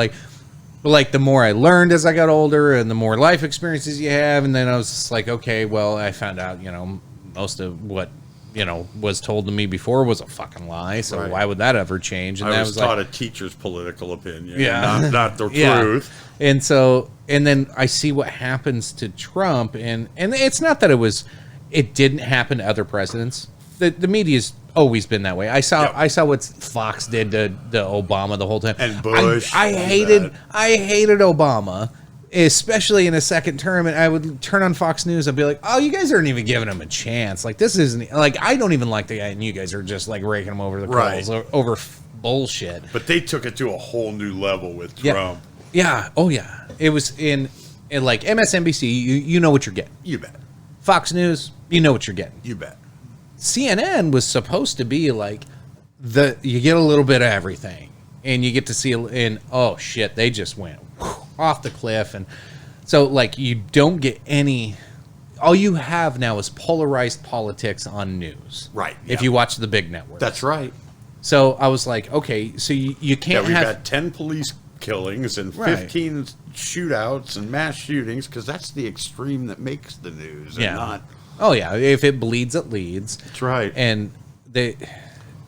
like the more I learned as I got older and the more life experiences you have, and then I was just like, okay, well, I found out, most of what, was told to me before was a fucking lie. So why would that ever change? And I that was taught a teacher's political opinion, not the yeah. truth. And so, and then I see what happens to Trump, and it's not that it didn't happen to other presidents. The media's always been that way. I saw what Fox did to Obama the whole time. And Bush. I hated Obama, especially in his second term. And I would turn on Fox News and be like, "Oh, you guys aren't even giving him a chance. Like this isn't like I don't even like the guy, and you guys are just like raking him over the coals over bullshit." But they took it to a whole new level with Trump. Yeah. Oh yeah. It was in like MSNBC. You know what you're getting. You bet. Fox News. You know what you're getting. You bet. CNN was supposed to be like you get a little bit of everything, and you get to see, and oh shit, they just went off the cliff, and so like you don't get any. All you have now is polarized politics on news, right? If you watch the big network, that's right. So I was like, okay, so you can't. We've got 10 police killings and 15 shootouts and mass shootings because that's the extreme that makes the news, and not. Oh yeah, if it bleeds, it leads. That's right. And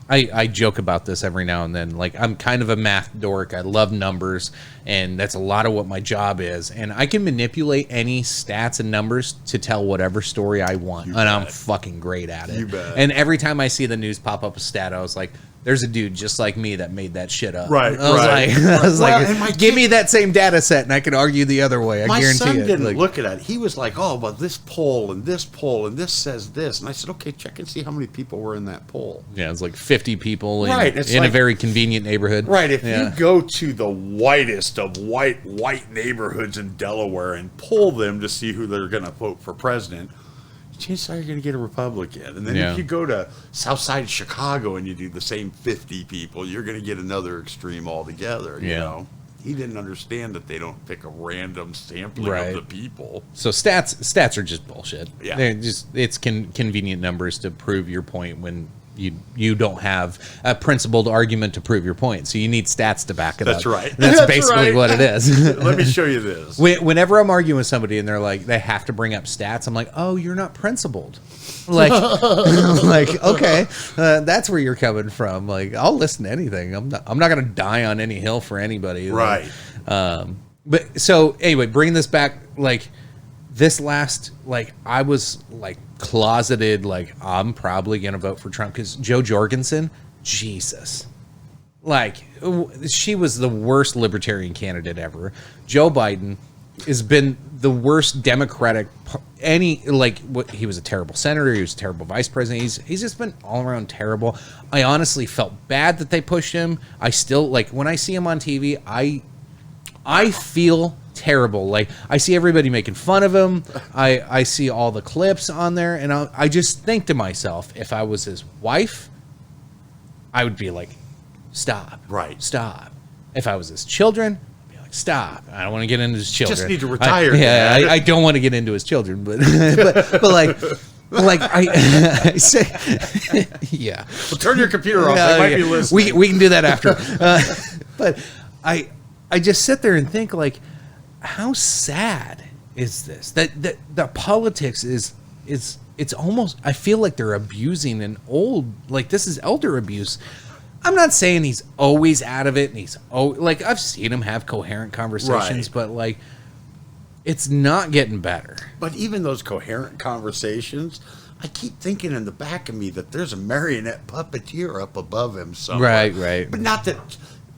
I joke about this every now and then. Like I'm kind of a math dork. I love numbers, and that's a lot of what my job is. And I can manipulate any stats and numbers to tell whatever story I want, and I'm fucking great at it. You bet. And every time I see the news pop up a stat, I was like, there's a dude just like me that made that shit up. Right, I was like, give me that same data set and I can argue the other way. I guarantee it. My son didn't look at it. He was like, oh, but this poll and this says this. And I said, okay, check and see how many people were in that poll. Yeah, it's like 50 people in a very convenient neighborhood. Right. If you go to the whitest of white neighborhoods in Delaware and poll them to see who they're going to vote for president, chances are you're going to get a Republican. And then if you go to Southside Chicago and you do the same 50 people, you're going to get another extreme altogether. You know, he didn't understand that they don't pick a random sampling of the people. So stats are just bullshit. Yeah, it's convenient numbers to prove your point when you don't have a principled argument to prove your point. So you need stats to back it up. That's right. That's basically what it is. Let me show you this. Whenever I'm arguing with somebody and they're like, they have to bring up stats, I'm like, oh, you're not principled. Like, okay, that's where you're coming from. Like, I'll listen to anything. I'm not going to die on any hill for anybody. Right. But so anyway, bringing this back, like this last, like I was like closeted, like I'm probably going to vote for Trump because Joe Jorgensen, Jesus. Like, she was the worst libertarian candidate ever. Joe Biden has been the worst Democratic, he was a terrible senator, he was a terrible vice president. He's just been all around terrible. I honestly felt bad that they pushed him. I still, like, when I see him on TV, I feel terrible. Like, I see everybody making fun of him. I see all the clips on there, and I just think to myself, if I was his wife, I would be like, stop. Right. Stop. If I was his children, stop. I don't want to get into his children. Just need to retire. I don't want to get into his children, but I say, yeah. Well, turn your computer off. They might be listening. We can do that after. But I just sit there and think, like, how sad is this? That the politics is it's almost, I feel like they're abusing an old, like, this is elder abuse. I'm not saying he's always out of it, and like, I've seen him have coherent conversations, but, like, it's not getting better. But even those coherent conversations, I keep thinking in the back of me that there's a marionette puppeteer up above him somewhere. Right. But not that,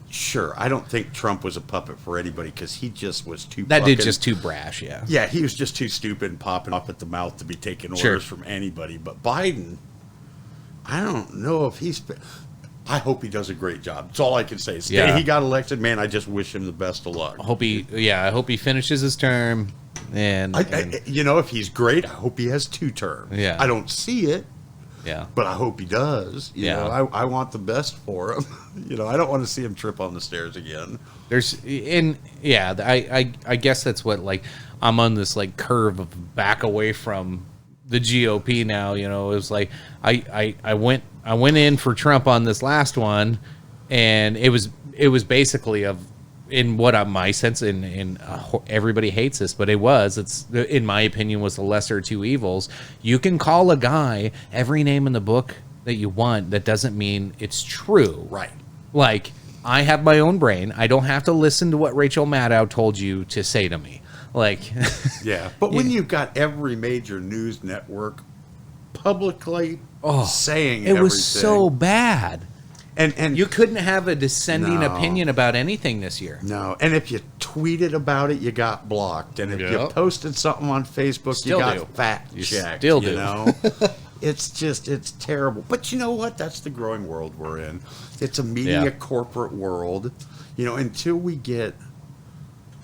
sure, I don't think Trump was a puppet for anybody, because he just was too That dude's just too brash, yeah. Yeah, he was just too stupid and popping up at the mouth to be taking orders from anybody. But Biden, I don't know if he's... I hope he does a great job. That's all I can say. He got elected, man. I just wish him the best of luck. I hope he finishes his term. And if he's great, I hope he has 2 terms. Yeah. I don't see it. Yeah. But I hope he does. You know, I want the best for him. I don't want to see him trip on the stairs again. I guess that's what, like, I'm on this, like, curve of back away from the GOP now. It was like I went in for Trump on this last one, and it was basically in what my sense, everybody hates this, but it's in my opinion was the lesser of 2 evils. You can call a guy every name in the book that you want. That doesn't mean it's true. Right. Like, I have my own brain. I don't have to listen to what Rachel Maddow told you to say to me. Like, yeah. But when you've got every major news network publicly saying everything. It was so bad. And you couldn't have a dissenting opinion about anything this year. No. And if you tweeted about it, you got blocked. And if you posted something on Facebook, you got fact checked. Still do. It's terrible. But you know what? That's the growing world we're in. It's a media corporate world. Until we get,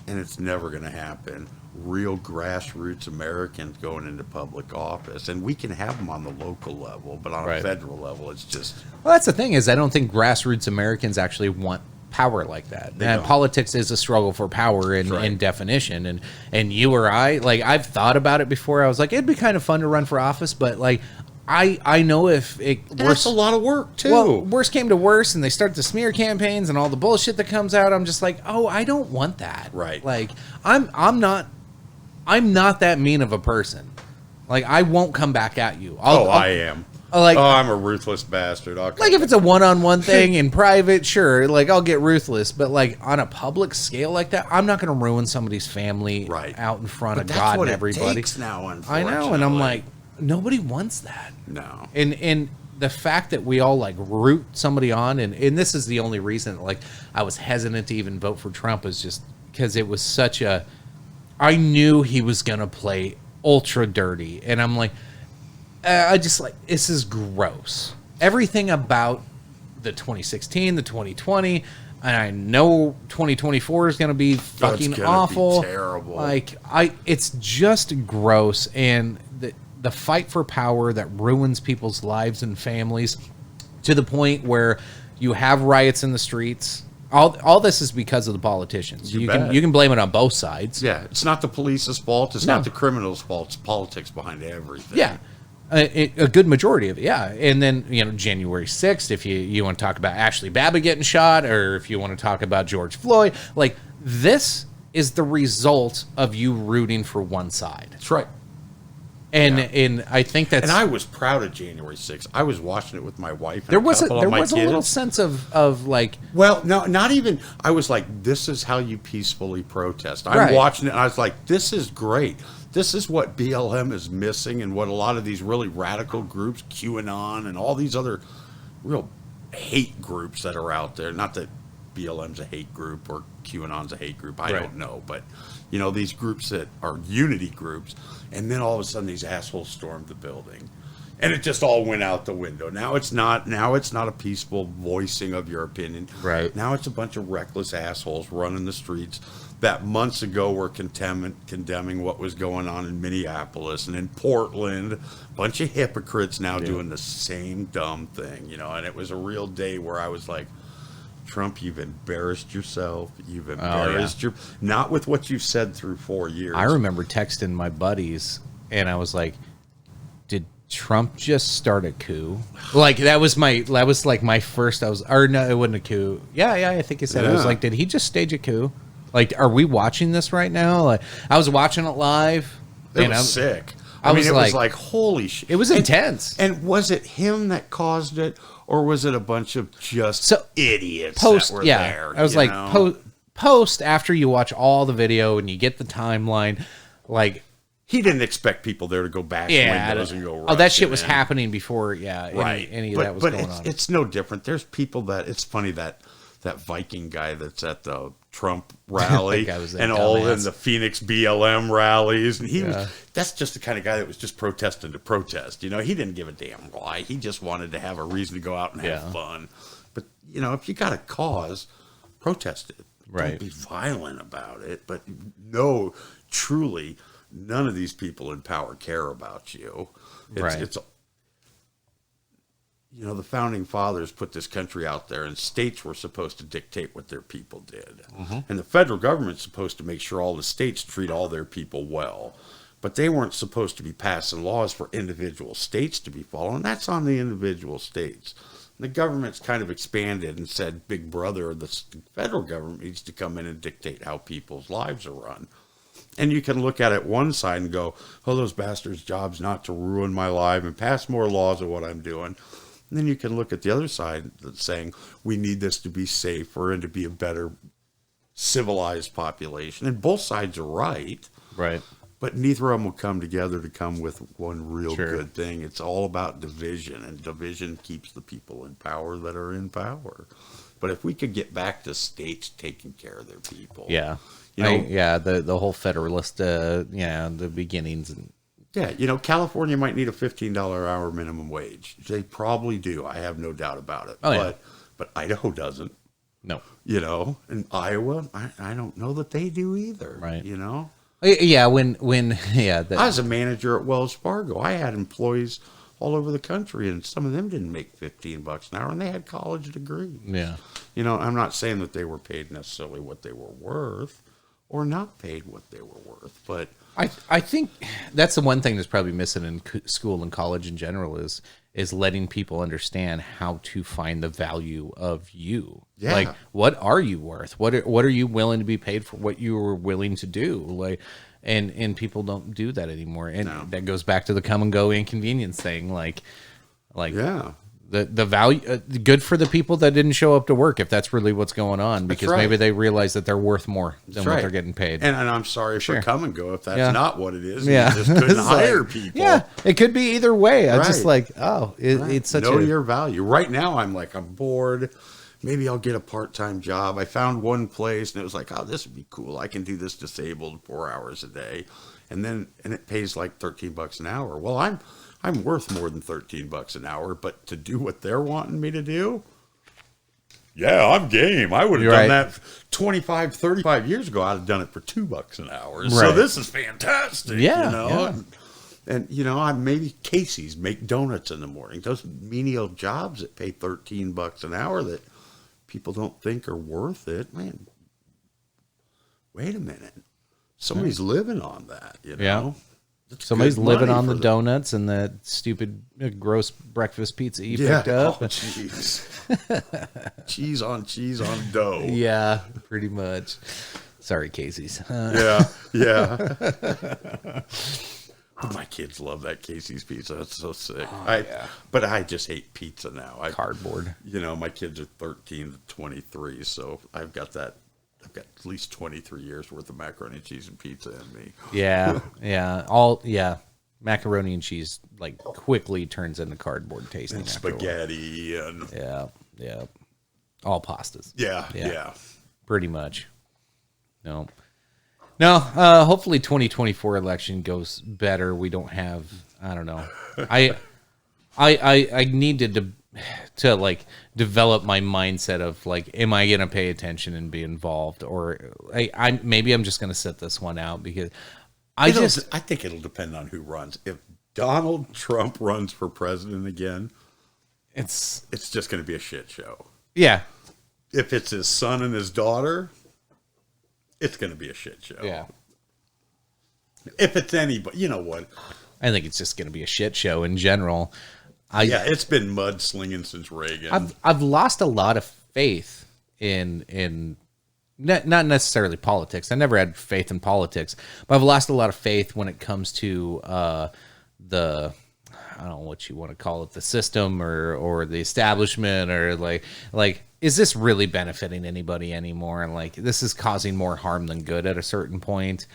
and it's never going to happen, real grassroots Americans going into public office. And we can have them on the local level, but on a federal level, it's just... Well, that's the thing, is I don't think grassroots Americans actually want power like that. And politics is a struggle for power in definition. And you or I, like, I've thought about it before. I was like, it'd be kind of fun to run for office, but, like, I know if it... That's a lot of work, too. Well, worse came to worse, and they start the smear campaigns and all the bullshit that comes out. I'm just like, I don't want that. Right. Like, I'm not that mean of a person. Like, I won't come back at you. I am. I'm a ruthless bastard. Like, if it's a one-on-one thing in private, sure. Like, I'll get ruthless. But, like, on a public scale like that, I'm not going to ruin somebody's family out in front of God and everybody. Takes now, I know, and I'm like, nobody wants that. No. And the fact that we all, like, root somebody on, and this is the only reason, like, I was hesitant to even vote for Trump, is just because it was such a... I knew he was going to play ultra dirty. And I'm like, I just like, this is gross. Everything about the 2016, the 2020, and I know 2024 is going to be fucking awful. Be terrible. Like, it's just gross. And the fight for power that ruins people's lives and families to the point where you have riots in the streets. All this is because of the politicians. You can blame it on both sides. Yeah, it's not the police's fault. It's not the criminal's fault. It's politics behind everything. Yeah, a good majority of it. Yeah, and then January 6th, if you want to talk about Ashley Babbitt getting shot, or if you want to talk about George Floyd, like, this is the result of you rooting for one side. That's right. And I think that's... And I was proud of January 6th. I was watching it with my wife and there was a little sense of like... Well, no, not even... I was like, this is how you peacefully protest. I'm watching it, and I was like, this is great. This is what BLM is missing, and what a lot of these really radical groups, QAnon, and all these other real hate groups that are out there. Not that BLM's a hate group or QAnon's a hate group. I Right. don't know. But, you know, these groups that are unity groups. And then all of a sudden these assholes stormed the building. And it just all went out the window. Now it's not a peaceful voicing of your opinion. Right. Now it's a bunch of reckless assholes running the streets that months ago were condemning what was going on in Minneapolis and in Portland. A bunch of hypocrites now doing the same dumb thing, you know. And it was a real day where I was like, Trump, you've embarrassed yourself. You've embarrassed not with what you've said through 4 years. I remember texting my buddies, and I was like, "Did Trump just start a coup?" Like that was like my first. Or no, it wasn't a coup. Yeah, I think he said. I was like, "Did he just stage a coup? Like, are we watching this right now?" Like, I was watching it live. It was sick. I mean, it was like, holy shit. It was intense. And was it him that caused it, or was it a bunch of just idiots that were there? I was like, post after you watch all the video and you get the timeline, like he didn't expect people there to go back windows and go. Oh, that shit was happening before. Yeah, any of that was going on. It's no different. There's people that it's funny that Viking guy that's at the Trump rally and all in the Phoenix BLM rallies, and that's just the kind of guy that was just protesting to protest. You know, he didn't give a damn why. He just wanted to have a reason to go out and have fun. But you know, if you got a cause, protest it. Right. Don't be violent about it. But no, truly, none of these people in power care about you. It's you know, the founding fathers put this country out there, and states were supposed to dictate what their people did. Mm-hmm. And the federal government's supposed to make sure all the states treat all their people well. But they weren't supposed to be passing laws for individual states to be following. That's on the individual states. The government's kind of expanded and said, Big Brother, the federal government needs to come in and dictate how people's lives are run. And you can look at it one side and go, oh, those bastards' job's not to ruin my life and pass more laws of what I'm doing. And then you can look at the other side that's saying we need this to be safer and to be a better civilized population. And both sides are right. Right. But neither of them will come together to come with one real good thing. It's all about division, and division keeps the people in power that are in power. But if we could get back to states taking care of their people. Yeah. You know, the whole Federalist, the beginnings. And yeah, you know, California might need a $15 an hour minimum wage. They probably do. I have no doubt about it. But Idaho doesn't. No. You know, and Iowa, I don't know that they do either. Right. You know? Yeah, when I was a manager at Wells Fargo. I had employees all over the country, and some of them didn't make $15 an hour, and they had college degrees. Yeah. You know, I'm not saying that they were paid necessarily what they were worth or not paid what they were worth, but I think that's the one thing that's probably missing in school and college in general is letting people understand how to find the value of you. Yeah. Like, what are you worth? What are you willing to be paid for? What you were willing to do? Like, and people don't do that anymore. And that goes back to the come and go inconvenience thing. Like yeah. The value, good for the people that didn't show up to work if that's really what's going on, because maybe they realize that they're worth more than what they're getting paid. And I'm sorry for come and go if that's not what it is. Yeah. You just couldn't hire people. Yeah, it could be either way. I'm just like, it's such know your value. Right now, I'm bored. Maybe I'll get a part-time job. I found one place, and it was like, oh, this would be cool. I can do this disabled 4 hours a day, and it pays like $13 an hour. Well, I'm worth more than $13 an hour, but to do what they're wanting me to do, yeah, I'm game. I would have done that 25, 35 years ago. I'd have done it for $2 an hour. Right. So this is fantastic. Yeah, you know, and you know, maybe Casey's make donuts in the morning. Those menial jobs that pay $13 an hour that people don't think are worth it. Man, wait a minute. Somebody's living on that. You know. Yeah. Somebody's living on the donuts and that stupid gross breakfast pizza you picked up. Oh, jeez. cheese on dough. Yeah, pretty much. Sorry, Casey's. Yeah. My kids love that Casey's pizza. That's so sick. But I just hate pizza now. Cardboard. You know, my kids are 13 to 23, so I've got at least 23 years worth of macaroni and cheese and pizza in me. Yeah. Macaroni and cheese quickly turns into cardboard tasting. And spaghetti and yeah. All pastas. Yeah. Pretty much. No. Hopefully 2024 election goes better. We don't have, I don't know. I needed to like develop my mindset of like, am I going to pay attention and be involved? Or maybe I'm just going to sit this one out because I think it'll depend on who runs. If Donald Trump runs for president again, it's just going to be a shit show. Yeah. If it's his son and his daughter, it's going to be a shit show. Yeah. If it's anybody, you know what? I think it's just going to be a shit show in general. It's been mudslinging since Reagan. I've lost a lot of faith in not necessarily politics. I never had faith in politics, but I've lost a lot of faith when it comes to the, I don't know what you want to call it, the system or the establishment, or like is this really benefiting anybody anymore? And like, this is causing more harm than good at a certain point,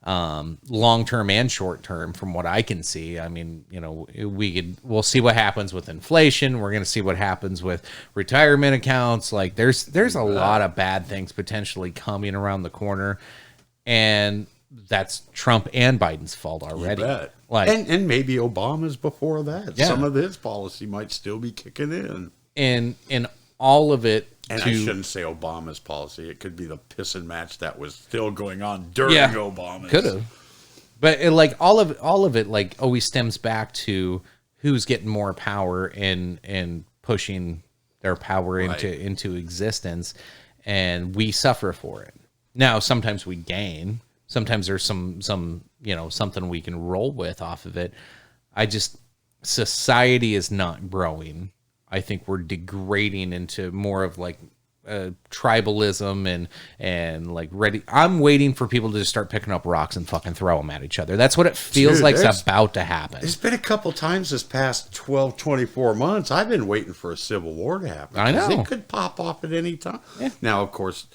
long term and short term, from what I can see. I mean, you know, we'll see what happens with inflation. We're going to see what happens with retirement accounts. Like, there's a lot of bad things potentially coming around the corner, and that's Trump and Biden's fault already. You bet. Like, and maybe Obama's before that. Yeah. Some of his policy might still be kicking in. And all of it. And I shouldn't say Obama's policy. It could be the piss and match that was still going on during Obama's. Could have. But all of it like always stems back to who's getting more power and pushing their power into existence, and we suffer for it. Now, sometimes we gain. Sometimes there's some something we can roll with off of it. Society is not growing. I think we're degrading into more of like tribalism and like ready. I'm waiting for people to just start picking up rocks and fucking throw them at each other. That's what it feels like it's about to happen. It's been a couple times this past 12, 24 months. I've been waiting for a civil war to happen. I know. It could pop off at any time. Yeah. Now, of course,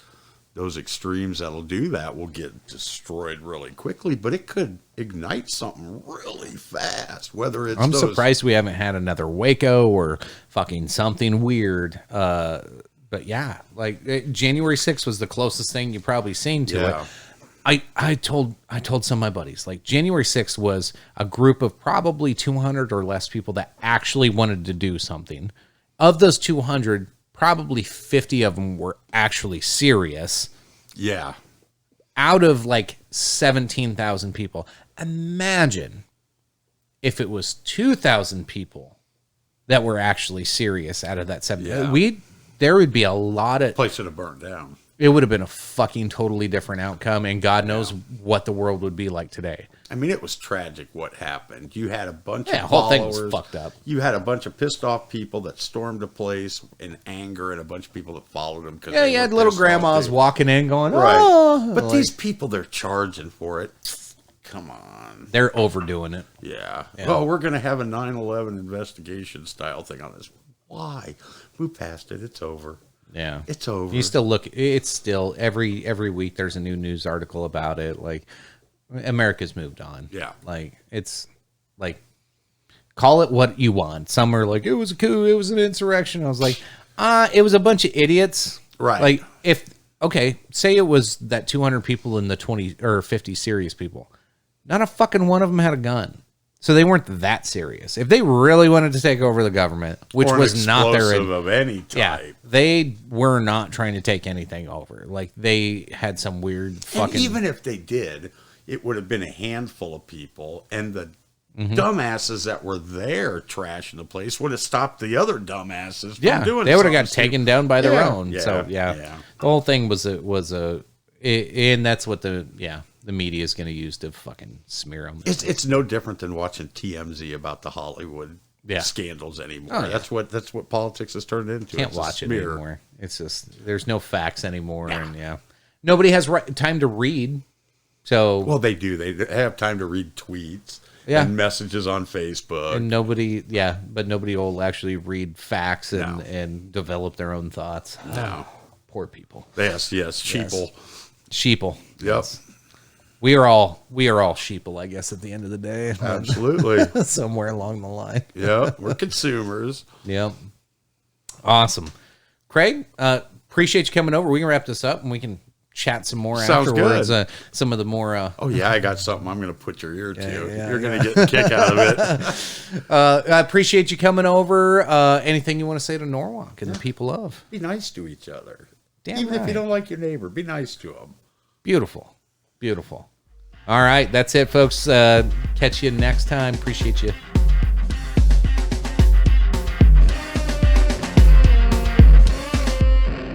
those extremes that'll do that will get destroyed really quickly, but it could ignite something really fast. Whether it's I'm surprised we haven't had another Waco or fucking something weird. But yeah, like January 6th was the closest thing you've probably seen to it. I told some of my buddies, like, January 6th was a group of probably 200 or less people that actually wanted to do something. Of those 200, probably 50 of them were actually serious. Yeah. Out of like 17,000 people. Imagine if it was 2,000 people that were actually serious out of that 7,000. There would be a lot of... place would have burned down. It would have been a fucking totally different outcome, and God knows what the world would be like today. I mean, it was tragic what happened. You had a bunch of the whole followers. thing was fucked up. You had a bunch of pissed off people that stormed a place in anger, and a bunch of people that followed them. Yeah, you had little grandmas walking in going, right. Oh. But these people, they're charging for it. Come on. They're overdoing it. Yeah. Well, we're going to have a 9/11 investigation style thing on this. Why? Move past it. It's over. Yeah. It's over. You still look, it's still every week there's a new news article about it. Like, America's moved on. Yeah. Like, it's like, call it what you want. Some are like, it was a coup, it was an insurrection. I was like, it was a bunch of idiots. Right. Like, say it was that 200 people in the 20 or 50 serious people. Not a fucking one of them had a gun. So they weren't that serious. If they really wanted to take over the government, which was not their of any type, they were not trying to take anything over. Like, they had some weird fucking. And even if they did, it would have been a handful of people, and the dumbasses that were there trashing the place would have stopped the other dumbasses from doing. They would have got taken down by their own. Yeah, so the whole thing was and that's what the media is going to use to fucking smear them. It's no different than watching TMZ about the Hollywood scandals anymore. Oh, yeah. That's what politics has turned into. Can't watch it anymore. It's just there's no facts anymore, and nobody has time to read. So they do. They have time to read tweets and messages on Facebook, and nobody will actually read facts and develop their own thoughts. No, poor people. Yes, sheeple. Sheeple. Yep. Yes. We are all sheeple, I guess, at the end of the day. Absolutely. Somewhere along the line. Yeah, we're consumers. Yep. Awesome. Craig, appreciate you coming over. We can wrap this up and we can chat some more Sounds afterwards. good. Some of the more. Oh yeah, I got something I'm going to put your ear to. Yeah, You're going to get a kick out of it. I appreciate you coming over. Anything you want to say to Norwalk and the people of? Be nice to each other. Damn Even if right. you don't like your neighbor, be nice to them. Beautiful. Beautiful. All right, that's it, folks. Catch you next time. Appreciate you.